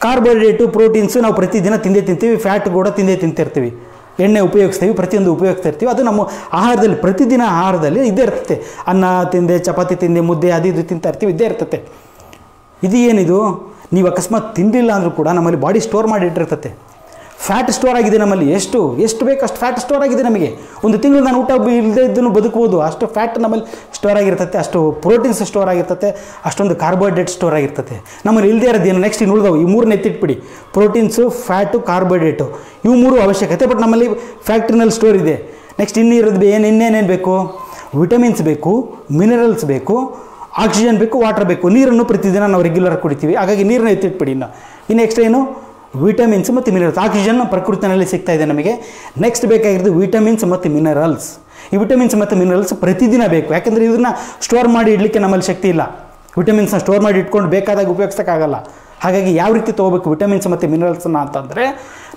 ಕಾರ್ಬೋಹೈಡ್ರೇಟು, ಪ್ರೋಟೀನ್ಸು ನಾವು ಪ್ರತಿದಿನ ತಿಂದೇ ತಿಂತೀವಿ, ಫ್ಯಾಟ್ ಕೂಡ ತಿಂದೇ ತಿಂತಿರ್ತೀವಿ, ಎಣ್ಣೆ ಉಪಯೋಗಿಸ್ತೀವಿ, ಪ್ರತಿಯೊಂದು ಉಪಯೋಗಿಸ್ತಾ ಇರ್ತೀವಿ. ಅದು ನಮ್ಮ ಆಹಾರದಲ್ಲಿ ಪ್ರತಿದಿನ ಆಹಾರದಲ್ಲಿ ಇದ್ದೇ ಇರ್ತದೆ. ಅನ್ನ ತಿಂದೆ, ಚಪಾತಿ ತಿಂದೆ, ಮುದ್ದೆ ಅದು ಇದು ತಿಂತಾ ಇರ್ತೀವಿ, ಇದ್ದೇ ಇರ್ತದೆ. ಇದು ಏನಿದು? ನೀವು ಅಕಸ್ಮಾತ್ ತಿಂದಿಲ್ಲ ಅಂದರೂ ಕೂಡ ನಮ್ಮಲ್ಲಿ ಬಾಡಿ ಸ್ಟೋರ್ ಮಾಡಿ ಇಟ್ಟಿರ್ತತೆ. ಫ್ಯಾಟ್ ಸ್ಟೋರ್ ಆಗಿದೆ ನಮ್ಮಲ್ಲಿ. ಎಷ್ಟು ಬೇಕು ಅಷ್ಟು ಫ್ಯಾಟ್ ಸ್ಟೋರ್ ಆಗಿದೆ ನಮಗೆ. ಒಂದು ತಿಂಗಳು ನಾನು ಊಟ ಇಲ್ಲದೆ ಇದ್ದನ್ನು ಬದುಕ್ಬೋದು, ಅಷ್ಟು ಫ್ಯಾಟ್ ನಮ್ಮಲ್ಲಿ ಸ್ಟೋರ್ ಆಗಿರ್ತತೆ, ಅಷ್ಟು ಪ್ರೋಟೀನ್ಸ್ ಸ್ಟೋರ್ ಆಗಿರ್ತತೆ, ಅಷ್ಟೊಂದು ಕಾರ್ಬೋಹೈಡ್ರೇಟ್ ಸ್ಟೋರ್ ಆಗಿರ್ತತೆ. ನಮ್ಮಲ್ಲಿ ಇಲ್ಲದೇ ಇರೋದೇನು? ನೆಕ್ಸ್ಟ್ ಇನ್ನು ಉಳಿದವು ಈ 3 ಎತ್ತಿಟ್ಬಿಡಿ. ಪ್ರೋಟೀನ್ಸು, ಫ್ಯಾಟು, ಕಾರ್ಬೋಹೈಡ್ರೇಟು, ಇವು 3 ಅವಶ್ಯಕತೆ. ಬಟ್ ನಮ್ಮಲ್ಲಿ ಫ್ಯಾಕ್ಟ್ರಿನಲ್ಲಿ ಸ್ಟೋರ್ ಇದೆ. ನೆಕ್ಸ್ಟ್ ಇನ್ನಿರೋದು ಇನ್ನೇನೇನು ಬೇಕು? ವಿಟಮಿನ್ಸ್ ಬೇಕು, ಮಿನರಲ್ಸ್ ಬೇಕು, ಆಕ್ಸಿಜನ್ ಬೇಕು, ವಾಟರ್ ಬೇಕು. ನೀರನ್ನು ಪ್ರತಿದಿನ ನಾವು ರೆಗ್ಯುಲರ್ ಕುಡಿತೀವಿ, ಹಾಗಾಗಿ ನೀರನ್ನು ಎತ್ತಿಟ್ಬಿಡಿ. ಇನ್ನು ಎಕ್ಸ್ಟ್ರಾ ಏನು? ವಿಟಮಿನ್ಸ್ ಮತ್ತು ಮಿನರಲ್ಸ್. ಆಕ್ಸಿಜನ್ ಪ್ರಕೃತಿನಲ್ಲಿ ಸಿಗ್ತಾ ಇದೆ ನಮಗೆ. ನೆಕ್ಸ್ಟ್ ಬೇಕಾಗಿರೋದು ವಿಟಮಿನ್ಸ್ ಮತ್ತು ಮಿನರಲ್ಸ್. ಈ ವಿಟಮಿನ್ಸ್ ಮತ್ತು ಮಿನರಲ್ಸ್ ಪ್ರತಿದಿನ ಬೇಕು. ಯಾಕೆಂದರೆ ಇದನ್ನು ಸ್ಟೋರ್ ಮಾಡಿ ಇಡಲಿಕ್ಕೆ ನಮ್ಮಲ್ಲಿ ಶಕ್ತಿ ಇಲ್ಲ. ವಿಟಮಿನ್ಸ್ನ ಸ್ಟೋರ್ ಮಾಡಿ ಇಟ್ಕೊಂಡು ಬೇಕಾದಾಗ ಉಪಯೋಗಿಸೋಕ್ಕಾಗಲ್ಲ. ಹಾಗಾಗಿ ಯಾವ ರೀತಿ ತೊಗೋಬೇಕು ವಿಟಮಿನ್ಸ್ ಮತ್ತು ಮಿನರಲ್ಸನ್ನು ಅಂತಂದರೆ,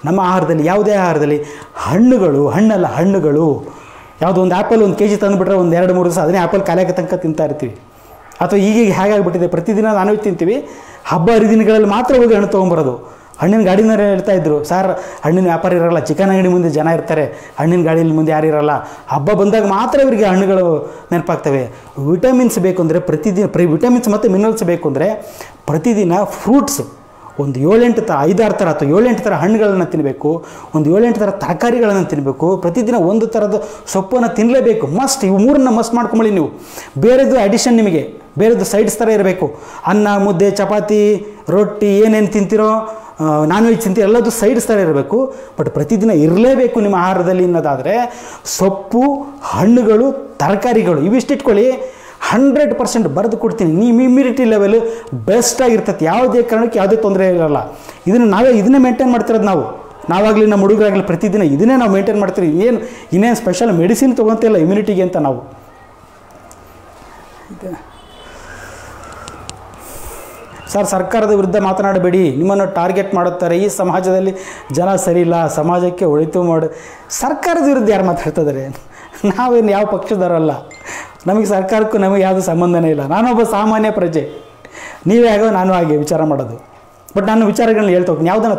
ನಮ್ಮ ಆಹಾರದಲ್ಲಿ, ಯಾವುದೇ ಆಹಾರದಲ್ಲಿ ಹಣ್ಣುಗಳು ಯಾವುದೋ ಒಂದು ಆ್ಯಪಲ್ 1 kg ತಂದುಬಿಟ್ರೆ ಒಂದು 2-3 ದಿವಸ ಅದನ್ನೇ ಆ್ಯಪಲ್ ಕಾಲಿಯಾಗ ತನಕ ತಿಂತಾ ಇರ್ತೀವಿ. ಅಥವಾ ಈಗೀಗ ಹೇಗಾಗ್ಬಿಟ್ಟಿದೆ, ಪ್ರತಿದಿನ ನಾನ್ ವೆಜ್ ತಿಂತೀವಿ, ಹಬ್ಬ ಹರಿದಿನಗಳಲ್ಲಿ ಮಾತ್ರ ಹೋಗಿ ಹಣ್ಣು ತೊಗೊಂಬರೋದು. ಹಣ್ಣಿನ ಗಾಡಿನವರೇ ಹೇಳ್ತಾ ಇದ್ರು, ಸರ್ ಹಣ್ಣಿನ ವ್ಯಾಪಾರ ಇರೋಲ್ಲ, ಚಿಕನ್ ಅಂಗಡಿ ಮುಂದೆ ಜನ ಇರ್ತಾರೆ, ಹಣ್ಣಿನ ಗಾಡಿಯಲ್ಲಿ ಮುಂದೆ ಯಾರು ಇರೋಲ್ಲ, ಹಬ್ಬ ಬಂದಾಗ ಮಾತ್ರ ಇವರಿಗೆ ಹಣ್ಣುಗಳು ನೆನಪಾಗ್ತವೆ. ವಿಟಮಿನ್ಸ್ ಬೇಕು ಅಂದರೆ ಪ್ರತಿದಿನ ವಿಟಮಿನ್ಸ್ ಮತ್ತು ಮಿನರಲ್ಸ್ ಬೇಕು ಅಂದರೆ ಪ್ರತಿದಿನ ಫ್ರೂಟ್ಸ್ ಒಂದು 7-8 ಥರ 5-6 ಥರ ಅಥವಾ 7-8 ಥರ ಹಣ್ಣುಗಳನ್ನು ತಿನ್ನಬೇಕು, ಒಂದು 7-8 ಥರ ತರಕಾರಿಗಳನ್ನು ತಿನ್ನಬೇಕು, ಪ್ರತಿದಿನ ಒಂದು ಥರದ ಸೊಪ್ಪನ್ನು ತಿನ್ನಲೇಬೇಕು. ಮಸ್ಟ್. ಇವು 3 ಮಸ್ಟ್ ಮಾಡ್ಕೊಂಬಳಿ ನೀವು. ಬೇರೆದು ಅಡಿಷನ್ ನಿಮಗೆ, ಬೇರೆದು ಸೈಡ್ಸ್ ಥರ ಇರಬೇಕು. ಅನ್ನ, ಮುದ್ದೆ, ಚಪಾತಿ, ರೊಟ್ಟಿ ಏನೇನು ತಿಂತಿರೋ, ನಾನ್ ವೆಜ್ ತಿಂತೀರೋ ಎಲ್ಲದು ಸೈಡ್ಸ್ ಥರ ಇರಬೇಕು. ಬಟ್ ಪ್ರತಿದಿನ ಇರಲೇಬೇಕು ನಿಮ್ಮ ಆಹಾರದಲ್ಲಿ ಅನ್ನೋದಾದರೆ ಸೊಪ್ಪು, ಹಣ್ಣುಗಳು, ತರಕಾರಿಗಳು ಇವಿಷ್ಟಿಟ್ಕೊಳ್ಳಿ. 100% ಬರೆದು ಕೊಡ್ತೀನಿ. ನಿಮ್ಮ ಇಮ್ಯುನಿಟಿ ಲೆವೆಲ್ ಬೆಸ್ಟ್ ಆಗಿರ್ತದೆ. ಯಾವುದೇ ಕಾರಣಕ್ಕೆ ಯಾವುದೇ ತೊಂದರೆ ಇರೋಲ್ಲ. ಇದನ್ನೇ ಮೇಂಟೈನ್ ಮಾಡ್ತಿರೋದು ನಾವಾಗಲಿ ನಮ್ಮ ಹುಡುಗರಾಗಲಿ ಪ್ರತಿದಿನ ಇದನ್ನೇ ನಾವು ಮೇಂಟೈನ್ ಮಾಡ್ತೀವಿ. ಇನ್ನೇನು ಸ್ಪೆಷಲ್ ಮೆಡಿಸಿನ್ ತೊಗೊತಿಲ್ಲ ಇಮ್ಯುನಿಟಿಗೆ ಅಂತ ನಾವು. ಸರ್ಕಾರದ ವಿರುದ್ಧ ಮಾತನಾಡಬೇಡಿ, ನಿಮ್ಮನ್ನು ಟಾರ್ಗೆಟ್ ಮಾಡುತ್ತಾರೆ, ಈ ಸಮಾಜದಲ್ಲಿ ಜನ ಸರಿ ಇಲ್ಲ, ಸಮಾಜಕ್ಕೆ ಒಳಿತು ಸರ್ಕಾರದ ವಿರುದ್ಧ ಯಾರು ಮಾತಾಡ್ತಿದ್ದಾರೆ? ನಾವೇನು ಯಾವ ಪಕ್ಷದವರಲ್ಲ. ನಮಗೆ ಸರ್ಕಾರಕ್ಕೂ ನಮಗೆ ಯಾವುದೂ ಸಂಬಂಧನೇ ಇಲ್ಲ. ನಾನೊಬ್ಬ ಸಾಮಾನ್ಯ ಪ್ರಜೆ, ನೀವೇ ಆಗೋ ನಾನು ಹಾಗೆ ವಿಚಾರ ಮಾಡೋದು. ಬಟ್ ನಾನು ವಿಚಾರಗಳನ್ನ ಹೇಳ್ತಾ ಹೋಗ್ತೀನಿ. ಯಾವುದನ್ನು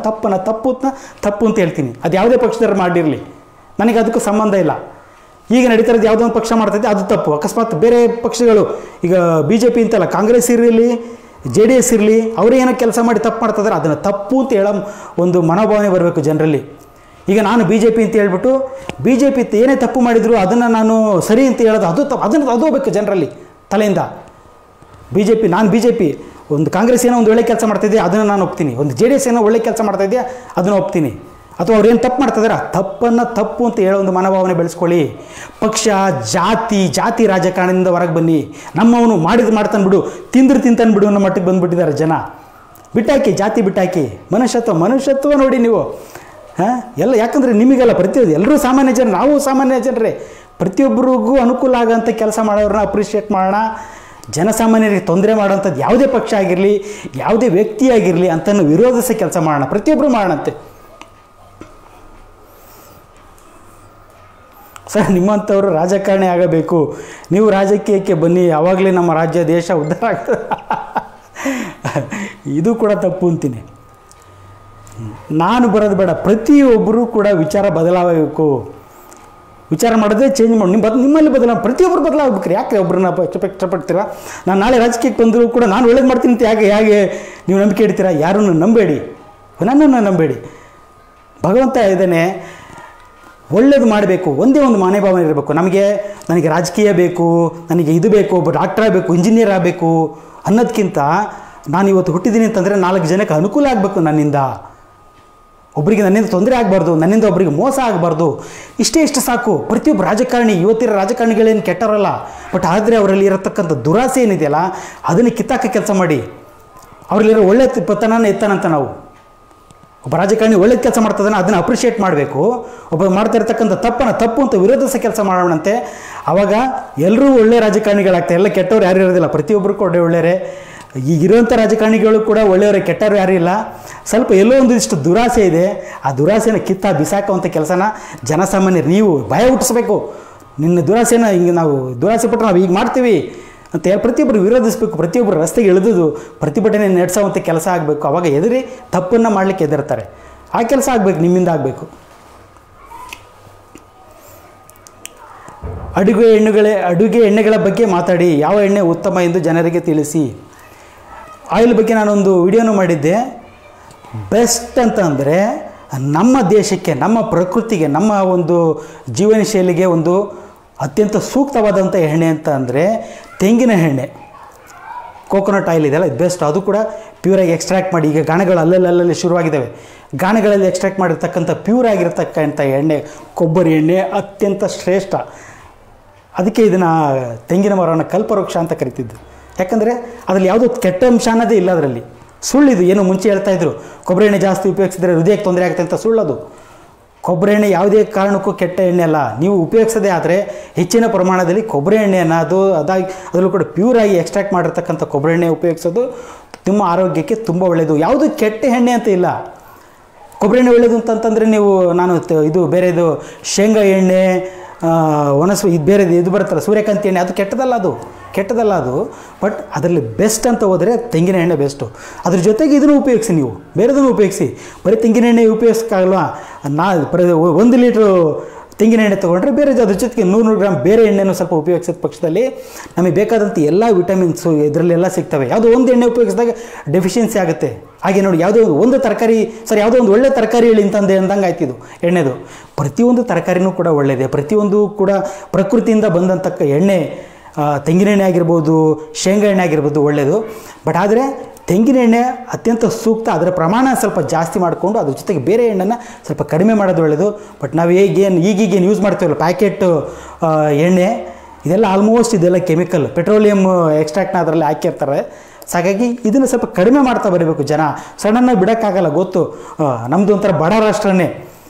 ತಪ್ಪು ಅಂತ ಹೇಳ್ತೀನಿ. ಅದು ಯಾವುದೇ ಪಕ್ಷದವ್ರು ಮಾಡಿರಲಿ, ನನಗೆ ಅದಕ್ಕೂ ಸಂಬಂಧ ಇಲ್ಲ. ಈಗ ನಡೀತಾ ಇರೋದು ಯಾವುದೋ ಒಂದು ಪಕ್ಷ ಮಾಡ್ತೈತೆ ಅದು ತಪ್ಪು. ಅಕಸ್ಮಾತ್ ಬೇರೆ ಪಕ್ಷಗಳು, ಈಗ BJP ಅಂತಲ್ಲ, ಕಾಂಗ್ರೆಸ್ ಇರಲಿ, JDS ಇರಲಿ, ಅವರೇ ಏನೋ ಕೆಲಸ ಮಾಡಿ ತಪ್ಪು ಮಾಡ್ತಿದ್ದಾರೆ, ಅದನ್ನು ತಪ್ಪು ಅಂತ ಹೇಳೋ ಒಂದು ಮನೋಭಾವನೆ ಬರಬೇಕು ಜನರಲ್ಲಿ. ಈಗ ನಾನು BJP ಅಂತ ಹೇಳ್ಬಿಟ್ಟು BJP ಏನೇ ತಪ್ಪು ಮಾಡಿದ್ರು ಅದನ್ನು ನಾನು ಸರಿ ಅಂತ ಹೇಳೋದು ಅದು ತಪ್ಪು. ಅದು ಹೋಗ್ಬೇಕು ಜನರಲ್ಲಿ ತಲೆಯಿಂದ. ನಾನು BJP, ಒಂದು ಕಾಂಗ್ರೆಸ್ ಏನೋ ಒಂದು ಒಳ್ಳೆ ಕೆಲಸ ಮಾಡ್ತಾಯಿದ್ದೆ ಅದನ್ನು ನಾನು ಒಪ್ತೀನಿ, ಒಂದು JDS ಏನೋ ಒಳ್ಳೆ ಕೆಲಸ ಮಾಡ್ತಾಯಿದ್ದೆ ಅದನ್ನು ಒಪ್ತೀನಿ. ಅಥವಾ ಅವ್ರು ಏನು ತಪ್ಪು ಮಾಡ್ತಿದ್ದಾರೆ ತಪ್ಪನ್ನು ತಪ್ಪು ಅಂತ ಹೇಳೋ ಒಂದು ಮನೋಭಾವನೆ ಬೆಳೆಸ್ಕೊಳ್ಳಿ. ಪಕ್ಷ, ಜಾತಿ ರಾಜಕಾರಣದಿಂದ ಹೊರಗೆ ಬನ್ನಿ. ನಮ್ಮವನು ಮಾಡ್ತಾನ್ಬಿಡು, ತಿಂತಾನ್ಬಿಡು ಅನ್ನೋ ಮಟ್ಟಿಗೆ ಬಂದುಬಿಟ್ಟಿದ್ದಾರೆ ಜನ. ಬಿಟ್ಟಾಕಿ, ಜಾತಿ ಬಿಟ್ಟಾಕಿ, ಮನುಷ್ಯತ್ವ ನೋಡಿ ನೀವು. ಎಲ್ಲ ಯಾಕಂದರೆ ನಿಮಗೆಲ್ಲ ಎಲ್ಲರೂ ಸಾಮಾನ್ಯ ಜನ, ನಾವು ಸಾಮಾನ್ಯ ಜನರೇ. ಪ್ರತಿಯೊಬ್ಬರಿಗೂ ಅನುಕೂಲ ಆಗೋಂಥ ಕೆಲಸ ಮಾಡೋರನ್ನ ಅಪ್ರಿಷಿಯೇಟ್ ಮಾಡೋಣ. ಜನಸಾಮಾನ್ಯರಿಗೆ ತೊಂದರೆ ಮಾಡೋಂಥದ್ದು ಯಾವುದೇ ಪಕ್ಷ ಆಗಿರಲಿ, ಯಾವುದೇ ವ್ಯಕ್ತಿ ಆಗಿರಲಿ ಅಂತನ್ನು ವಿರೋಧಿಸೋ ಕೆಲಸ ಮಾಡೋಣ, ಪ್ರತಿಯೊಬ್ಬರು ಮಾಡೋಣಂತೆ. ಸರ್, ನಿಮ್ಮಂಥವರು ರಾಜಕಾರಣಿ ಆಗಬೇಕು, ನೀವು ರಾಜಕೀಯಕ್ಕೆ ಬನ್ನಿ, ಆವಾಗಲೇ ನಮ್ಮ ರಾಜ್ಯ ದೇಶ ಉದ್ಧಾರ ಆಗ್ತದೆ. ಇದು ಕೂಡ ತಪ್ಪು ಅಂತೀನಿ. ನಾನು ಬರೋದು ಬೇಡ, ಪ್ರತಿಯೊಬ್ಬರೂ ಕೂಡ ವಿಚಾರ ಬದಲಾಗಬೇಕು. ವಿಚಾರ ಮಾಡೋದೇ ಚೇಂಜ್ ಮಾಡಿ ನಿಮ್ಮಲ್ಲಿ ಪ್ರತಿಯೊಬ್ಬರು ಬದಲಾಗಬೇಕ್ರಿ. ಯಾಕೆ ಒಬ್ಬರನ್ನ ಇಷ್ಟಪಡ್ತೀರಾ? ನಾನು ನಾಳೆ ರಾಜಕೀಯಕ್ಕೆ ಬಂದರೂ ಕೂಡ ನಾನು ಒಳ್ಳೇದು ಮಾಡ್ತೀನಿ ಅಂತ ಹೇಗೆ ನೀವು ನಂಬಿಕೆ ಇಡ್ತೀರಾ? ಯಾರನ್ನು ನಂಬೇಡಿ, ನನ್ನನ್ನು ನಂಬೇಡಿ. ಭಗವಂತ ಇದ್ದಾನೆ, ಒಳ್ಳೇದು ಮಾಡಬೇಕು, ಒಂದೇ ಒಂದು ಮನೋಭಾವನೆ ಇರಬೇಕು. ನನಗೆ ರಾಜಕೀಯ ಬೇಕು, ನನಗೆ ಇದು ಬೇಕು, ಒಬ್ಬ ಡಾಕ್ಟರ್ ಆಗಬೇಕು, ಇಂಜಿನಿಯರ್ ಆಗಬೇಕು ಅನ್ನೋದಕ್ಕಿಂತ ನಾನು ಇವತ್ತು ಹುಟ್ಟಿದ್ದೀನಿ ಅಂತಂದರೆ 4 ಜನಕ್ಕೆ ಅನುಕೂಲ ಆಗಬೇಕು. ನನ್ನಿಂದ ತೊಂದರೆ ಆಗಬಾರ್ದು, ನನ್ನಿಂದ ಒಬ್ಬರಿಗೆ ಮೋಸ ಆಗಬಾರ್ದು. ಇಷ್ಟೇ ಸಾಕು. ಪ್ರತಿಯೊಬ್ಬ ರಾಜಕಾರಣಿ, ಇವತ್ತಿನ ರಾಜಕಾರಣಿಗಳೇನು ಕೆಟ್ಟವರಲ್ಲ, ಬಟ್ ಆದರೆ ಅವರಲ್ಲಿ ಇರತಕ್ಕಂಥ ದುರಾಸೆ ಏನಿದೆಯಲ್ಲ ಅದನ್ನು ಕಿತ್ತಾಕ ಕೆಲಸ ಮಾಡಿ. ಅವರಲ್ಲಿರೋ ಒಳ್ಳೆ ಪತನನ ಎತ್ತಾನಂತ ನಾವು. ಒಬ್ಬ ರಾಜಕಾರಣಿ ಒಳ್ಳೆದು ಕೆಲಸ ಮಾಡ್ತದಾನೆ, ಅದನ್ನು ಅಪ್ರಿಷಿಯೇಟ್ ಮಾಡಬೇಕು. ಒಬ್ಬ ಮಾಡ್ತಾ ಇರ್ತಕ್ಕಂಥ ತಪ್ಪು ಅಂತ ವಿರೋಧಿಸೋ ಕೆಲಸ ಮಾಡೋಣಂತೆ. ಆವಾಗ ಎಲ್ಲರೂ ಒಳ್ಳೆ ರಾಜಕಾರಣಿಗಳಾಗ್ತಾರೆ. ಎಲ್ಲ ಕೆಟ್ಟವ್ರು ಯಾರು ಇರೋದಿಲ್ಲ, ಪ್ರತಿಯೊಬ್ಬರು ಕೂಡ ಒಳ್ಳೆಯರೇ. ಈಗಿರುವಂಥ ರಾಜಕಾರಣಿಗಳು ಕೂಡ ಒಳ್ಳೆಯವರೇ, ಕೆಟ್ಟವರು ಯಾರೂ ಇಲ್ಲ. ಸ್ವಲ್ಪ ಎಲ್ಲೋ ಒಂದಿಷ್ಟು ದುರಾಸೆ ಇದೆ, ಆ ದುರಾಸೆನ ಕಿತ್ತಾಕುವಂಥ ಕೆಲಸನ ಜನಸಾಮಾನ್ಯರು ನೀವು ಭಯ ಹುಟ್ಟಿಸ್ಬೇಕು. ನಿನ್ನ ದುರಾಸೆನ ಹಿಂಗೆ ನಾವು ದುರಾಸೆ ಪಟ್ಟರೆ ನಾವು ಈಗ ಮಾಡ್ತೀವಿ ಅಂತ ಪ್ರತಿಯೊಬ್ಬರು ವಿರೋಧಿಸಬೇಕು. ಪ್ರತಿಯೊಬ್ಬರು ರಸ್ತೆಗೆ ಇಳಿದು ಪ್ರತಿಭಟನೆ ನಡೆಸೋವಂಥ ಕೆಲಸ ಆಗಬೇಕು. ಆವಾಗ ಎದುರಿ ತಪ್ಪನ್ನು ಮಾಡಲಿಕ್ಕೆ ಎದುರ್ತಾರೆ. ಆ ಕೆಲಸ ಆಗಬೇಕು, ನಿಮ್ಮಿಂದ ಆಗಬೇಕು. ಅಡುಗೆ ಎಣ್ಣೆಗಳ ಬಗ್ಗೆ ಮಾತಾಡಿ, ಯಾವ ಎಣ್ಣೆ ಉತ್ತಮ ಎಂದು ಜನರಿಗೆ ತಿಳಿಸಿ. ಆಯಿಲ್ ಬಗ್ಗೆ ನಾನೊಂದು ವಿಡಿಯೋನು ಮಾಡಿದ್ದೆ. ಬೆಸ್ಟ್ ಅಂತಂದರೆ ನಮ್ಮ ದೇಶಕ್ಕೆ, ನಮ್ಮ ಪ್ರಕೃತಿಗೆ, ನಮ್ಮ ಒಂದು ಜೀವನ ಶೈಲಿಗೆ ಒಂದು ಅತ್ಯಂತ ಸೂಕ್ತವಾದಂಥ ಎಣ್ಣೆ ಅಂತ ಅಂದರೆ ತೆಂಗಿನ ಎಣ್ಣೆ, ಕೋಕೋನಟ್ ಆಯಿಲ್ ಇದೆಯಲ್ಲ, ಇದು ಬೆಸ್ಟ್. ಅದು ಕೂಡ ಪ್ಯೂರಾಗಿ ಎಕ್ಸ್ಟ್ರಾಕ್ಟ್ ಮಾಡಿ, ಈಗ ಗಾಣಗಳು ಅಲ್ಲಲ್ಲಿ ಶುರುವಾಗಿದ್ದಾವೆ. ಗಾಣಗಳಲ್ಲಿ ಎಕ್ಸ್ಟ್ರಾಕ್ಟ್ ಮಾಡಿರ್ತಕ್ಕಂಥ ಪ್ಯೂರ್ ಆಗಿರ್ತಕ್ಕಂಥ ಎಣ್ಣೆ, ಕೊಬ್ಬರಿ ಎಣ್ಣೆ ಅತ್ಯಂತ ಶ್ರೇಷ್ಠ. ಅದಕ್ಕೆ ಇದನ್ನು ತೆಂಗಿನ ಮರವನ್ನು ಕಲ್ಪವೃಕ್ಷ ಅಂತ ಕರಿತಿದ್ದು. ಯಾಕಂದರೆ ಅದರಲ್ಲಿ ಯಾವುದೋ ಕೆಟ್ಟ ಅಂಶ ಅನ್ನೋದೇ ಇಲ್ಲ ಅದರಲ್ಲಿ. ಸುಳ್ಳಿದು, ಏನು ಮುಂಚೆ ಹೇಳ್ತಾಯಿದ್ರು ಕೊಬ್ಬರಿ ಎಣ್ಣೆ ಜಾಸ್ತಿ ಉಪಯೋಗಿಸಿದ್ರೆ ಹೃದಯಕ್ಕೆ ತೊಂದರೆ ಆಗುತ್ತೆ ಅಂತ. ಸುಳ್ಳದು. ಕೊಬ್ಬರಿ ಎಣ್ಣೆ ಯಾವುದೇ ಕಾರಣಕ್ಕೂ ಕೆಟ್ಟ ಎಣ್ಣೆ ಅಲ್ಲ. ನೀವು ಉಪಯೋಗಿಸೋದೇ ಆದರೆ ಹೆಚ್ಚಿನ ಪ್ರಮಾಣದಲ್ಲಿ ಕೊಬ್ಬರಿ ಎಣ್ಣೆಯನ್ನು ಅದರಲ್ಲೂ ಕೂಡ ಪ್ಯೂರಾಗಿ ಎಕ್ಸ್ಟ್ರಾಕ್ಟ್ ಮಾಡಿರ್ತಕ್ಕಂಥ ಕೊಬ್ಬರಿ ಎಣ್ಣೆ ಉಪಯೋಗಿಸೋದು ನಿಮ್ಮ ಆರೋಗ್ಯಕ್ಕೆ ತುಂಬ ಒಳ್ಳೆಯದು. ಯಾವುದು ಕೆಟ್ಟ ಎಣ್ಣೆ ಅಂತ ಇಲ್ಲ. ಕೊಬ್ಬರಿ ಎಣ್ಣೆ ಒಳ್ಳೆಯದು ಅಂತಂತಂದರೆ ನೀವು ಇದು ಬೇರೆದು ಶೇಂಗಾ ಎಣ್ಣೆ, ಇದು ಬೇರೆದು ಇದು ಬರುತ್ತಲ್ಲ ಸೂರ್ಯಕಾಂತಿ ಎಣ್ಣೆ, ಅದು ಕೆಟ್ಟದಲ್ಲ ಅದು. ಬಟ್ ಅದರಲ್ಲಿ ಬೆಸ್ಟ್ ಅಂತ ಹೋದರೆ ತೆಂಗಿನ ಎಣ್ಣೆ ಬೆಸ್ಟು. ಅದ್ರ ಜೊತೆಗೆ ಇದನ್ನು ಉಪಯೋಗಿಸಿ, ನೀವು ಬೇರೆದನ್ನು ಉಪಯೋಗಿಸಿ. ಬರೀ ತೆಂಗಿನ ಎಣ್ಣೆ ಉಪಯೋಗಿಸೋಕ್ಕಾಗಲ್ವಾ? 1 ಲೀಟ್ರು ತೆಂಗಿನ ಎಣ್ಣೆ ತೊಗೊಂಡ್ರೆ ಬೇರೆ ಅದ್ರ ಜೊತೆಗೆ 100 ಗ್ರಾಮ್ ಬೇರೆ ಎಣ್ಣೆನೂ ಸ್ವಲ್ಪ ಉಪಯೋಗಿಸಿದ ಪಕ್ಷದಲ್ಲಿ ನಮಗೆ ಬೇಕಾದಂಥ ಎಲ್ಲ ವಿಟಮಿನ್ಸು ಇದರಲ್ಲೆಲ್ಲ ಸಿಗ್ತವೆ. ಯಾವುದೋ ಒಂದು ಎಣ್ಣೆ ಉಪಯೋಗಿಸಿದಾಗ ಡೆಫಿಷಿಯನ್ಸಿ ಆಗುತ್ತೆ. ಹಾಗೆ ನೋಡಿ, ಯಾವುದೋ ಒಂದು ತರಕಾರಿ ಯಾವುದೋ ಒಂದು ಒಳ್ಳೆ ತರಕಾರಿ ಹೇಳಿ ಅಂದಂಗೆ ಆಯ್ತಿದ್ದು ಎಣ್ಣೆದು. ಪ್ರತಿಯೊಂದು ತರಕಾರಿನೂ ಕೂಡ ಒಳ್ಳೆಯದೇ, ಪ್ರತಿಯೊಂದು ಕೂಡ ಪ್ರಕೃತಿಯಿಂದ ಬಂದಂಥ ಎಣ್ಣೆ. ತೆಂಗಿನ ಎಣ್ಣೆ ಆಗಿರ್ಬೋದು, ಶೇಂಗಾ ಎಣ್ಣೆ ಆಗಿರ್ಬೋದು ಒಳ್ಳೆಯದು. ಬಟ್ ಆದರೆ ತೆಂಗಿನ ಎಣ್ಣೆ ಅತ್ಯಂತ ಸೂಕ್ತ. ಅದರ ಪ್ರಮಾಣ ಸ್ವಲ್ಪ ಜಾಸ್ತಿ ಮಾಡಿಕೊಂಡು ಅದ್ರ ಜೊತೆಗೆ ಬೇರೆ ಎಣ್ಣೆನ ಸ್ವಲ್ಪ ಕಡಿಮೆ ಮಾಡೋದು ಒಳ್ಳೆಯದು. ಬಟ್ ನಾವು ಈಗೇನು ಯೂಸ್ ಮಾಡ್ತೀವಲ್ಲ ಪ್ಯಾಕೆಟ್ ಎಣ್ಣೆ, ಇದೆಲ್ಲ ಆಲ್ಮೋಸ್ಟ್ ಇದೆಲ್ಲ ಕೆಮಿಕಲ್, ಪೆಟ್ರೋಲಿಯಂ ಎಕ್ಸ್ಟ್ರಾಕ್ಟ್ನ ಅದರಲ್ಲಿ ಹಾಕಿರ್ತಾರೆ. ಹಾಗಾಗಿ ಇದನ್ನು ಸ್ವಲ್ಪ ಕಡಿಮೆ ಮಾಡ್ತಾ ಬರಬೇಕು ಜನ. ಸಡನ್ನಾಗಿ ಬಿಡೋಕ್ಕಾಗಲ್ಲ, ಗೊತ್ತು. ನಮ್ಮದು ಒಂಥರ ಬಡ ರಾಷ್ಟ್ರನೇ.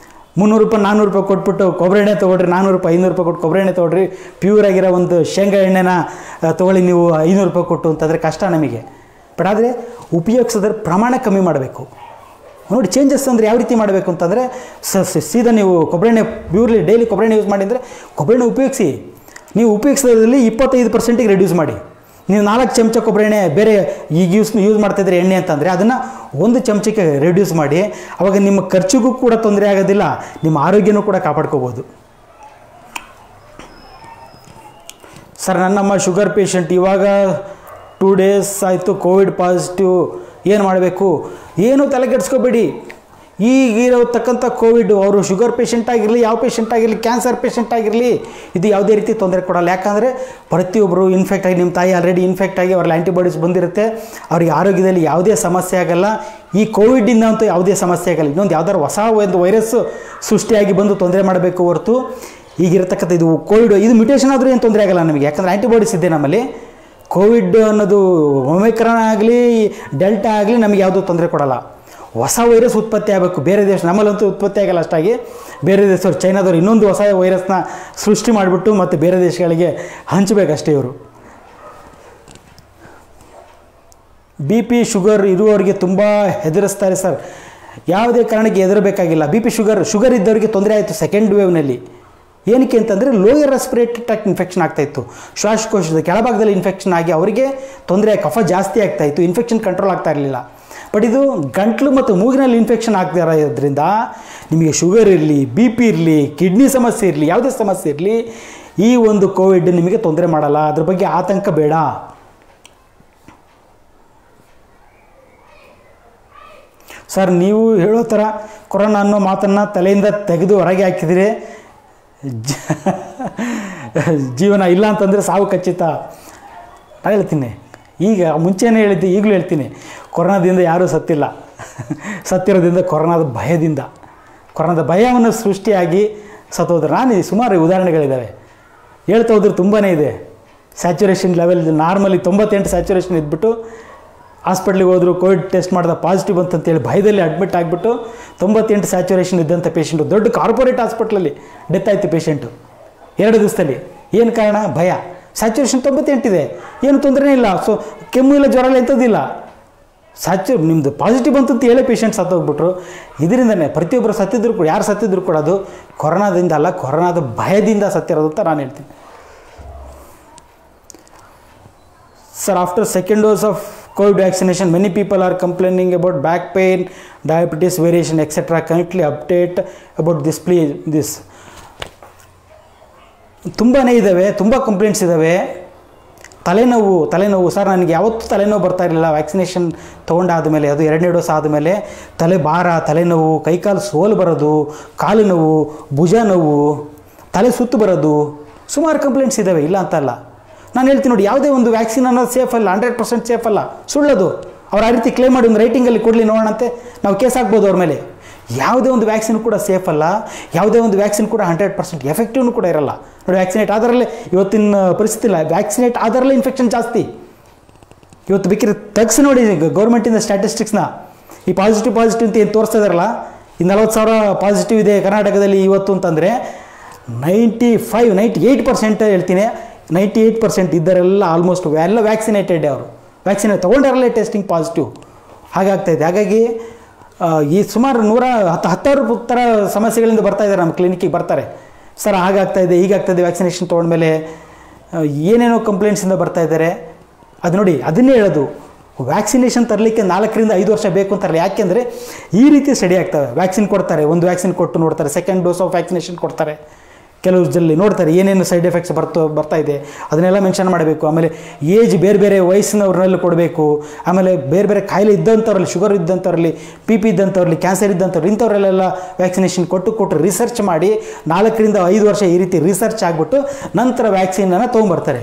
300 ರೂಪಾಯಿ 400 ರೂಪಾಯಿ ಕೊಟ್ಬಿಟ್ಟು ಕೊಬ್ಬರಿ ಎಣ್ಣೆ ತೊಗೊಳ್ರಿ, 400 ರೂಪಾಯಿ 500 ರೂಪಾಯಿ ಕೊಟ್ಟು ಕೊಬ್ಬರಿ ಎಣ್ಣೆ ತೊಗೊಳ್ರಿ, ಪ್ಯೂರ್ ಆಗಿರೋ ಒಂದು ಶೇಂಗಾ ಎಣ್ಣೆನ ತೊಗೊಳ್ಳಿ ನೀವು 500 ರೂಪಾಯಿ ಕೊಟ್ಟು ಅಂತಂದರೆ ಕಷ್ಟ ನಮಗೆ. ಬಟ್ ಆದರೆ ಉಪಯೋಗಿಸೋದ್ರ ಪ್ರಮಾಣ ಕಮ್ಮಿ ಮಾಡಬೇಕು. ನೋಡಿ, ಚೇಂಜಸ್ ಅಂದರೆ ಯಾವ ರೀತಿ ಮಾಡಬೇಕು ಅಂತಂದರೆ ಸೀದಾ ನೀವು ಕೊಬ್ಬರಿ ಎಣ್ಣೆ ಪ್ಯೂರ್ಲಿ ಡೈಲಿ ಕೊಬ್ಬರಿ ಎಣ್ಣೆ ಯೂಸ್ ಮಾಡಿದರೆ ಕೊಬ್ಬರಿ ಎಣ್ಣೆ ಉಪಯೋಗಿಸಿ. ನೀವು ಉಪಯೋಗಿಸೋದ್ರಲ್ಲಿ 25% ರೆಡ್ಯೂಸ್ ಮಾಡಿ. ನೀವು 4 ಚಮಚ ಕೊಬ್ಬರಿ ಎಣ್ಣೆ ಬೇರೆ ಈಗ ಯೂಸ್ ಮಾಡ್ತಾಯಿದ್ರೆ ಎಣ್ಣೆ ಅಂತಂದರೆ ಅದನ್ನು 1 ಚಮಚಕ್ಕೆ ರೆಡ್ಯೂಸ್ ಮಾಡಿ. ಆವಾಗ ನಿಮ್ಮ ಖರ್ಚಿಗೂ ಕೂಡ ತೊಂದರೆ ಆಗೋದಿಲ್ಲ, ನಿಮ್ಮ ಆರೋಗ್ಯನೂ ಕೂಡ ಕಾಪಾಡ್ಕೋಬೋದು. ಸರ್, ನನ್ನಮ್ಮ ಶುಗರ್ ಪೇಷಂಟ್, ಇವಾಗ 2 ಡೇಸ್ ಆಯಿತು ಕೋವಿಡ್ ಪಾಸಿಟಿವ್, ಏನು ಮಾಡಬೇಕು? ಏನು ತಲೆ ಕೆಡಿಸ್ಕೋಬೇಡಿ. ಈಗಿರತಕ್ಕಂಥ ಕೋವಿಡ್ ಅವರು ಶುಗರ್ ಪೇಷಂಟ್ ಆಗಿರಲಿ, ಯಾವ ಪೇಷಂಟ್ ಆಗಿರಲಿ, ಕ್ಯಾನ್ಸರ್ ಪೇಷಂಟ್ ಆಗಿರಲಿ, ಇದು ಯಾವುದೇ ರೀತಿ ತೊಂದರೆ ಕೊಡಲ್ಲ. ಯಾಕಂದರೆ ಪ್ರತಿಯೊಬ್ಬರು ಇನ್ಫೆಕ್ಟ್ ಆಗಿ, ನಿಮ್ಮ ತಾಯಿ ಆಲ್ರೆಡಿ ಇನ್ಫೆಕ್ಟ್ ಆಗಿ ಅವ್ರಲ್ಲಿ ಆ್ಯಂಟಿಬಾಡೀಸ್ ಬಂದಿರುತ್ತೆ, ಅವರಿಗೆ ಆರೋಗ್ಯದಲ್ಲಿ ಯಾವುದೇ ಸಮಸ್ಯೆ ಆಗಲ್ಲ. ಈ ಕೋವಿಡಿಂದ ಅಂತೂ ಯಾವುದೇ ಸಮಸ್ಯೆ ಆಗಲ್ಲ. ಇನ್ನೊಂದು ಯಾವ್ದಾದ್ರು ಹೊಸ ಒಂದು ವೈರಸ್ ಸೃಷ್ಟಿಯಾಗಿ ಬಂದು ತೊಂದರೆ ಮಾಡಬೇಕು ಹೊರತು ಈಗಿರತಕ್ಕಂಥ ಇದು ಕೋವಿಡ್ ಇದು ಮ್ಯುಟೇಷನ್ ಆದರೂ ಏನು ತೊಂದರೆ ಆಗಲ್ಲ ನಮಗೆ. ಯಾಕಂದರೆ ಆ್ಯಂಟಿಬಾಡೀಸ್ ಇದೆ ನಮ್ಮಲ್ಲಿ. ಕೋವಿಡ್ ಅನ್ನೋದು ಒಮಿಕ್ರಾನ್ ಆಗಲಿ ಡೆಲ್ಟಾ ಆಗಲಿ ನಮಗೆ ಯಾವುದೂ ತೊಂದರೆ ಕೊಡಲ್ಲ. ಹೊಸ ವೈರಸ್ ಉತ್ಪತ್ತಿ ಆಗಬೇಕು. ಬೇರೆ ದೇಶ, ನಮ್ಮಲ್ಲಂತೂ ಉತ್ಪತ್ತಿ ಆಗಲ್ಲ ಅಷ್ಟಾಗಿ. ಬೇರೆ ದೇಶದವ್ರು, ಚೈನಾದವ್ರು ಇನ್ನೊಂದು ಹೊಸ ವೈರಸ್ನ ಸೃಷ್ಟಿ ಮಾಡಿಬಿಟ್ಟು ಮತ್ತು ಬೇರೆ ದೇಶಗಳಿಗೆ ಹಂಚಬೇಕಷ್ಟೇ ಇವರು. BP ಶುಗರ್ ಇರುವವರಿಗೆ ತುಂಬ ಹೆದರಿಸ್ತಾರೆ ಸರ್. ಯಾವುದೇ ಕಾರಣಕ್ಕೆ ಹೆದರಬೇಕಾಗಿಲ್ಲ. BP ಶುಗರ್ ಇದ್ದವರಿಗೆ ತೊಂದರೆ ಆಯಿತು ಸೆಕೆಂಡ್ ವೇವ್ನಲ್ಲಿ. ಏನಕ್ಕೆ ಅಂತಂದರೆ ಲೋಯರ್ ರೆಸ್ಪಿರೇಟರಿ ಟ್ರ್ಯಾಕ್ಟ್ ಇನ್ಫೆಕ್ಷನ್ ಆಗ್ತಾಯಿತ್ತು, ಶ್ವಾಸಕೋಶದ ಕೆಳಭಾಗದಲ್ಲಿ ಇನ್ಫೆಕ್ಷನ್ ಆಗಿ ಅವರಿಗೆ ತೊಂದರೆ, ಕಫ ಜಾಸ್ತಿ ಆಗ್ತಾಯಿತ್ತು, ಇನ್ಫೆಕ್ಷನ್ ಕಂಟ್ರೋಲ್ ಆಗ್ತಾ ಇರಲಿಲ್ಲ. ಬಟ್ ಇದು ಗಂಟ್ಲು ಮತ್ತು ಮೂಗಿನಲ್ಲಿ ಇನ್ಫೆಕ್ಷನ್ ಆಗ್ತಾ ಇರೋದ್ರಿಂದ ನಿಮಗೆ ಶುಗರ್ ಇರಲಿ, BP ಇರಲಿ, ಕಿಡ್ನಿ ಸಮಸ್ಯೆ ಇರಲಿ, ಯಾವುದೇ ಸಮಸ್ಯೆ ಇರಲಿ, ಈ ಒಂದು ಕೋವಿಡ್ ನಿಮಗೆ ತೊಂದರೆ ಮಾಡಲ್ಲ. ಅದ್ರ ಬಗ್ಗೆ ಆತಂಕ ಬೇಡ. ಸರ್, ನೀವು ಹೇಳೋ ಥರ ಕೊರೋನಾ ಅನ್ನೋ ಮಾತನ್ನು ತಲೆಯಿಂದ ತೆಗೆದು ಹೊರಗೆ ಹಾಕಿದರೆ ಜೀವನ ಇಲ್ಲ ಅಂತಂದರೆ ಸಾವು ಖಚಿತ. ನಾನು ಹೇಳ್ತೀನಿ, ಈಗ ಮುಂಚೆನೇ ಹೇಳಿದ್ದೆ, ಈಗಲೂ ಹೇಳ್ತೀನಿ, ಕೊರೋನಾದಿಂದ ಯಾರೂ ಸತ್ತಿಲ್ಲ. ಸತ್ತಿರೋದ್ರಿಂದ ಕೊರೋನಾದ ಭಯವನ್ನು ಸೃಷ್ಟಿಯಾಗಿ ಸತ್ತೋದ್ರೆ. ನಾನು ಸುಮಾರು ಉದಾಹರಣೆಗಳಿದ್ದಾವೆ, ಹೇಳ್ತಾ ಹೋದ್ರೆ ತುಂಬಾ ಇದೆ. ಸ್ಯಾಚುರೇಷನ್ ಲೆವೆಲ್ ನಾರ್ಮಲಿ 98 ಸ್ಯಾಚುರೇಷನ್ ಇದ್ಬಿಟ್ಟು ಹಾಸ್ಪಿಟ್ಲಿಗೆ ಹೋದರು, ಕೋವಿಡ್ ಟೆಸ್ಟ್ ಮಾಡಿದ ಪಾಸಿಟಿವ್ ಅಂತಂತೇಳಿ ಭಯದಲ್ಲಿ ಅಡ್ಮಿಟ್ ಆಗಿಬಿಟ್ಟು 98 ಸ್ಯಾಚುರೇಷನ್ ಇದ್ದಂಥ ಪೇಷೆಂಟು ದೊಡ್ಡ ಕಾರ್ಪೊರೇಟ್ ಹಾಸ್ಪಿಟ್ಲಲ್ಲಿ ಡೆತ್ ಆಯಿತು ಪೇಷೆಂಟು 2 ದಿವಸದಲ್ಲಿ. ಏನು ಕಾರಣ? ಭಯ. ಸ್ಯಾಚುರೇಷನ್ 98 ಇದೆ, ಏನು ತೊಂದರೆ ಇಲ್ಲ. ಸೊ ಕೆಮ್ಮು ಇಲ್ಲ, ಜ್ವರ ಇಲ್ಲ, ಎಂಥದ್ದಿಲ್ಲ. ನಿಮ್ಮದು ಪಾಸಿಟಿವ್ ಬಂತು ಅಂತ ಹೇಳೇ ಪೇಷಂಟ್ ಸತ್ತೋಗ್ಬಿಟ್ರು. ಇದರಿಂದನೇ ಪ್ರತಿಯೊಬ್ಬರು ಸತ್ತಿದ್ರು ಕೂಡ, ಯಾರು ಸತ್ತಿದ್ರು ಕೂಡ ಅದು ಕೊರೋನಾದಿಂದ ಅಲ್ಲ, ಕೊರೋನಾದ ಭಯದಿಂದ ಸತ್ತಿರೋದು ಅಂತ ನಾನು ಹೇಳ್ತೀನಿ. Sir, after second dose of Covid vaccination many people are complaining about back pain, diabetes variation etcetera. Correctly update about this. ತುಂಬಾ ಇದ್ದಾವೆ, ತುಂಬ ಕಂಪ್ಲೇಂಟ್ಸ್ ಇದ್ದಾವೆ. ತಲೆನೋವು ಸರ್, ನನಗೆ ಯಾವತ್ತೂ ತಲೆನೋವು ಬರ್ತಾ ಇರಲಿಲ್ಲ. ವ್ಯಾಕ್ಸಿನೇಷನ್ ತೊಗೊಂಡಾದಮೇಲೆ, ಅದು 2ನೇ ಡೋಸ್ ಆದಮೇಲೆ ತಲೆ ಭಾರ, ತಲೆನೋವು, ಕೈಕಾಲು ಸೋಲು ಬರೋದು, ಕಾಲು ನೋವು, ಭುಜ ನೋವು, ತಲೆ ಸುತ್ತು ಬರೋದು, ಸುಮಾರು ಕಂಪ್ಲೇಂಟ್ಸ್ ಇದ್ದಾವೆ, ಇಲ್ಲ ಅಂತಲ್ಲ. ನಾನು ಹೇಳ್ತೀನಿ ನೋಡಿ, ಯಾವುದೇ ಒಂದು ವ್ಯಾಕ್ಸಿನ್ ಅನ್ನೋದು ಸೇಫ್ ಅಲ್ಲ, 100% ಸೇಫ್ ಅಲ್ಲ, ಸುಳ್ಳದು. ಅವ್ರು ಆ ರೀತಿ ಕ್ಲೇಮ್ ಮಾಡಿ ಒಂದು ರೈಟಿಂಗಲ್ಲಿ ಕೊಡಲಿ ನೋಡೋಣಂತೆ, ನಾವು ಕೇಸ್ ಹಾಕ್ಬೋದು ಅವ್ರ ಮೇಲೆ. ಯಾವುದೇ ಒಂದು ವ್ಯಾಕ್ಸಿನ್ ಕೂಡ ಸೇಫ್ ಅಲ್ಲ, ಯಾವುದೇ ಒಂದು ವ್ಯಾಕ್ಸಿನ್ ಕೂಡ 100% ಎಫೆಕ್ಟಿವ್ನು ಕೂಡ ಇರಲ್ಲ. ನೋಡಿ, ವ್ಯಾಕ್ಸಿನೇಟ್ ಆದರಲ್ಲೇ ಇವತ್ತಿನ ಪರಿಸ್ಥಿತಿ ಇಲ್ಲ, ವ್ಯಾಕ್ಸಿನೇಟ್ ಆದರಲ್ಲೇ ಇನ್ಫೆಕ್ಷನ್ ಜಾಸ್ತಿ. ಇವತ್ತು ಬೇಕಿದ್ರೆ ತೆಗ್ಸಿ ನೋಡಿ ಗೌರ್ಮೆಂಟಿಂದ ಸ್ಟ್ಯಾಟಿಸ್ಟಿಕ್ಸ್ನ. ಈ ಪಾಸಿಟಿವ್ ಅಂತ ಏನು ತೋರಿಸ್ತಾ ಇದಾರಲ್ಲ, ಈ 40,000 ಪಾಸಿಟಿವ್ ಇದೆ ಕರ್ನಾಟಕದಲ್ಲಿ ಇವತ್ತು ಅಂತಂದರೆ 98% ಹೇಳ್ತೀನಿ, 98% ಇದ್ದರೆಲ್ಲ ಆಲ್ಮೋಸ್ಟ್ ಎಲ್ಲ ವ್ಯಾಕ್ಸಿನೇಟೆಡ್. ಅವರು ವ್ಯಾಕ್ಸಿನೇಟ್ ತೊಗೊಂಡಾರಲ್ಲೇ ಟೆಸ್ಟಿಂಗ್ ಪಾಸಿಟಿವ್. ಹಾಗಾಗ್ತಾಯಿದೆ. ಹಾಗಾಗಿ ಈ ಸುಮಾರು 110 ಥರ ಸಮಸ್ಯೆಗಳಿಂದ ಬರ್ತಾ ಇದ್ದಾರೆ, ನಮ್ಮ ಕ್ಲಿನಿಕ್ಕಿಗೆ ಬರ್ತಾರೆ. ಸರ್, ಹಾಗಾಗ್ತಾಯಿದೆ, ಹೀಗಾಗ್ತಾಯಿದೆ, ವ್ಯಾಕ್ಸಿನೇಷನ್ ತೊಗೊಂಡ್ಮೇಲೆ ಏನೇನೋ ಕಂಪ್ಲೇಂಟ್ಸಿಂದ ಬರ್ತಾ ಇದ್ದಾರೆ. ಅದು ನೋಡಿ, ಅದನ್ನೇ ಹೇಳೋದು, ವ್ಯಾಕ್ಸಿನೇಷನ್ ತರಲಿಕ್ಕೆ 4 ರಿಂದ 5 ವರ್ಷ ಬೇಕು ಅಂತಾರಲ್ಲ. ಯಾಕೆಂದರೆ ಈ ರೀತಿ ಸ್ಟಡಿ ಆಗ್ತವೆ. ವ್ಯಾಕ್ಸಿನ್ ಕೊಡ್ತಾರೆ, ಒಂದು ವ್ಯಾಕ್ಸಿನ್ ಕೊಟ್ಟು ನೋಡ್ತಾರೆ, ಸೆಕೆಂಡ್ ಡೋಸ್ ಆಫ್ ವ್ಯಾಕ್ಸಿನೇಷನ್ ಕೊಡ್ತಾರೆ, ಕೆಲವು ಜಲ್ಲಿ ನೋಡ್ತಾರೆ ಏನೇನು ಸೈಡ್ ಎಫೆಕ್ಟ್ಸ್ ಬರ್ತಾ ಇದೆ, ಅದನ್ನೆಲ್ಲ ಮೆನ್ಷನ್ ಮಾಡಬೇಕು. ಆಮೇಲೆ ಏಜ್ ಬೇರೆ ವಯಸ್ಸಿನವ್ರನ್ನೆಲ್ಲ ಕೊಡಬೇಕು. ಆಮೇಲೆ ಬೇರೆ ಕಾಯಿಲೆ ಇದ್ದಂಥವ್ರಲ್ಲಿ, ಶುಗರ್ ಇದ್ದಂಥವ್ರಲ್ಲಿ, PP ಇದ್ದಂಥವ್ರಲ್ಲಿ, ಕ್ಯಾನ್ಸರ್ ಇದ್ದಂಥವ್ರು, ಇಂಥವ್ರಲ್ಲೆಲ್ಲ ವ್ಯಾಕ್ಸಿನೇಷನ್ ಕೊಟ್ಟು ರಿಸರ್ಚ್ ಮಾಡಿ 4 ರಿಂದ 5 ವರ್ಷ ಈ ರೀತಿ ರಿಸರ್ಚ್ ಆಗಿಬಿಟ್ಟು ನಂತರ ವ್ಯಾಕ್ಸಿನನ್ನು ತೊಗೊಂಬರ್ತಾರೆ.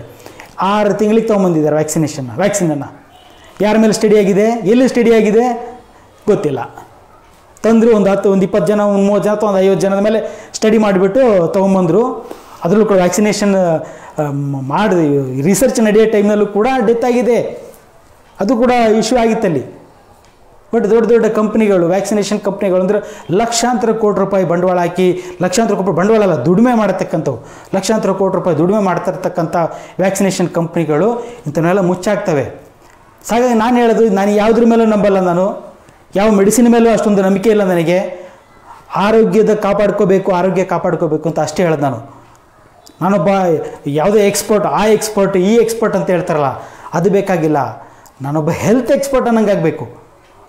6 ತಿಂಗಳಿಗೆ ತೊಗೊಂಬಂದಿದ್ದಾರೆ ವ್ಯಾಕ್ಸಿನನ್ನು. ಯಾರ ಮೇಲೆ ಸ್ಟಡಿ ಆಗಿದೆ, ಎಲ್ಲಿ ಸ್ಟಡಿ ಆಗಿದೆ ಗೊತ್ತಿಲ್ಲ. ತಂದರು ಒಂದು 20 ಜನ, 30 ಜನ ಅಥವಾ 50 ಜನದ ಮೇಲೆ ಸ್ಟಡಿ ಮಾಡಿಬಿಟ್ಟು ತೊಗೊಂಬಂದರು. ಅದರಲ್ಲೂ ಕೂಡ ವ್ಯಾಕ್ಸಿನೇಷನ್ ಮಾಡಿ ರಿಸರ್ಚ್ ನಡೆಯೋ ಟೈಮ್ನಲ್ಲೂ ಕೂಡ ಡೆತ್ ಆಗಿದೆ. ಅದು ಕೂಡ ಇಶ್ಯೂ ಆಗಿತ್ತಲ್ಲಿ. ಬಟ್ ದೊಡ್ಡ ಕಂಪ್ನಿಗಳು, ವ್ಯಾಕ್ಸಿನೇಷನ್ ಕಂಪ್ನಿಗಳು ಅಂದರೆ ಲಕ್ಷಾಂತರ ಕೋಟಿ ರೂಪಾಯಿ ಬಂಡವಾಳ ಹಾಕಿ, ಲಕ್ಷಾಂತರ ಕೋಟಿ ಬಂಡವಾಳ ಅಲ್ಲ, ದುಡಿಮೆ ಮಾಡತಕ್ಕಂಥವು, ಲಕ್ಷಾಂತರ ಕೋಟಿ ರೂಪಾಯಿ ದುಡಿಮೆ ಮಾಡ್ತಿರ್ತಕ್ಕಂಥ ವ್ಯಾಕ್ಸಿನೇಷನ್ ಕಂಪ್ನಿಗಳು ಇಂಥವನ್ನೆಲ್ಲ ಮುಚ್ಚಾಕ್ತವೆ. ಹಾಗಾಗಿ ನಾನು ಹೇಳೋದು, ನಾನು ಯಾವುದ್ರ ಮೇಲೂ ನಂಬಲ್ಲ, ನಾನು ಯಾವ ಮೆಡಿಸಿನ್ ಮೇಲೂ ಅಷ್ಟೊಂದು ನಂಬಿಕೆ ಇಲ್ಲ ನನಗೆ. ಆರೋಗ್ಯ ಕಾಪಾಡ್ಕೋಬೇಕು ಅಂತ ಅಷ್ಟೇ ಹೇಳೋದು ನಾನು. ನಾನೊಬ್ಬ ಯಾವುದೇ ಎಕ್ಸ್ಪರ್ಟ್, ಈ ಎಕ್ಸ್ಪರ್ಟ್ ಅಂತ ಹೇಳ್ತಾರಲ್ಲ, ಅದು ಬೇಕಾಗಿಲ್ಲ. ನಾನೊಬ್ಬ ಹೆಲ್ತ್ ಎಕ್ಸ್ಪರ್ಟ್ ಅನ್ನಂಗೆ ಆಗಬೇಕು.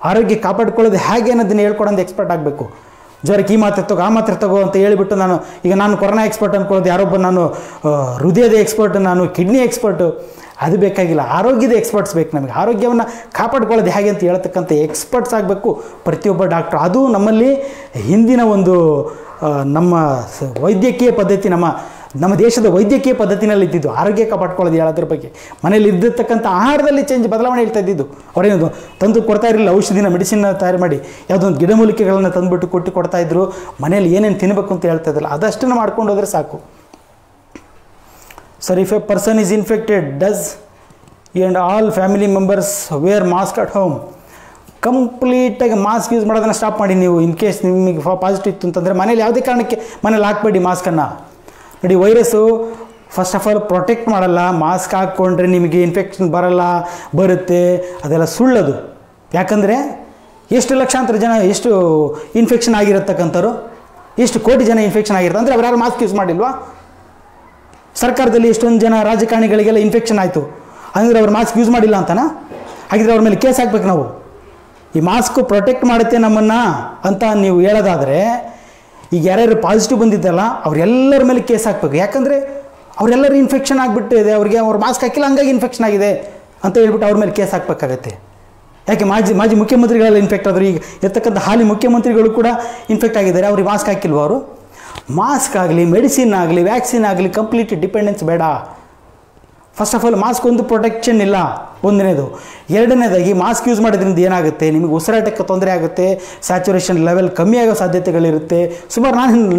ಆರೋಗ್ಯ ಕಾಪಾಡ್ಕೊಳ್ಳೋದು ಹೇಗೆ ಅನ್ನೋದನ್ನು ಹೇಳ್ಕೊಡೋದು ಎಕ್ಸ್ಪರ್ಟ್ ಆಗಬೇಕು. ಜ್ವರಕ್ಕೆ ಈ ಮಾತ್ರೆ ತಗೋ, ಆ ಮಾತ್ರೆ ತಗೋ ಅಂತ ಹೇಳಿಬಿಟ್ಟು ನಾನು ಕೊರೋನಾ ಎಕ್ಸ್ಪರ್ಟ್ ಅಂದ್ಕೊಳ್ಳೋದು, ಯಾರೊಬ್ಬ ನಾನು ಹೃದಯದ ಎಕ್ಸ್ಪರ್ಟ್, ನಾನು ಕಿಡ್ನಿ ಎಕ್ಸ್ಪರ್ಟು, ಅದು ಬೇಕಾಗಿಲ್ಲ. ಆರೋಗ್ಯದ ಎಕ್ಸ್ಪರ್ಟ್ಸ್ ಬೇಕು ನಮಗೆ. ಆರೋಗ್ಯವನ್ನು ಕಾಪಾಡ್ಕೊಳ್ಳೋದು ಹೇಗೆ ಅಂತ ಹೇಳ್ತಕ್ಕಂಥ ಎಕ್ಸ್ಪರ್ಟ್ಸ್ ಆಗಬೇಕು ಪ್ರತಿಯೊಬ್ಬ ಡಾಕ್ಟ್ರು. ಅದು ನಮ್ಮಲ್ಲಿ ಹಿಂದಿನ ಒಂದು ನಮ್ಮ ವೈದ್ಯಕೀಯ ಪದ್ಧತಿ, ನಮ್ಮ ದೇಶದ ವೈದ್ಯಕೀಯ ಪದ್ಧತಿನಲ್ಲಿ ಇದ್ದಿದ್ದು ಆರೋಗ್ಯ ಕಾಪಾಡ್ಕೊಳ್ಳೋದು ಹೇಳೋದ್ರ ಬಗ್ಗೆ. ಮನೇಲಿ ಇದ್ದಿರ್ತಕ್ಕಂಥ ಆಹಾರದಲ್ಲಿ ಬದಲಾವಣೆ ಹೇಳ್ತಾ ಇದ್ದಿದ್ದು. ಅವರೇನು ತಂದು ಕೊಡ್ತಾ ಇರಲಿಲ್ಲ, ಔಷಧಿನ ಮೆಡಿಸಿನ್ನ ತಯಾರು ಮಾಡಿ ಯಾವುದೊಂದು ಗಿಡಮೂಲಿಕೆಗಳನ್ನು ತಂದುಬಿಟ್ಟು ಕೊಡ್ತಾಯಿದ್ರು. ಮನೇಲಿ ಏನೇನು ತಿನ್ನಬೇಕು ಅಂತ ಹೇಳ್ತಾ ಇದ್ದಿಲ್ಲ, ಅದಷ್ಟನ್ನು ಮಾಡ್ಕೊಂಡು ಹೋದರೆ ಸಾಕು. Sir, if a person is infected does and all family members wear mask at home. ಕಂಪ್ಲೀಟಾಗಿ ಮಾಸ್ಕ್ ಯೂಸ್ ಮಾಡೋದನ್ನು ಸ್ಟಾಪ್ ಮಾಡಿ. ನೀವು ಇನ್ ಕೇಸ್ ನಿಮಗೆ ಪಾಸಿಟಿವ್ ಇತ್ತು ಅಂತಂದರೆ ಮನೇಲಿ ಯಾವುದೇ ಕಾರಣಕ್ಕೆ ಮನೇಲಿ ಹಾಕಬೇಡಿ ಮಾಸ್ಕನ್ನು. ನೋಡಿ, virus first of all protect ಮಾಡಲ್ಲ. ಮಾಸ್ಕ್ ಹಾಕ್ಕೊಂಡ್ರೆ ನಿಮಗೆ ಇನ್ಫೆಕ್ಷನ್ ಬರುತ್ತೆ, ಅದೆಲ್ಲ ಸುಳ್ಳದು. ಯಾಕಂದರೆ ಎಷ್ಟು ಲಕ್ಷಾಂತರ ಜನ, ಎಷ್ಟು ಇನ್ಫೆಕ್ಷನ್ ಆಗಿರತಕ್ಕಂಥವ್ರು, ಎಷ್ಟು ಕೋಟಿ ಜನ ಇನ್ಫೆಕ್ಷನ್ ಆಗಿರ್ತಾರೆ ಅಂದರೆ ಅವ್ರು ಯಾರು ಮಾಸ್ಕ್ ಯೂಸ್ ಮಾಡಿಲ್ವಾ? ಸರ್ಕಾರದಲ್ಲಿ ಎಷ್ಟೊಂದು ಜನ ರಾಜಕಾರಣಿಗಳಿಗೆಲ್ಲ ಇನ್ಫೆಕ್ಷನ್ ಆಯಿತು ಅಂದರೆ ಅವ್ರು ಮಾಸ್ಕ್ ಯೂಸ್ ಮಾಡಿಲ್ಲ ಅಂತನಾ? ಹಾಗಿದ್ರೆ ಅವ್ರ ಮೇಲೆ ಕೇಸ್ ಹಾಕ್ಬೇಕು ನಾವು. ಈ ಮಾಸ್ಕು ಪ್ರೊಟೆಕ್ಟ್ ಮಾಡುತ್ತೆ ನಮ್ಮನ್ನು ಅಂತ ನೀವು ಹೇಳೋದಾದರೆ, ಈಗ ಯಾರ್ಯಾರು ಪಾಸಿಟಿವ್ ಬಂದಿದ್ದಲ್ಲ ಅವರೆಲ್ಲರ ಮೇಲೆ ಕೇಸ್ ಹಾಕಬೇಕು. ಯಾಕಂದರೆ ಅವರೆಲ್ಲರೂ ಇನ್ಫೆಕ್ಷನ್ ಆಗಿಬಿಟ್ಟಿದೆ, ಅವ್ರು ಮಾಸ್ಕ್ ಹಾಕಿಲ್ಲ ಹಂಗಾಗಿ ಇನ್ಫೆಕ್ಷನ್ ಆಗಿದೆ ಅಂತ ಹೇಳ್ಬಿಟ್ಟು ಅವ್ರ ಮೇಲೆ ಕೇಸ್ ಹಾಕಬೇಕಾಗತ್ತೆ. ಯಾಕೆ ಮಾಜಿ ಮುಖ್ಯಮಂತ್ರಿಗಳೆಲ್ಲ ಇನ್ಫೆಕ್ಟ್ ಆದರು. ಈಗ ಇರ್ತಕ್ಕಂಥ ಹಾಲಿ ಮುಖ್ಯಮಂತ್ರಿಗಳು ಕೂಡ ಇನ್ಫೆಕ್ಟ್ ಆಗಿದ್ದಾರೆ. ಅವ್ರಿಗೆ ಮಾಸ್ಕ್ ಹಾಕಿಲ್ವ ಅವರು? ಮಾಸ್ಕ್ ಆಗಲಿ, ಮೆಡಿಸಿನ್ ಆಗಲಿ, ವ್ಯಾಕ್ಸಿನ್ ಆಗಲಿ, ಕಂಪ್ಲೀಟ್ ಡಿಪೆಂಡೆನ್ಸ್ ಬೇಡ. ಫಸ್ಟ್ ಆಫ್ ಆಲ್ ಮಾಸ್ಕ್ ಒಂದು ಪ್ರೊಟೆಕ್ಷನ್ ಇಲ್ಲ, ಒಂದನೇದು. ಎರಡನೇದಾಗಿ ಮಾಸ್ಕ್ ಯೂಸ್ ಮಾಡೋದ್ರಿಂದ ಏನಾಗುತ್ತೆ, ನಿಮಗೆ ಉಸಿರಾಟಕ್ಕೆ ತೊಂದರೆ ಆಗುತ್ತೆ, ಸ್ಯಾಚುರೇಷನ್ ಲೆವೆಲ್ ಕಮ್ಮಿ ಆಗೋ ಸಾಧ್ಯತೆಗಳಿರುತ್ತೆ. ಸುಮಾರು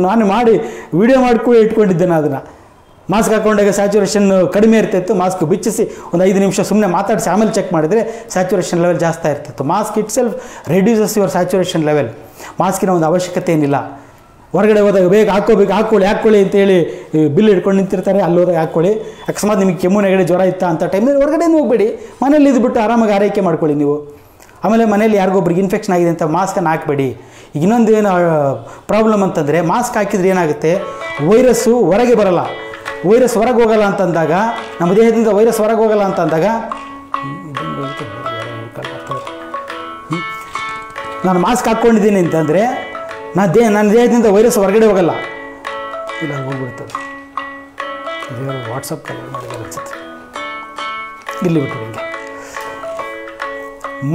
ನಾನು ಮಾಡಿ ವಿಡಿಯೋ ಮಾಡಿ ಕೂಡ ಇಟ್ಕೊಂಡಿದ್ದೇನೆ ಅದನ್ನು. ಮಾಸ್ಕ್ ಹಾಕೊಂಡಾಗ ಸ್ಯಾಚುರೇಷನ್ ಕಡಿಮೆ ಇರ್ತಿತ್ತು, ಮಾಸ್ಕ್ ಬಿಚ್ಚಿಸಿ ಒಂದು 5 ನಿಮಿಷ ಸುಮ್ಮನೆ ಮಾತಾಡಿಸಿ ಆಮೇಲೆ ಚೆಕ್ ಮಾಡಿದರೆ ಸ್ಯಾಚುರೇಷನ್ ಲೆವೆಲ್ ಜಾಸ್ತಿ ಇರ್ತಿತ್ತು. Mask itself reduces your saturation level. ಮಾಸ್ಕಿನ ಒಂದು ಅವಶ್ಯಕತೆ ಏನಿಲ್ಲ. ಹೊರಗಡೆ ಹೋದಾಗ ಬೇಗ ಹಾಕ್ಕೊಳ್ಳಿ ಅಂತೇಳಿ ಬಿಲ್ ಹಿಡ್ಕೊಂಡು ನಿಂತಿರ್ತಾರೆ. ಅಲ್ಲಿ ಹೋದಾಗ ಹಾಕ್ಕೊಳ್ಳಿ. ಅಕಸ್ಮಾತ್ ನಿಮಗೆ ಕೆಮ್ಮು ನೆಗಡಿ ಜ್ವರ ಇತ್ತಾ ಅಂತ ಟೈಮಲ್ಲಿ ಹೊರಗಡೆನೂ ಹೋಗಬೇಡಿ, ಮನೇಲಿ ಇದ್ಬಿಟ್ಟು ಆರಾಮಾಗಿ ಆರೈಕೆ ಮಾಡ್ಕೊಳ್ಳಿ ನೀವು. ಆಮೇಲೆ ಮನೇಲಿ ಯಾರಿಗೊಬ್ರಿಗೆ ಇನ್ಫೆಕ್ಷನ್ ಆಗಿದೆ ಅಂತ ಮಾಸ್ಕನ್ನು ಹಾಕಬೇಡಿ. ಈಗ ಇನ್ನೊಂದು ಏನು ಪ್ರಾಬ್ಲಮ್ ಅಂತಂದರೆ, ಮಾಸ್ಕ್ ಹಾಕಿದ್ರೆ ಏನಾಗುತ್ತೆ, ವೈರಸ್ಸು ಹೊರಗೆ ಬರಲ್ಲ. ವೈರಸ್ ಹೊರಗೆ ಹೋಗಲ್ಲ ಅಂತಂದಾಗ, ನಮ್ಮ ದೇಹದಿಂದ ವೈರಸ್ ಹೊರಗೆ ಹೋಗಲ್ಲ ಅಂತಂದಾಗ, ನಾನು ಮಾಸ್ಕ್ ಹಾಕ್ಕೊಂಡಿದ್ದೀನಿ ಅಂತಂದರೆ ನನ್ನ ದೇಹದಿಂದ ವೈರಸ್ ಹೊರಗಡೆ ಹೋಗಲ್ಲ. ಇಲ್ಲ ಹೋಗ್ಬಿಡ್ತದೆ. ವಾಟ್ಸಪ್ ಕಾಲ್ ಮಾಡಿದ್ದಾರೆ ಅನ್ಸುತ್ತೆ. ಇಲ್ಲಿ ಬಿಟ್ಟು ಹಿಂಗೆ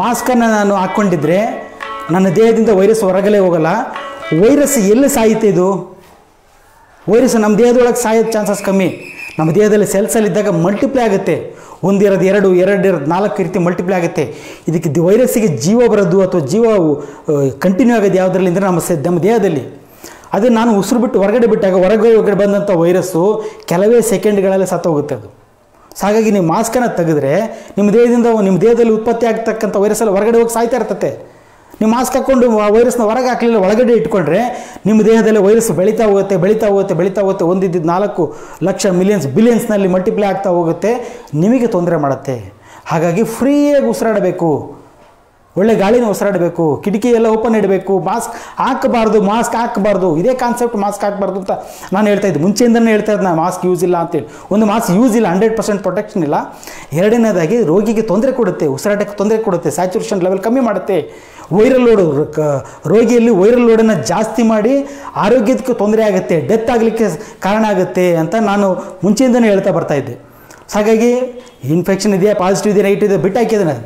ಮಾಸ್ಕನ್ನು ನಾನು ಹಾಕ್ಕೊಂಡಿದ್ರೆ ನನ್ನ ದೇಹದಿಂದ ವೈರಸ್ ಹೊರಗಡೆ ಹೋಗಲ್ಲ. ವೈರಸ್ ಎಲ್ಲಿ ಸಾಯುತ್ತೆ? ಇದು ವೈರಸ್ ನಮ್ಮ ದೇಹದೊಳಗೆ ಸಾಯೋದು ಚಾನ್ಸಸ್ ಕಮ್ಮಿ. ನಮ್ಮ ದೇಹದಲ್ಲಿ ಸೆಲ್ಸಲ್ಲಿದ್ದಾಗ ಮಲ್ಟಿಪ್ಲೈ ಆಗುತ್ತೆ. ಒಂದಿರೋದು 2, 2 ಇರೋದು 4 ರೀತಿ ಮಲ್ಟಿಪ್ಲೈ ಆಗುತ್ತೆ. ಇದಕ್ಕೆ ವೈರಸ್ಸಿಗೆ ಜೀವ ಬರೋದು ಅಥವಾ ಜೀವ ಕಂಟಿನ್ಯೂ ಆಗೋದು ಯಾವುದರಲ್ಲಿ ಅಂದರೆ ನಮ್ಮ ದೇಹದಲ್ಲಿ. ಅದೇ ನಾನು ಉಸಿರು ಬಿಟ್ಟು ಹೊರಗಡೆ ಬಿಟ್ಟಾಗ ಹೊರಗಡೆ ಬಂದಂಥ ವೈರಸ್ಸು ಕೆಲವೇ ಸೆಕೆಂಡ್ಗಳಲ್ಲಿ ಸತ್ತೋಗುತ್ತೆ ಅದು. ಹಾಗಾಗಿ ನೀವು ಮಾಸ್ಕನ್ನು ತೆಗೆದ್ರೆ ನಿಮ್ಮ ದೇಹದಲ್ಲಿ ಉತ್ಪತ್ತಿ ಆಗ್ತಕ್ಕಂಥ ವೈರಸ್ಸಲ್ಲಿ ಹೊರಗಡೆ ಹೋಗಿ ಸಾಯ್ತಾ ಇರ್ತತೆ. ನೀವು ಮಾಸ್ಕ್ ಹಾಕ್ಕೊಂಡು ವೈರಸ್ನ ಹೊರಗೆ ಹಾಕಲಿಲ್ಲ, ಒಳಗಡೆ ಇಟ್ಕೊಂಡ್ರೆ ನಿಮ್ಮ ದೇಹದಲ್ಲಿ ವೈರಸ್ ಬೆಳೀತಾ ಹೋಗುತ್ತೆ. ಒಂದಿದ್ದು 4 ಲಕ್ಷ ಬಿಲಿಯನ್ಸ್ನಲ್ಲಿ ಮಲ್ಟಿಪ್ಲೈ ಆಗ್ತಾ ಹೋಗುತ್ತೆ, ನಿಮಗೆ ತೊಂದರೆ ಮಾಡುತ್ತೆ. ಹಾಗಾಗಿ ಫ್ರೀಯಾಗಿ ಉಸಿರಾಡಬೇಕು, ಒಳ್ಳೆ ಗಾಳಿನ ಉಸಿರಾಡಬೇಕು, ಕಿಟಕಿ ಎಲ್ಲ ಓಪನ್ ಇಡಬೇಕು. ಮಾಸ್ಕ್ ಹಾಕಬಾರ್ದು. ಇದೇ ಕಾನ್ಸೆಪ್ಟ್, ಮಾಸ್ಕ್ ಹಾಕಬಾರ್ದು ಅಂತ ನಾನು ಹೇಳ್ತಾ ಇದ್ದೆ, ಮುಂಚೆಯಿಂದನೇ ಹೇಳ್ತಾ ಇದ್ದೆ ನಾನು. ಮಾಸ್ಕ್ ಯೂಸ್ ಇಲ್ಲ ಅಂತೇಳಿ. ಒಂದು ಮಾಸ್ಕ್ ಯೂಸ್ ಇಲ್ಲ, 100% ಪ್ರೊಟೆಕ್ಷನ್ ಇಲ್ಲ. ಎರಡನೇದಾಗಿ ರೋಗಿಗೆ ತೊಂದರೆ ಕೊಡುತ್ತೆ, ಉಸಿರಾಟಕ್ಕೆ ತೊಂದರೆ ಕೊಡುತ್ತೆ, ಸ್ಯಾಚುರೇಷನ್ ಲೆವೆಲ್ ಕಮ್ಮಿ ಮಾಡುತ್ತೆ. ವೈರಲ್ ಲೋಡು, ರೋಗಿಯಲ್ಲಿ ವೈರಲ್ ಲೋಡನ್ನು ಜಾಸ್ತಿ ಮಾಡಿ ಆರೋಗ್ಯಕ್ಕೆ ತೊಂದರೆ ಆಗುತ್ತೆ, ಡೆತ್ ಆಗಲಿಕ್ಕೆ ಕಾರಣ ಆಗುತ್ತೆ ಅಂತ ನಾನು ಮುಂಚೆಯಿಂದನೇ ಹೇಳ್ತಾ ಬರ್ತಾ ಇದ್ದೆ. ಹಾಗಾಗಿ ಇನ್ಫೆಕ್ಷನ್ ಇದೆಯಾ, ಪಾಸಿಟಿವ್ ಇದೆಯಾ, ನೆಗೆಟಿವ್ ಇದೆ ಬಿಟ್ಟಾಕಿದೆ,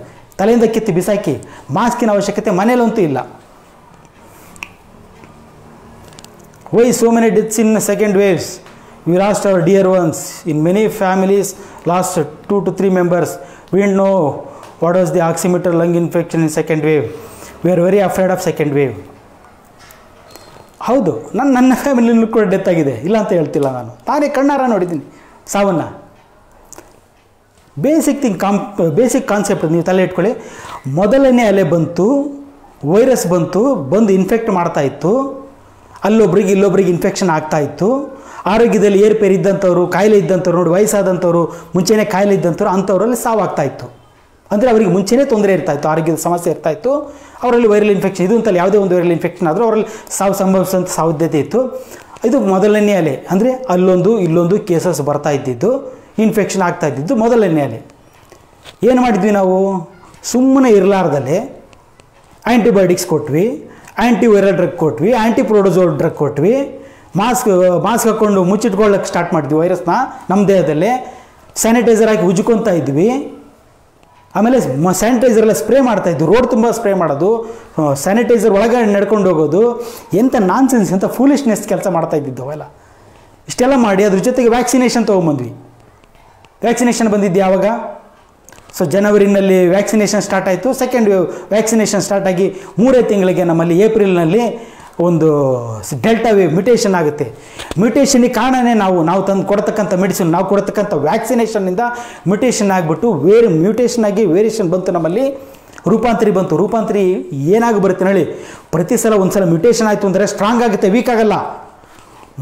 ತಲೆಯಿಂದ ಕಿತ್ತಿ ಬಿಸಾಕಿ. ಮಾಸ್ಕಿನ ಅವಶ್ಯಕತೆ ಮನೇಲಂತೂ ಇಲ್ಲ. Why so many deaths in second waves? We lost our dear ones. In many families lost 2 to 3 members. We didn't know what was the oximeter lung infection in second wave. We are very afraid of second wave. ಹೌದು, ನನ್ನ ಫ್ಯಾಮಿಲಿನೂ ಕೂಡ death ಆಗಿದೆ, ಇಲ್ಲ ಅಂತ ಹೇಳ್ತಿಲ್ಲ ನಾನು. ನಾನೇ ಕಣ್ಣಾರ ನೋಡಿದ್ದೀನಿ ಸಾವನ್ನು. ಬೇಸಿಕ್ ಕಾನ್ಸೆಪ್ಟ್ ನೀವು ತಲೆ ಇಟ್ಕೊಳ್ಳಿ. ಮೊದಲನೇ ಅಲೆ ಬಂತು, ವೈರಸ್ ಬಂದು ಇನ್ಫೆಕ್ಟ್ ಮಾಡ್ತಾ ಇತ್ತು. ಅಲ್ಲೊಬ್ರಿಗೆ ಇಲ್ಲೊಬ್ರಿಗೆ ಇನ್ಫೆಕ್ಷನ್ ಆಗ್ತಾ ಇತ್ತು. ಆರೋಗ್ಯದಲ್ಲಿ ಏರ್ಪೇರು ಇದ್ದಂಥವ್ರು, ಕಾಯಿಲೆ ಇದ್ದಂಥವ್ರು, ನೋಡಿ ವಯಸ್ಸಾದಂಥವ್ರು, ಮುಂಚೆನೇ ಕಾಯಿಲೆ ಇದ್ದಂಥವ್ರು, ಅಂಥವರಲ್ಲಿ ಸಾವಾಗ್ತಾ ಇತ್ತು. ಅಂದರೆ ಅವರಿಗೆ ಮುಂಚೆನೇ ತೊಂದರೆ ಇರ್ತಾಯಿತ್ತು, ಆರೋಗ್ಯದ ಸಮಸ್ಯೆ ಇರ್ತಾಯಿತ್ತು. ಅವರಲ್ಲಿ ವೈರಲ್ ಇನ್ಫೆಕ್ಷನ್, ಇದು ಅಂತಲ್ಲ ಯಾವುದೇ ಒಂದು ವೈರಲ್ ಇನ್ಫೆಕ್ಷನ್ ಆದರೂ ಅವರಲ್ಲಿ ಸಂಭವಿಸುವಂಥ ಸಾಧ್ಯತೆ ಇತ್ತು. ಇದು ಮೊದಲನೇ ಅಲೆ. ಅಂದರೆ ಇಲ್ಲೊಂದು ಕೇಸಸ್ ಬರ್ತಾ ಇದ್ದಿದ್ದು, ಇನ್ಫೆಕ್ಷನ್ ಆಗ್ತಾ ಇದ್ದಿದ್ದು ಮೊದಲನೇ ಅಲೆ. ಏನು ಮಾಡಿದ್ವಿ ನಾವು? ಸುಮ್ಮನೆ ಇರಲಾರ್ದಲ್ಲೇ ಆ್ಯಂಟಿಬಯೋಟಿಕ್ಸ್ ಕೊಟ್ವಿ, ಆ್ಯಂಟಿವೈರಲ್ ಡ್ರಗ್ ಕೊಟ್ವಿ, ಆ್ಯಂಟಿಪ್ರೋಟೋಜೋಲ್ ಡ್ರಗ್ ಕೊಟ್ವಿ. ಮಾಸ್ಕ್ ಹಾಕ್ಕೊಂಡು ಮುಚ್ಚಿಟ್ಕೊಳ್ಳೋಕ್ಕೆ ಸ್ಟಾರ್ಟ್ ಮಾಡಿದ್ವಿ ವೈರಸ್ನ ನಮ್ಮ ದೇಹದಲ್ಲೇ. ಸ್ಯಾನಿಟೈಸರ್ ಹಾಕಿ ಉಜ್ಕೊತಾ ಇದ್ವಿ. ಆಮೇಲೆ ಸ್ಯಾನಿಟೈಸರೆಲ್ಲ ಸ್ಪ್ರೇ ಮಾಡ್ತಾಯಿದ್ವಿ, ರೋಡ್ ತುಂಬ ಸ್ಪ್ರೇ ಮಾಡೋದು, ಸ್ಯಾನಿಟೈಸರ್ ಒಳಗಡೆ ನಡ್ಕೊಂಡು ಹೋಗೋದು. ಎಂಥ ನಾನ್ಸೆನ್ಸ್, ಎಂಥ ಫೂಲಿಶ್ನೆಸ್ ಕೆಲಸ ಮಾಡ್ತಾಯಿದ್ದಿದ್ದು ಅವೆಲ್ಲ. ಇಷ್ಟೆಲ್ಲ ಮಾಡಿ ಅದ್ರ ಜೊತೆಗೆ ವ್ಯಾಕ್ಸಿನೇಷನ್ ತೊಗೊಂಬಂದ್ವಿ. ವ್ಯಾಕ್ಸಿನೇಷನ್ ಬಂದಿದ್ದು ಯಾವಾಗ? ಸೊ ಜನವರಿನಲ್ಲಿ ವ್ಯಾಕ್ಸಿನೇಷನ್ ಸ್ಟಾರ್ಟ್ ಆಯಿತು. ಸೆಕೆಂಡ್ ವೇವ್ ವ್ಯಾಕ್ಸಿನೇಷನ್ ಸ್ಟಾರ್ಟ್ ಆಗಿ 3 ತಿಂಗಳಿಗೆ ನಮ್ಮಲ್ಲಿ ಏಪ್ರಿಲ್ನಲ್ಲಿ ಒಂದು ಡೆಲ್ಟಾ ವೇವ್ ಮ್ಯೂಟೇಷನ್ ಆಗುತ್ತೆ. ಮ್ಯೂಟೇಷನ್ಗೆ ಕಾರಣನೇ ನಾವು ತಂದು ಕೊಡ್ತಕ್ಕಂಥ ಮೆಡಿಸಿನ್, ನಾವು ಕೊಡ್ತಕ್ಕಂಥ ವ್ಯಾಕ್ಸಿನೇಷನ್ನಿಂದ ಮ್ಯೂಟೇಷನ್ ಆಗಿಬಿಟ್ಟು ಮ್ಯೂಟೇಷನ್ ಆಗಿ ವೇರಿಯೇಷನ್ ಬಂತು, ನಮ್ಮಲ್ಲಿ ರೂಪಾಂತರಿ ಬಂತು. ರೂಪಾಂತರಿ ಏನಾಗಿ ಬರುತ್ತೆ ಹೇಳಿ? ಪ್ರತಿ ಸಲ ಒಂದು ಸಲ ಮ್ಯೂಟೇಷನ್ ಆಯಿತು ಅಂದರೆ ಸ್ಟ್ರಾಂಗ್ ಆಗುತ್ತೆ, ವೀಕ್ ಆಗಲ್ಲ.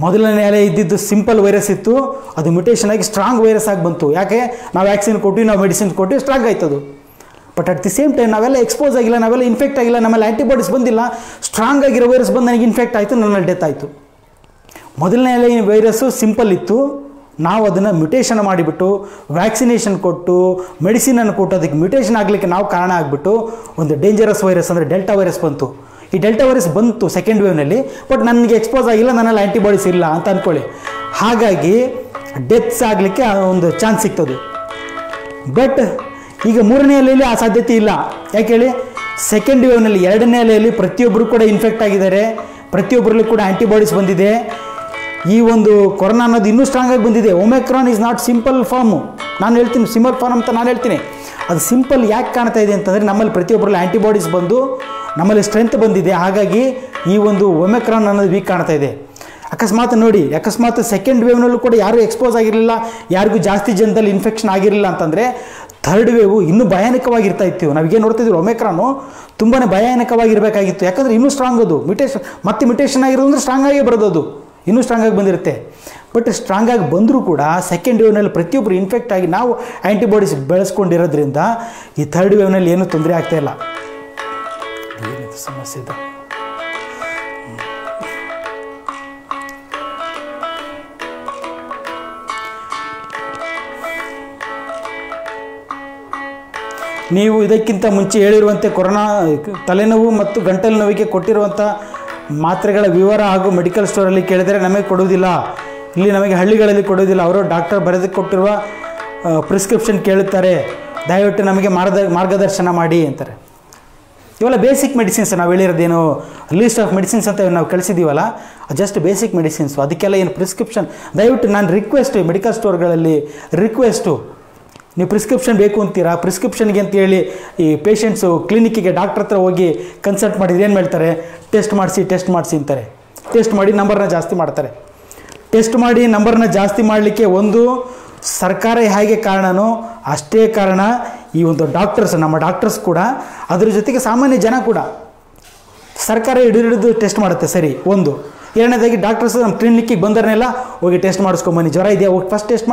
ಮೊದಲನೇ ಅಲೆ ಇದ್ದಿದ್ದು ಸಿಂಪಲ್ ವೈರಸ್ ಇತ್ತು, ಅದು ಮ್ಯೂಟೇಷನ್ ಆಗಿ ಸ್ಟ್ರಾಂಗ್ ವೈರಸ್ ಆಗಿ ಬಂತು. ಯಾಕೆ? ನಾವು ವ್ಯಾಕ್ಸಿನ್ ಕೊಟ್ಟು, ನಾವು ಮೆಡಿಸಿನ್ ಕೊಟ್ಟು ಸ್ಟ್ರಾಂಗ್ ಆಯ್ತದು. But at the same time ನಾವೆಲ್ಲ ಎಕ್ಸ್ಪೋಸ್ ಆಗಿಲ್ಲ, ನಾವೆಲ್ಲ ಇನ್ಫೆಕ್ಟ್ ಆಗಿಲ್ಲ, ನಮ್ಮಲ್ಲಿ ಆ್ಯಂಟಿಬಾಡೀಸ್ ಬಂದಿಲ್ಲ. ಸ್ಟ್ರಾಂಗ್ ಆಗಿರೋ ವೈರಸ್ ಬಂದು ನನಗೆ ಇನ್ಫೆಕ್ಟ್ ಆಯಿತು, ನನ್ನಲ್ಲಿ ಡೆತ್ ಆಯಿತು. ಮೊದಲನೇ ಅಲೆ ವೈರಸ್ಸು ಸಿಂಪಲ್ ಇತ್ತು, ನಾವು ಅದನ್ನು ಮ್ಯೂಟೇಷನ್ ಮಾಡಿಬಿಟ್ಟು ವ್ಯಾಕ್ಸಿನೇಷನ್ ಕೊಟ್ಟು ಮೆಡಿಸಿನನ್ನು ಕೊಟ್ಟು ಅದಕ್ಕೆ ಮ್ಯೂಟೇಷನ್ ಆಗಲಿಕ್ಕೆ ನಾವು ಕಾರಣ ಆಗಿಬಿಟ್ಟು ಒಂದು ಡೇಂಜರಸ್ ವೈರಸ್ ಅಂದರೆ ಡೆಲ್ಟಾ ವೈರಸ್ ಬಂತು. ಈ ಡೆಲ್ಟಾ ವೈರಸ್ ಬಂತು ಸೆಕೆಂಡ್ ವೇವ್ನಲ್ಲಿ, ಬಟ್ ನನಗೆ ಎಕ್ಸ್ಪೋಸ್ ಆಗಿಲ್ಲ, ನನ್ನಲ್ಲಿ ಆ್ಯಂಟಿಬಾಡೀಸ್ ಇಲ್ಲ ಅಂತ ಅಂದ್ಕೊಳ್ಳಿ. ಹಾಗಾಗಿ ಡೆತ್ಸ್ ಆಗಲಿಕ್ಕೆ ಒಂದು ಚಾನ್ಸ್ ಸಿಗ್ತದೆ. ಬಟ್ ಈಗ 3ನೇ ಅಲೆಯಲ್ಲಿ ಆ ಸಾಧ್ಯತೆ ಇಲ್ಲ. ಯಾಕೆ ಹೇಳಿ? ಸೆಕೆಂಡ್ ವೇವ್ನಲ್ಲಿ 2ನೇ ಅಲೆಯಲ್ಲಿ ಪ್ರತಿಯೊಬ್ಬರು ಕೂಡ ಇನ್ಫೆಕ್ಟ್ ಆಗಿದ್ದಾರೆ, ಪ್ರತಿಯೊಬ್ಬರಲ್ಲೂ ಕೂಡ ಆ್ಯಂಟಿಬಾಡೀಸ್ ಬಂದಿದೆ. ಈ ಒಂದು ಕೊರೋನಾ ಅನ್ನೋದು ಇನ್ನೂ ಸ್ಟ್ರಾಂಗ್ ಆಗಿ ಬಂದಿದೆ. Omicron is not simple form. ನಾನು ಹೇಳ್ತೀನಿ ಸಿಂಪಲ್ ಫಾರ್ಮ್ ಅಂತ ನಾನು ಹೇಳ್ತೀನಿ. ಅದು ಸಿಂಪಲ್ ಯಾಕೆ ಕಾಣ್ತಾ ಇದೆ ಅಂತಂದರೆ ನಮ್ಮಲ್ಲಿ ಪ್ರತಿಯೊಬ್ಬರಲ್ಲಿ ಆ್ಯಂಟಿಬಾಡೀಸ್ ಬಂದು ನಮ್ಮಲ್ಲಿ ಸ್ಟ್ರೆಂತ್ ಬಂದಿದೆ. ಹಾಗಾಗಿ ಈ ಒಂದು ಒಮಿಕ್ರಾನ್ ಅನ್ನೋದು ವೀಕ್ ಕಾಣ್ತಾ ಇದೆ. ಅಕಸ್ಮಾತ್ ಸೆಕೆಂಡ್ ವೇವ್ನಲ್ಲೂ ಕೂಡ ಯಾರೂ ಎಕ್ಸ್ಪೋಸ್ ಆಗಿರಲಿಲ್ಲ, ಯಾರಿಗೂ ಜಾಸ್ತಿ ಜನದಲ್ಲಿ ಇನ್ಫೆಕ್ಷನ್ ಆಗಿರಲಿಲ್ಲ ಅಂತಂದರೆ ಥರ್ಡ್ ವೇವು ಇನ್ನೂ ಭಯಾನಕವಾಗಿರ್ತಾ ಇತ್ತು. ನಾವೀಗೇನು ನೋಡ್ತಿದ್ವಿ ಒಮೆಕ್ರಾನು ತುಂಬಾ ಭಯಾನಕವಾಗಿರಬೇಕಾಗಿತ್ತು. ಯಾಕಂದರೆ ಇನ್ನೂ ಸ್ಟ್ರಾಂಗ್ ಅದು ಮ್ಯುಟೇಷನ್ ಆಗಿರೋದಂದ್ರೆ ಸ್ಟ್ರಾಂಗ್ ಆಗೇ ಬರೋದು, ಅದು ಇನ್ನೂ ಸ್ಟ್ರಾಂಗಾಗಿ ಬಂದಿರುತ್ತೆ. ಬಟ್ ಸ್ಟ್ರಾಂಗ್ ಆಗಿ ಬಂದರೂ ಕೂಡ ಸೆಕೆಂಡ್ ವೇವ್ನಲ್ಲಿ ಪ್ರತಿಯೊಬ್ಬರು ಇನ್ಫೆಕ್ಟ್ ಆಗಿ ನಾವು ಆ್ಯಂಟಿಬಾಡೀಸ್ ಬೆಳೆಸ್ಕೊಂಡಿರೋದ್ರಿಂದ ಈ ಥರ್ಡ್ ವೇವ್ನಲ್ಲಿ ಏನೂ ತೊಂದರೆ ಆಗ್ತಾಯಿಲ್ಲ. ಏನಿದು ಸಮಸ್ಯೆ ಇದೆ? ನೀವು ಇದಕ್ಕಿಂತ ಮುಂಚೆ ಹೇಳಿರುವಂತೆ ಕೊರೋನಾ ತಲೆನೋವು ಮತ್ತು ಗಂಟಲು ನೋವಿಗೆ ಕೊಟ್ಟಿರುವಂಥ ಮಾತ್ರೆಗಳ ವಿವರ ಹಾಗೂ ಮೆಡಿಕಲ್ ಸ್ಟೋರಲ್ಲಿ ಕೇಳಿದರೆ ನಮಗೆ ಕೊಡುವುದಿಲ್ಲ. ಇಲ್ಲಿ ನಮಗೆ ಹಳ್ಳಿಗಳಲ್ಲಿ ಕೊಡುವುದಿಲ್ಲ. ಅವರು ಡಾಕ್ಟರ್ ಬರೆದು ಕೊಟ್ಟಿರುವ ಪ್ರಿಸ್ಕ್ರಿಪ್ಷನ್ ಕೇಳುತ್ತಾರೆ. ದಯವಿಟ್ಟು ನಮಗೆ ಮಾರ್ಗದರ್ಶನ ಮಾಡಿ ಅಂತಾರೆ. ಇವೆಲ್ಲ ಬೇಸಿಕ್ ಮೆಡಿಸಿನ್ಸ್. ನಾವು ಹೇಳಿರೋದೇನು ಲೀಸ್ಟ್ ಆಫ್ ಮೆಡಿಸಿನ್ಸ್ ಅಂತ ನಾವು ಕಳಿಸಿದ್ದೀವಲ್ಲ, ಜಸ್ಟ್ ಬೇಸಿಕ್ ಮೆಡಿಸಿನ್ಸು. ಅದಕ್ಕೆಲ್ಲ ಏನು ಪ್ರಿಸ್ಕ್ರಿಪ್ಷನ್ ದಯವಿಟ್ಟು ನಾನು ರಿಕ್ವೆಸ್ಟ್ ಮೆಡಿಕಲ್ ಸ್ಟೋರ್ಗಳಲ್ಲಿ ರಿಕ್ವೆಸ್ಟು, ನೀವು ಪ್ರಿಸ್ಕ್ರಿಪ್ಷನ್ ಬೇಕು ಅಂತೀರಾ, ಪ್ರಿಸ್ಕ್ರಿಪ್ಷನ್ಗೆ ಅಂತೇಳಿ ಈ ಪೇಷಂಟ್ಸು ಕ್ಲಿನಿಕ್ಕಿಗೆ ಡಾಕ್ಟ್ರ್ ಹತ್ರ ಹೋಗಿ ಕನ್ಸಲ್ಟ್ ಮಾಡಿದ್ರೆ ಏನು ಹೇಳ್ತಾರೆ? ಟೆಸ್ಟ್ ಮಾಡಿಸಿ ಅಂತಾರೆ. ಟೆಸ್ಟ್ ಮಾಡಿ ನಂಬರ್ನ ಜಾಸ್ತಿ ಮಾಡ್ತಾರೆ. ಟೆಸ್ಟ್ ಮಾಡಿ ನಂಬರ್ನ ಜಾಸ್ತಿ ಮಾಡಲಿಕ್ಕೆ ಒಂದು ಸರ್ಕಾರ ಹೇಗೆ ಕಾರಣನೋ ಅಷ್ಟೇ ಕಾರಣ ಈ ಒಂದು ಡಾಕ್ಟರ್ಸ್, ನಮ್ಮ ಡಾಕ್ಟರ್ಸ್ ಕೂಡ, ಅದ್ರ ಜೊತೆಗೆ ಸಾಮಾನ್ಯ ಜನ ಕೂಡ. ಸರ್ಕಾರ ಹಿಡಿದು ಟೆಸ್ಟ್ ಮಾಡುತ್ತೆ, ಸರಿ. ಒಂದು ಎರಡನೇದಾಗಿ ಡಾಕ್ಟರ್ಸ್ ನಮ್ಮ ಕ್ಲಿನಿಕ್ಕಿಗೆ ಬಂದರನ್ನೆಲ್ಲ ಹೋಗಿ ಟೆಸ್ಟ್ ಮಾಡಿಸ್ಕೊಂಬನ್ನಿ, ಜ್ವರ ಇದೆಯಾ ಹೋಗಿ ಫಸ್ಟ್ ಟೆಸ್ಟ್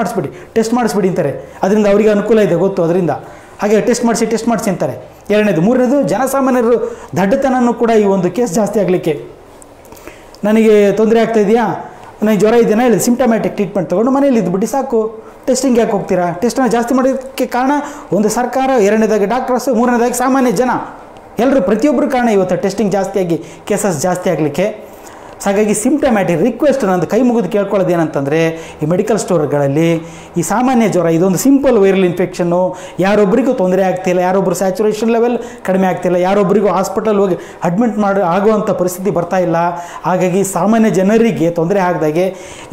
ಮಾಡಿಸ್ಬಿಡಿ ಅಂತಾರೆ. ಅದರಿಂದ ಅವರಿಗೆ ಅನುಕೂಲ ಇದೆ ಗೊತ್ತು, ಅದರಿಂದ ಹಾಗೆ ಟೆಸ್ಟ್ ಮಾಡಿಸಿ ಅಂತಾರೆ. ಎರಡನೇದು. ಮೂರನೇದು, ಜನಸಾಮಾನ್ಯರು ದಡ್ಡತನೂ ಕೂಡ ಈ ಒಂದು ಕೇಸ್ ಜಾಸ್ತಿ ಆಗಲಿಕ್ಕೆ, ನನಗೆ ತೊಂದರೆ ಆಗ್ತಾಯಿದೆಯಾ, ನನಗೆ ಜ್ವರ ಇದೆಯಾ ಹೇಳಿ ಸಿಂಪ್ಟಮ್ಯಾಟಿಕ್ ಟ್ರೀಟ್ಮೆಂಟ್ ತೊಗೊಂಡು ಮನೇಲಿ ಇದ್ಬಿಟ್ಟು ಸಾಕು, ಟೆಸ್ಟಿಂಗ್ ಯಾಕೆ ಹೋಗ್ತೀರಾ? ಟೆಸ್ಟನ್ನು ಜಾಸ್ತಿ ಮಾಡೋದಕ್ಕೆ ಕಾರಣ ಒಂದು ಸರ್ಕಾರ, ಎರಡನೇದಾಗಿ ಡಾಕ್ಟರ್ಸ್, ಮೂರನೇದಾಗಿ ಸಾಮಾನ್ಯ ಜನ, ಎಲ್ಲರೂ ಪ್ರತಿಯೊಬ್ಬರು ಕಾರಣ ಇವತ್ತು ಟೆಸ್ಟಿಂಗ್ ಜಾಸ್ತಿಯಾಗಿ ಕೇಸಸ್ ಜಾಸ್ತಿ ಆಗಲಿಕ್ಕೆ. ಹಾಗಾಗಿ ಸಿಂಪ್ಟಮ್ಯಾಟಿಕ್ ರಿಕ್ವೆಸ್ಟ್ ನಂದು ಕೈ ಮುಗಿದು ಕೇಳ್ಕೊಳ್ಳೋದು ಏನಂತಂದರೆ, ಈ ಮೆಡಿಕಲ್ ಸ್ಟೋರ್ಗಳಲ್ಲಿ ಈ ಸಾಮಾನ್ಯ ಜ್ವರ ಇದೊಂದು ಸಿಂಪಲ್ ವೈರಲ್ ಇನ್ಫೆಕ್ಷನ್ನು, ಯಾರೊಬ್ಬರಿಗೂ ತೊಂದರೆ ಆಗ್ತಿಲ್ಲ, ಯಾರೊಬ್ಬರು ಸ್ಯಾಚುರೇಷನ್ ಲೆವೆಲ್ ಕಡಿಮೆ ಆಗ್ತಿಲ್ಲ, ಯಾರೊಬ್ಬರಿಗೂ ಹಾಸ್ಪಿಟಲ್ ಹೋಗಿ ಅಡ್ಮಿಟ್ ಆಗುವಂಥ ಪರಿಸ್ಥಿತಿ ಬರ್ತಾ ಇಲ್ಲ. ಹಾಗಾಗಿ ಸಾಮಾನ್ಯ ಜನರಿಗೆ ತೊಂದರೆ ಆಗದಾಗೆ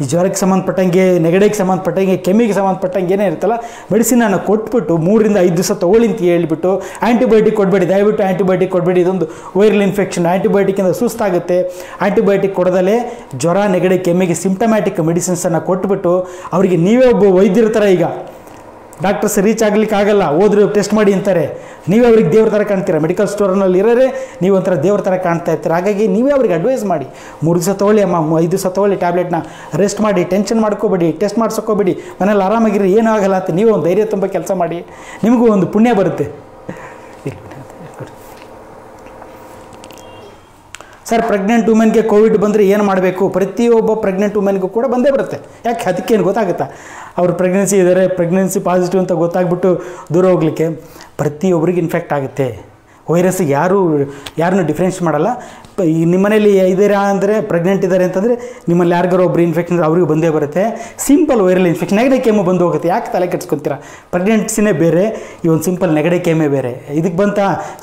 ಈ ಜ್ವರಕ್ಕೆ ಸಂಬಂಧಪಟ್ಟಂಗೆ, ನೆಗಡಿಗೆ ಸಂಬಂಧಪಟ್ಟಂಗೆ, ಕೆಮ್ಮಿಗೆ ಸಂಬಂಧಪಟ್ಟಂಗೆ ಏನೇ ಇರುತ್ತಲ್ಲ ಮೆಡಿಸಿನನ್ನು ಕೊಟ್ಬಿಟ್ಟು 3 ರಿಂದ 5 ದಿವಸ ತೊಗೊಳ್ಳಿ ಅಂತ ಹೇಳ್ಬಿಟ್ಟು ಆ್ಯಂಟಿಬಯೋಟಿಕ್ ಕೊಡಬೇಡಿ, ದಯವಿಟ್ಟು ಆ್ಯಂಟಿಬಯೋಟಿಕ್ ಕೊಡಬೇಡಿ, ಇದೊಂದು ವೈರಲ್ ಇನ್ಫೆಕ್ಷನ್, ಆ್ಯಂಟಿಬಯೋಟಿಕ್ಕಿಂದ ಸುಸ್ತಾಗುತ್ತೆ. ಆ್ಯಂಟಿಬಯೋಟಿಕ್ ಕೊಡದಲ್ಲೇ ಜ್ವರ ನೆಗಡಿ ಕೆಮ್ಮಿಗೆ ಸಿಂಪ್ಟಮ್ಯಾಟಿಕ್ ಮೆಡಿಸಿನ್ಸನ್ನು ಕೊಟ್ಬಿಟ್ಟು ಅವರಿಗೆ ನೀವೇ ಒಬ್ಬ ವೈದ್ಯರ ಥರ, ಈಗ ಡಾಕ್ಟರ್ಸ್ ರೀಚ್ ಆಗಲಿಕ್ಕೆ ಆಗಲ್ಲ, ಹೋದ್ರೆ ಟೆಸ್ಟ್ ಮಾಡಿ ಅಂತಾರೆ, ನೀವೇ ಅವ್ರಿಗೆ ದೇವ್ರ ಥರ ಕಾಣ್ತೀರ. ಮೆಡಿಕಲ್ ಸ್ಟೋರ್ನಲ್ಲಿ ಇರೋರೆ ನೀವು ಒಂಥರ ದೇವ್ರ ಥರ ಕಾಣ್ತಾ ಇರ್ತೀರ. ಹಾಗಾಗಿ ನೀವೇ ಅವ್ರಿಗೆ ಅಡ್ವೈಸ್ ಮಾಡಿ, 3 ದಿವಸ ತೊಗೊಳ್ಳಿ ಅಮ್ಮ, 5 ದಿವಸ ತೊಗೊಳ್ಳಿ ಟ್ಯಾಬ್ಲೆಟ್ನ, ರೆಸ್ಟ್ ಮಾಡಿ, ಟೆನ್ಷನ್ ಮಾಡ್ಕೋಬೇಡಿ, ಟೆಸ್ಟ್ ಮಾಡ್ಸೋಕೋಬೇಡಿ, ಮನೇಲಿ ಆರಾಮಾಗಿರಿ, ಏನೂ ಆಗಲ್ಲ ಅಂತ ನೀವೇ ಒಂದು ಧೈರ್ಯ ತುಂಬ ಕೆಲಸ ಮಾಡಿ, ನಿಮಗೂ ಒಂದು ಪುಣ್ಯ ಬರುತ್ತೆ. ಸರ್, ಪ್ರೆಗ್ನೆಂಟ್ ವುಮೆನ್ಗೆ ಕೋವಿಡ್ ಬಂದರೆ ಏನು ಮಾಡಬೇಕು? ಪ್ರತಿಯೊಬ್ಬ ಪ್ರೆಗ್ನೆಂಟ್ ವುಮೆನ್ಗೂ ಕೂಡ ಬಂದೇ ಬರುತ್ತೆ. ಯಾಕೆ? ಅದಕ್ಕೇನು ಗೊತ್ತಾಗುತ್ತಾ? ಅವ್ರು ಪ್ರೆಗ್ನೆನ್ಸಿ ಇದ್ದಾರೆ, ಪ್ರೆಗ್ನೆನ್ಸಿ ಪಾಸಿಟಿವ್ ಅಂತ ಗೊತ್ತಾಗ್ಬಿಟ್ಟು ದೂರ ಹೋಗಲಿಕ್ಕೆ. ಪ್ರತಿಯೊಬ್ಬರಿಗೆ ಇನ್ಫೆಕ್ಟ್ ಆಗುತ್ತೆ. ವೈರಸ್ಸಿಗೆ ಯಾರನ್ನೂ ಡಿಫ್ರೆನ್ಸ್ ಮಾಡಲ್ಲ. ಈ ನಿಮ್ಮ ಮನೇಲಿ ಇದ್ದೀರಾ ಅಂದರೆ, ಪ್ರೆಗ್ನೆಂಟ್ ಇದ್ದಾರೆ ಅಂತಂದರೆ ನಿಮ್ಮಲ್ಲಿ ಯಾರಿಗಾರು ಒಬ್ಬರು ಇನ್ಫೆಕ್ಷನ್ ಅವ್ರಿಗೆ ಬಂದೇ ಬರುತ್ತೆ. ಸಿಂಪಲ್ ವೈರಲ್ ಇನ್ಫೆಕ್ಷನ್, ನೆಗಡಿ ಕೆಮ್ಮು ಬಂದು ಹೋಗುತ್ತೆ. ಯಾಕೆ ತಲೆ ಕೆಡ್ಸ್ಕೊತೀರಾ? ಪ್ರೆಗ್ನೆನ್ಸಿನೇ ಬೇರೆ, ಈ ಒಂದು ಸಿಂಪಲ್ ನೆಗಡಿ ಕೆಮ್ಮೆ ಬೇರೆ. ಇದಕ್ಕೆ ಬಂತ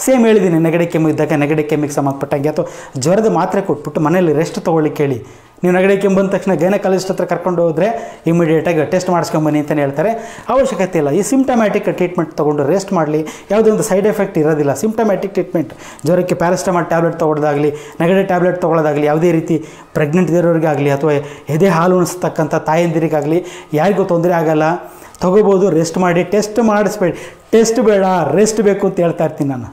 ಸೇಮ್ ಹೇಳಿದ್ದೀನಿ, ನೆಗಡಿ ಕೆಮ್ಮು ಇದ್ದಾಗ ನೆಗಡಿ ಕೆಮ್ಮಿಗೆ ಸಂಬಂಧಪಟ್ಟಂಗೆ ಅಥವಾ ಜ್ವರದ ಮಾತ್ರೆ ಕೊಟ್ಬಿಟ್ಟು ಮನೇಲಿ ರೆಸ್ಟ್ ತೊಗೊಳ್ಳಿಕ್ಕೆ ಹೇಳಿ. ನೀವು ನೆಗಡಿ ಕೆಮ್ಮು ಬಂದ ತಕ್ಷಣ ಗೈನಕಾಲಜಿಸ್ಟ್ ಹತ್ರ ಕರ್ಕೊಂಡು ಹೋದರೆ ಇಮಿಡಿಯೇಟಾಗಿ ಟೆಸ್ಟ್ ಮಾಡಿಸ್ಕೊಂಬನ್ನಿ ಅಂತಲೇ ಹೇಳ್ತಾರೆ. ಅವಶ್ಯಕತೆ ಇಲ್ಲ. ಈ ಸಿಂಪ್ಟಮ್ಯಾಟಿಕ್ ಟ್ರೀಟ್ಮೆಂಟ್ ತೊಗೊಂಡು ರೆಸ್ಟ್ ಮಾಡಲಿ, ಯಾವುದೇ ಒಂದು ಸೈಡ್ ಎಫೆಕ್ಟ್ ಇರೋದಿಲ್ಲ. ಸಿಂಪ್ಟಮ್ಯಾಟಿಕ್ ಟ್ರೀಟ್ಮೆಂಟ್, ಜ್ವರಕ್ಕೆ ಪ್ಯಾರಾಸಿಟಮಾಲ್ ಟ್ಯಾಬ್ಲೆಟ್ ತೊಗೊಳ್ಳೋದಾಗಲಿ, ನೆಗಡಿ ಟ್ಯಾಬ್ಲೆಟ್ ತೊಗೊಳ್ಳೋದಾಗಲಿ, ಯಾವುದೇ ರೀತಿ ಪ್ರೆಗ್ನೆಂಟ್ ಇರೋರಿಗಾಗಲಿ ಅಥವಾ ಎದೆ ಹಾಲು ಉಣಿಸ್ತಕ್ಕಂಥ ತಾಯಂದಿರಿಗಾಗಲಿ ಯಾರಿಗೂ ತೊಂದರೆ ಆಗಲ್ಲ, ತೊಗೋಬೋದು. ರೆಸ್ಟ್ ಮಾಡಿ, ಟೆಸ್ಟ್ ಮಾಡಿಸ್ಬೇಡಿ. ಟೆಸ್ಟ್ ಬೇಡ, ರೆಸ್ಟ್ ಬೇಕು ಅಂತ ಹೇಳ್ತಾ ಇರ್ತೀನಿ ನಾನು.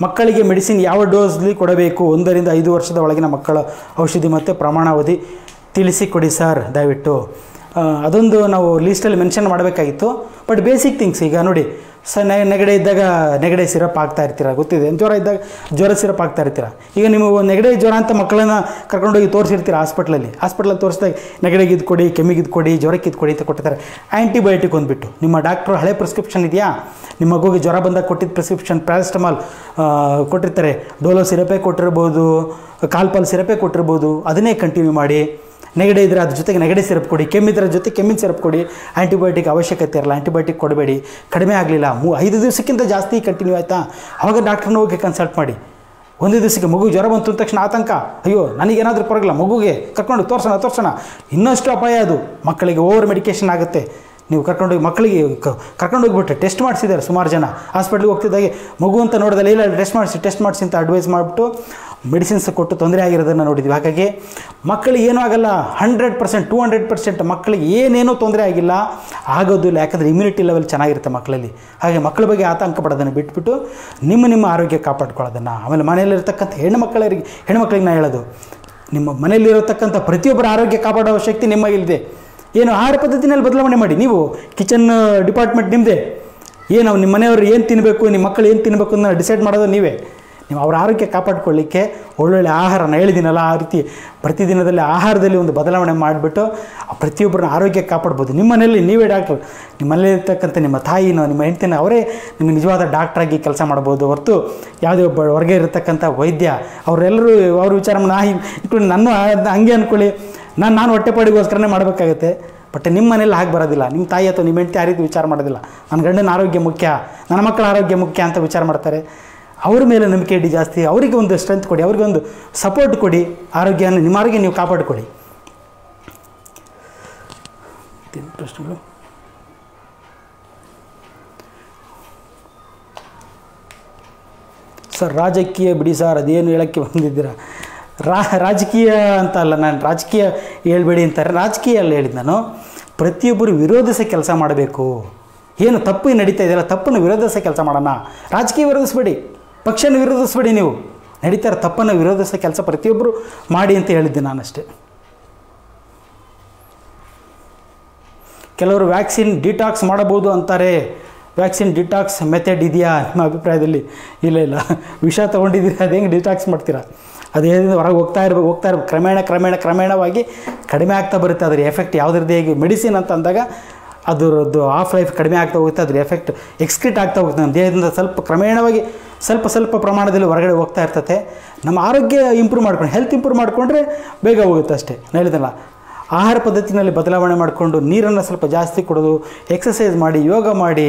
ಮಕ್ಕಳಿಗೆ ಮೆಡಿಸಿನ್ ಯಾವ ಡೋಸ್ಲಿ ಕೊಡಬೇಕು? 1 ರಿಂದ 5 ವರ್ಷದ ಒಳಗಿನ ಮಕ್ಕಳ ಔಷಧಿ ಮತ್ತು ಪ್ರಮಾಣಾವಧಿ ತಿಳಿಸಿ ಕೊಡಿ ಸರ್ ದಯವಿಟ್ಟು. ಅದೊಂದು ನಾವು ಲೀಸ್ಟಲ್ಲಿ ಮೆನ್ಷನ್ ಮಾಡಬೇಕಾಗಿತ್ತು. ಬಟ್ ಬೇಸಿಕ್ ಥಿಂಗ್ಸ್, ಈಗ ನೋಡಿ ನೆಗಡಿ ಇದ್ದಾಗ ನೆಗಡಿ ಸಿರಪ್ ಹಾಕ್ತಾ ಇರ್ತೀರ, ಗೊತ್ತಿದೆ. ಜ್ವರ ಇದ್ದಾಗ ಜ್ವರ ಸಿರಪ್ ಹಾಕ್ತಾ ಇರ್ತೀರ. ಈಗ ನೀವು ನೆಗಡಿ ಜ್ವರ ಅಂತ ಮಕ್ಕಳನ್ನ ಕರ್ಕೊಂಡೋಗಿ ತೋರಿಸಿರ್ತೀರ ಹಾಸ್ಪಿಟ್ಲಲ್ಲಿ ತೋರಿಸಿದಾಗ ನೆಗಡಿಗೆ ಇದು ಕೊಡಿ, ಕೆಮ್ಮಿಗೆ ಇದು ಕೊಡಿ, ಜ್ವರಕ್ಕೆ ಇದು ಕೊಡಿ ಅಂತ ಕೊಟ್ಟಿರ್ತಾರೆ. ಆ್ಯಂಟಿಬಯೋಟಿಕ್ ಅಂದ್ಬಿಟ್ಟು ನಿಮ್ಮ ಡಾಕ್ಟ್ರು ಹಳೆ ಪ್ರಿಸ್ಕ್ರಿಪ್ಷನ್ ಇದೆಯಾ, ನಿಮ್ಮ ಮಗುಗೆ ಜ್ವರ ಬಂದಾಗ ಕೊಟ್ಟಿದ್ದ ಪ್ರಿಸ್ಕ್ರಿಪ್ಷನ್ ಪ್ಯಾರಾಸಿಟಮಾಲ್ ಕೊಟ್ಟಿರ್ತಾರೆ, ಡೋಲೋ ಸಿರಪೇ ಕೊಟ್ಟಿರ್ಬೋದು, ಕಾಲ್ಪಾಲ್ ಸಿರಪೇ ಕೊಟ್ಟಿರ್ಬೋದು, ಅದನ್ನೇ ಕಂಟಿನ್ಯೂ ಮಾಡಿ. ನೆಗಡಿ ಇದ್ದರೆ ಅದ್ರ ಜೊತೆಗೆ ನೆಗಡಿ ಸಿರಪ್ ಕೊಡಿ, ಕೆಮ್ಮಿದ್ರ ಜೊತೆ ಕೆಮ್ಮಿನ ಸಿರಪ್ ಕೊಡಿ. ಆ್ಯಂಟಿಬಯೋಟಿಕ್ ಅವಶ್ಯಕತೆ ಇರಲ್ಲ, ಆ್ಯಂಟಿಬಯೋಟಿಕ್ ಕೊಡಬೇಡಿ. ಕಡಿಮೆ ಆಗಲಿಲ್ಲ, 5 ದಿವಸಕ್ಕಿಂತ ಜಾಸ್ತಿ ಕಂಟಿನ್ಯೂ ಆಯಿತಾ, ಆವಾಗ ಡಾಕ್ಟ್ರನ್ನ ಹೋಗಿ ಕನ್ಸಲ್ಟ್ ಮಾಡಿ. 1 ದಿವಸಕ್ಕೆ ಮಗು ಜ್ವರ ಬಂತು ಅಂದ ತಕ್ಷಣ ಆತಂಕ, ಅಯ್ಯೋ ನನಗೇನಾದರೂ ಪರವಾಗಿಲ್ಲ, ಮಗುಗೆ ಕರ್ಕೊಂಡು ತೋರಿಸೋಣ, ಇನ್ನಷ್ಟು ಅಪಾಯ ಅದು. ಮಕ್ಕಳಿಗೆ ಓವರ್ ಮೆಡಿಕೇಷನ್ ಆಗುತ್ತೆ. ನೀವು ಕರ್ಕೊಂಡೋಗಿ ಮಕ್ಕಳಿಗೆ ಕರ್ಕೊಂಡೋಗ್ಬಿಟ್ರೆ ಟೆಸ್ಟ್ ಮಾಡಿಸಿದ್ದಾರೆ ಸುಮಾರು ಜನ. ಹಾಸ್ಪಿಟ್ಲಿಗೆ ಹೋಗ್ತಿದ್ದಾಗೆ ಮಗು ಅಂತ ನೋಡಿದಲ್ಲಿ ಇಲ್ಲ ಟೆಸ್ಟ್ ಮಾಡಿಸಿ ಅಂತ ಅಡ್ವೈಸ್ ಮಾಡಿಬಿಟ್ಟು ಮೆಡಿಸಿನ್ಸ್ ಕೊಟ್ಟು ತೊಂದರೆ ಆಗಿರೋದನ್ನು ನೋಡಿದ್ವಿ. ಹಾಗಾಗಿ ಮಕ್ಕಳಿಗೆ ಏನೂ ಆಗಲ್ಲ, 100% 200% ಮಕ್ಕಳಿಗೆ ಏನೇನೂ ತೊಂದರೆ ಆಗಿಲ್ಲ, ಆಗೋದಿಲ್ಲ. ಯಾಕಂದರೆ ಇಮ್ಯುನಿಟಿ ಲೆವೆಲ್ ಚೆನ್ನಾಗಿರುತ್ತೆ ಮಕ್ಕಳಲ್ಲಿ. ಹಾಗೆ ಮಕ್ಕಳ ಬಗ್ಗೆ ಆತಂಕ ಪಡೋದನ್ನು ಬಿಟ್ಬಿಟ್ಟು ನಿಮ್ಮ ಆರೋಗ್ಯ ಕಾಪಾಡ್ಕೊಳ್ಳೋದನ್ನು. ಆಮೇಲೆ ಮನೆಯಲ್ಲಿರ್ತಕ್ಕಂಥ ಹೆಣ್ಮಕ್ಳಿಗೆ ನಾನು ಹೇಳೋದು, ನಿಮ್ಮ ಮನೆಯಲ್ಲಿರತಕ್ಕಂಥ ಪ್ರತಿಯೊಬ್ಬರ ಆರೋಗ್ಯ ಕಾಪಾಡೋ ಶಕ್ತಿ ನಿಮಗಿಲ್ಲದೆ. ಏನು ಆಹಾರ ಪದ್ಧತಿನಲ್ಲಿ ಬದಲಾವಣೆ ಮಾಡಿ. ನೀವು ಕಿಚನ್ ಡಿಪಾರ್ಟ್ಮೆಂಟ್ ನಿಮ್ಮದೇ. ಏನು ನಿಮ್ಮ ಮನೆಯವರು ಏನು ತಿನ್ನಬೇಕು, ನಿಮ್ಮ ಮಕ್ಕಳು ಏನು ತಿನ್ನಬೇಕು ಅನ್ನೋ ಡಿಸೈಡ್ ಮಾಡೋದು ನೀವೇ. ನೀವು ಅವ್ರ ಆರೋಗ್ಯ ಕಾಪಾಡ್ಕೊಳ್ಳಿಕ್ಕೆ ಒಳ್ಳೊಳ್ಳೆ ಆಹಾರನ ಹೇಳಿದ್ದೀನಲ್ಲ, ಆ ರೀತಿ ಪ್ರತಿದಿನದಲ್ಲಿ ಆಹಾರದಲ್ಲಿ ಒಂದು ಬದಲಾವಣೆ ಮಾಡಿಬಿಟ್ಟು ಪ್ರತಿಯೊಬ್ಬರನ್ನ ಆರೋಗ್ಯ ಕಾಪಾಡ್ಬೋದು. ನಿಮ್ಮ ಮನೆಯಲ್ಲಿ ನೀವೇ ಡಾಕ್ಟ್ರು, ನಿಮ್ಮ ಮನೆಯಲ್ಲಿರ್ತಕ್ಕಂಥ ನಿಮ್ಮ ತಾಯಿನೋ ನಿಮ್ಮ ಹೆಂಡ್ತಿನೋ ಅವರೇ ನಿಮಗೆ ನಿಜವಾದ ಡಾಕ್ಟ್ರಾಗಿ ಕೆಲಸ ಮಾಡ್ಬೋದು ಹೊರತು ಯಾವುದೇ ಒಬ್ಬ ಹೊರಗೆ ಇರತಕ್ಕಂಥ ವೈದ್ಯ ಅವರೆಲ್ಲರೂ ಅವ್ರ ವಿಚಾರ ಇಟ್ಕೊಂಡು ನನ್ನ ಹಂಗೆ ಅಂದ್ಕೊಳ್ಳಿ, ನಾನು ಹೊಟ್ಟೆಪಾಡಿಗೋಸ್ಕರನೇ ಮಾಡಬೇಕಾಗತ್ತೆ. ಬಟ್ ನಿಮ್ಮ ಮನೇಲಿ ಹಾಗೆ ಬರೋದಿಲ್ಲ. ನಿಮ್ಮ ತಾಯಿ ಅಥವಾ ನಿಮ್ಮ ಹೆಂಡತಿ ಆ ರೀತಿ ವಿಚಾರ ಮಾಡೋದಿಲ್ಲ. ನನ್ನ ಗಂಡನ ಆರೋಗ್ಯ ಮುಖ್ಯ, ನನ್ನ ಮಕ್ಕಳ ಆರೋಗ್ಯ ಮುಖ್ಯ ಅಂತ ವಿಚಾರ ಮಾಡ್ತಾರೆ. ಅವ್ರ ಮೇಲೆ ನಂಬಿಕೆ ಇಡಿ ಜಾಸ್ತಿ. ಅವರಿಗೆ ಒಂದು ಸ್ಟ್ರೆಂತ್ ಕೊಡಿ, ಅವ್ರಿಗೆ ಒಂದು ಸಪೋರ್ಟ್ ಕೊಡಿ. ನಿಮ್ಮ ಆರೋಗ್ಯ ನೀವು ಕಾಪಾಡಿಕೊಡಿ. ಪ್ರಶ್ನೆಗಳು ಸರ್, ರಾಜಕೀಯ ಬಿಡಿ ಸರ್, ಅದೇನು ಹೇಳೋಕ್ಕೆ ಬಂದಿದ್ದೀರಾ? ರಾಜಕೀಯ ಅಂತ ಅಲ್ಲ, ನಾನು ರಾಜಕೀಯ ಹೇಳ್ಬೇಡಿ ಅಂತಾರೆ. ರಾಜಕೀಯ ಅಲ್ಲ ಹೇಳಿದ್ದು ನಾನು. ಪ್ರತಿಯೊಬ್ಬರು ವಿರೋಧಿಸೋ ಕೆಲಸ ಮಾಡಬೇಕು. ಏನು ತಪ್ಪು ನಡೀತಾ ಇದೆಯಲ್ಲ, ತಪ್ಪನ್ನು ವಿರೋಧಿಸೋ ಕೆಲಸ ಮಾಡೋಣ. ರಾಜಕೀಯ ವಿರೋಧಿಸಬೇಡಿ, ಪಕ್ಷನ ವಿರೋಧಿಸಬೇಡಿ. ನೀವು ನಡೀತಾರೆ ತಪ್ಪನ್ನು ವಿರೋಧಿಸೋ ಕೆಲಸ ಪ್ರತಿಯೊಬ್ಬರು ಮಾಡಿ ಅಂತ ಹೇಳಿದ್ದೆ ನಾನಷ್ಟೇ. ಕೆಲವರು ವ್ಯಾಕ್ಸಿನ್ ಡಿಟಾಕ್ಸ್ ಮಾಡಬಹುದು ಅಂತಾರೆ. ವ್ಯಾಕ್ಸಿನ್ ಡಿಟಾಕ್ಸ್ ಮೆಥಡ್ ಇದೆಯಾ ನಿಮ್ಮ ಅಭಿಪ್ರಾಯದಲ್ಲಿ? ಇಲ್ಲ, ವಿಷ ತೊಗೊಂಡಿದ್ದೀರಾ, ಅದು ಹೆಂಗೆ ಡಿಟಾಕ್ಸ್ ಮಾಡ್ತೀರಾ? ಅದೇ ಹೊರಗೆ ಹೋಗ್ತಾ ಇರ್ಬೇಕು. ಕ್ರಮೇಣವಾಗಿ ಕಡಿಮೆ ಆಗ್ತಾ ಬರುತ್ತೆ. ಅದರ ಎಫೆಕ್ಟ್ ಯಾವುದ್ರದ್ದು ಹೇಗೆ ಮೆಡಿಸಿನ್ ಅಂತ ಅಂದಾಗ ಅದರದ್ದು ಆಫ್ ಲೈಫ್ ಕಡಿಮೆ ಆಗ್ತಾ ಹೋಗುತ್ತೆ. ಅದ್ರ ಎಫೆಕ್ಟ್ ಎಕ್ಸ್ಕ್ರೀಟ್ ಆಗ್ತಾ ಹೋಗುತ್ತೆ. ನಮ್ಮ ದೇಹದಿಂದ ಕ್ರಮೇಣವಾಗಿ ಸ್ವಲ್ಪ ಪ್ರಮಾಣದಲ್ಲಿ ಹೊರಗಡೆ ಹೋಗ್ತಾ ಇರ್ತದೆ. ನಮ್ಮ ಆರೋಗ್ಯ ಇಂಪ್ರೂವ್ ಮಾಡ್ಕೊಂಡು, ಹೆಲ್ತ್ ಇಂಪ್ರೂವ್ ಮಾಡಿಕೊಂಡ್ರೆ ಬೇಗ ಹೋಗುತ್ತೆ ಅಷ್ಟೇ. ನಾನು ಹೇಳಿದಲ್ಲ, ಆಹಾರ ಪದ್ಧತಿನಲ್ಲಿ ಬದಲಾವಣೆ ಮಾಡಿಕೊಂಡು ನೀರನ್ನು ಸ್ವಲ್ಪ ಜಾಸ್ತಿ ಕುಡಿದು, ಎಕ್ಸಸೈಸ್ ಮಾಡಿ, ಯೋಗ ಮಾಡಿ,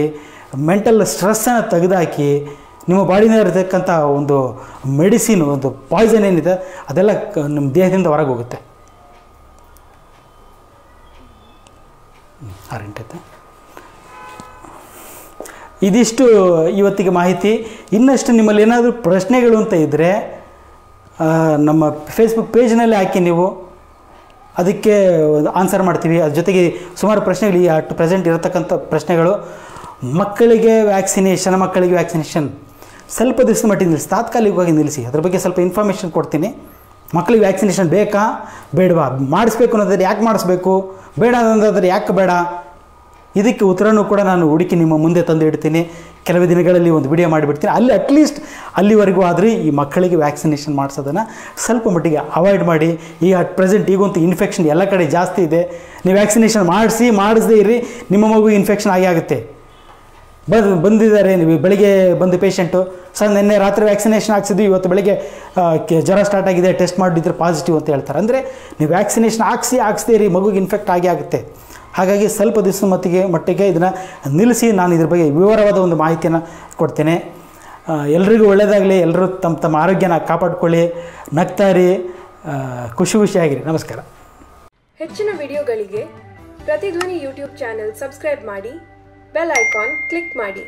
ಮೆಂಟಲ್ ಸ್ಟ್ರೆಸ್ಸನ್ನು ತೆಗೆದುಹಾಕಿ, ನಿಮ್ಮ ಬಾಡಿನಲ್ಲಿ ಇರತಕ್ಕಂಥ ಒಂದು ಮೆಡಿಸಿನ್, ಒಂದು ಪಾಯ್ಸನ್ ಏನಿದೆ ಅದೆಲ್ಲ ನಿಮ್ಮ ದೇಹದಿಂದ ಹೊರಗೆ ಹೋಗುತ್ತೆ. 6 ಗಂಟೆ ಆಯ್ತಾ? ಇದಿಷ್ಟು ಇವತ್ತಿಗೆ ಮಾಹಿತಿ. ಇನ್ನಷ್ಟು ನಿಮ್ಮಲ್ಲಿ ಏನಾದರೂ ಪ್ರಶ್ನೆಗಳು ಅಂತ ಇದ್ದರೆ ನಮ್ಮ ಫೇಸ್ಬುಕ್ ಪೇಜ್ನಲ್ಲಿ ಹಾಕಿ, ನೀವು ಅದಕ್ಕೆ ಆನ್ಸರ್ ಮಾಡ್ತೀವಿ. ಅದ್ರ ಜೊತೆಗೆ ಸುಮಾರು ಪ್ರಶ್ನೆಗಳು ಈ ಅಟ್ ಪ್ರೆಸೆಂಟ್ ಇರತಕ್ಕಂಥ ಪ್ರಶ್ನೆಗಳು. ಮಕ್ಕಳಿಗೆ ವ್ಯಾಕ್ಸಿನೇಷನ್ ಸ್ವಲ್ಪ ದಿವಸದ ಮಟ್ಟಿಗೆ ನಿಲ್ಲಿಸಿ, ತಾತ್ಕಾಲಿಕವಾಗಿ ನಿಲ್ಲಿಸಿ. ಅದ್ರ ಬಗ್ಗೆ ಸ್ವಲ್ಪ ಇನ್ಫಾರ್ಮೇಷನ್ ಕೊಡ್ತೀನಿ. ಮಕ್ಕಳಿಗೆ ವ್ಯಾಕ್ಸಿನೇಷನ್ ಬೇಕಾ ಬೇಡವಾ, ಮಾಡಿಸ್ಬೇಕು ಅನ್ನೋದಾದ್ರೆ ಯಾಕೆ ಮಾಡಿಸ್ಬೇಕು, ಬೇಡ ಅನ್ನೋದಾದ್ರೆ ಯಾಕೆ ಬೇಡ, ಇದಕ್ಕೆ ಉತ್ತರನೂ ಕೂಡ ನಾನು ಹುಡುಕಿ ನಿಮ್ಮ ಮುಂದೆ ತಂದು ಇಡ್ತೀನಿ. ಕೆಲವೇ ದಿನಗಳಲ್ಲಿ ಒಂದು ವಿಡಿಯೋ ಮಾಡಿಬಿಡ್ತೀನಿ. ಅಟ್ಲೀಸ್ಟ್ ಅಲ್ಲಿವರೆಗೂ ಆದರೆ ಈ ಮಕ್ಕಳಿಗೆ ವ್ಯಾಕ್ಸಿನೇಷನ್ ಮಾಡಿಸೋದನ್ನು ಸ್ವಲ್ಪ ಮಟ್ಟಿಗೆ ಅವಾಯ್ಡ್ ಮಾಡಿ. ಈಗ ಅಟ್ ಪ್ರೆಸೆಂಟ್ ಈಗಂತೂ ಇನ್ಫೆಕ್ಷನ್ ಎಲ್ಲ ಕಡೆ ಜಾಸ್ತಿ ಇದೆ. ನೀವು ವ್ಯಾಕ್ಸಿನೇಷನ್ ಮಾಡಿಸದೇ ಇರಿ, ನಿಮ್ಮ ಮಗು ಇನ್ಫೆಕ್ಷನ್ ಆಗುತ್ತೆ. ಬಂದಿದ್ದಾರೆ, ನೀವು ಬೆಳಿಗ್ಗೆ ಬಂದು ಪೇಷಂಟು, ಸರ್ ನಿನ್ನೆ ರಾತ್ರಿ ವ್ಯಾಕ್ಸಿನೇಷನ್ ಹಾಕ್ಸಿದ್ವಿ, ಇವತ್ತು ಬೆಳಿಗ್ಗೆ ಜ್ವರ ಸ್ಟಾರ್ಟ್ ಆಗಿದೆ, ಟೆಸ್ಟ್ ಮಾಡಿದ್ರೆ ಪಾಸಿಟಿವ್ ಅಂತ ಹೇಳ್ತಾರೆ. ಅಂದರೆ ನೀವು ವ್ಯಾಕ್ಸಿನೇಷನ್ ಹಾಕ್ಸದೇ ಇರಿ, ಮಗುಗೆ ಇನ್ಫೆಕ್ಟ್ ಆಗುತ್ತೆ. ಹಾಗಾಗಿ ಸ್ವಲ್ಪ ದಿವಸ ಮಟ್ಟಿಗೆ ಇದನ್ನು ನಿಲ್ಲಿಸಿ. ನಾನು ಇದ್ರ ಬಗ್ಗೆ ವಿವರವಾದ ಒಂದು ಮಾಹಿತಿಯನ್ನು ಕೊಡ್ತೇನೆ. ಎಲ್ರಿಗೂ ಒಳ್ಳೆಯದಾಗಲಿ. ಎಲ್ಲರೂ ತಮ್ಮ ಆರೋಗ್ಯನ ಕಾಪಾಡ್ಕೊಳ್ಳಿ, ನಗ್ತಾರಿ, ಖುಷಿಯಾಗಿರಿ. ನಮಸ್ಕಾರ. ಹೆಚ್ಚಿನ ವಿಡಿಯೋಗಳಿಗೆ ಪ್ರತಿಧ್ವನಿ ಯೂಟ್ಯೂಬ್ ಚಾನೆಲ್ ಸಬ್ಸ್ಕ್ರೈಬ್ ಮಾಡಿ, ಬೆಲ್ ಐಕಾನ್ ಕ್ಲಿಕ್ ಮಾಡಿ.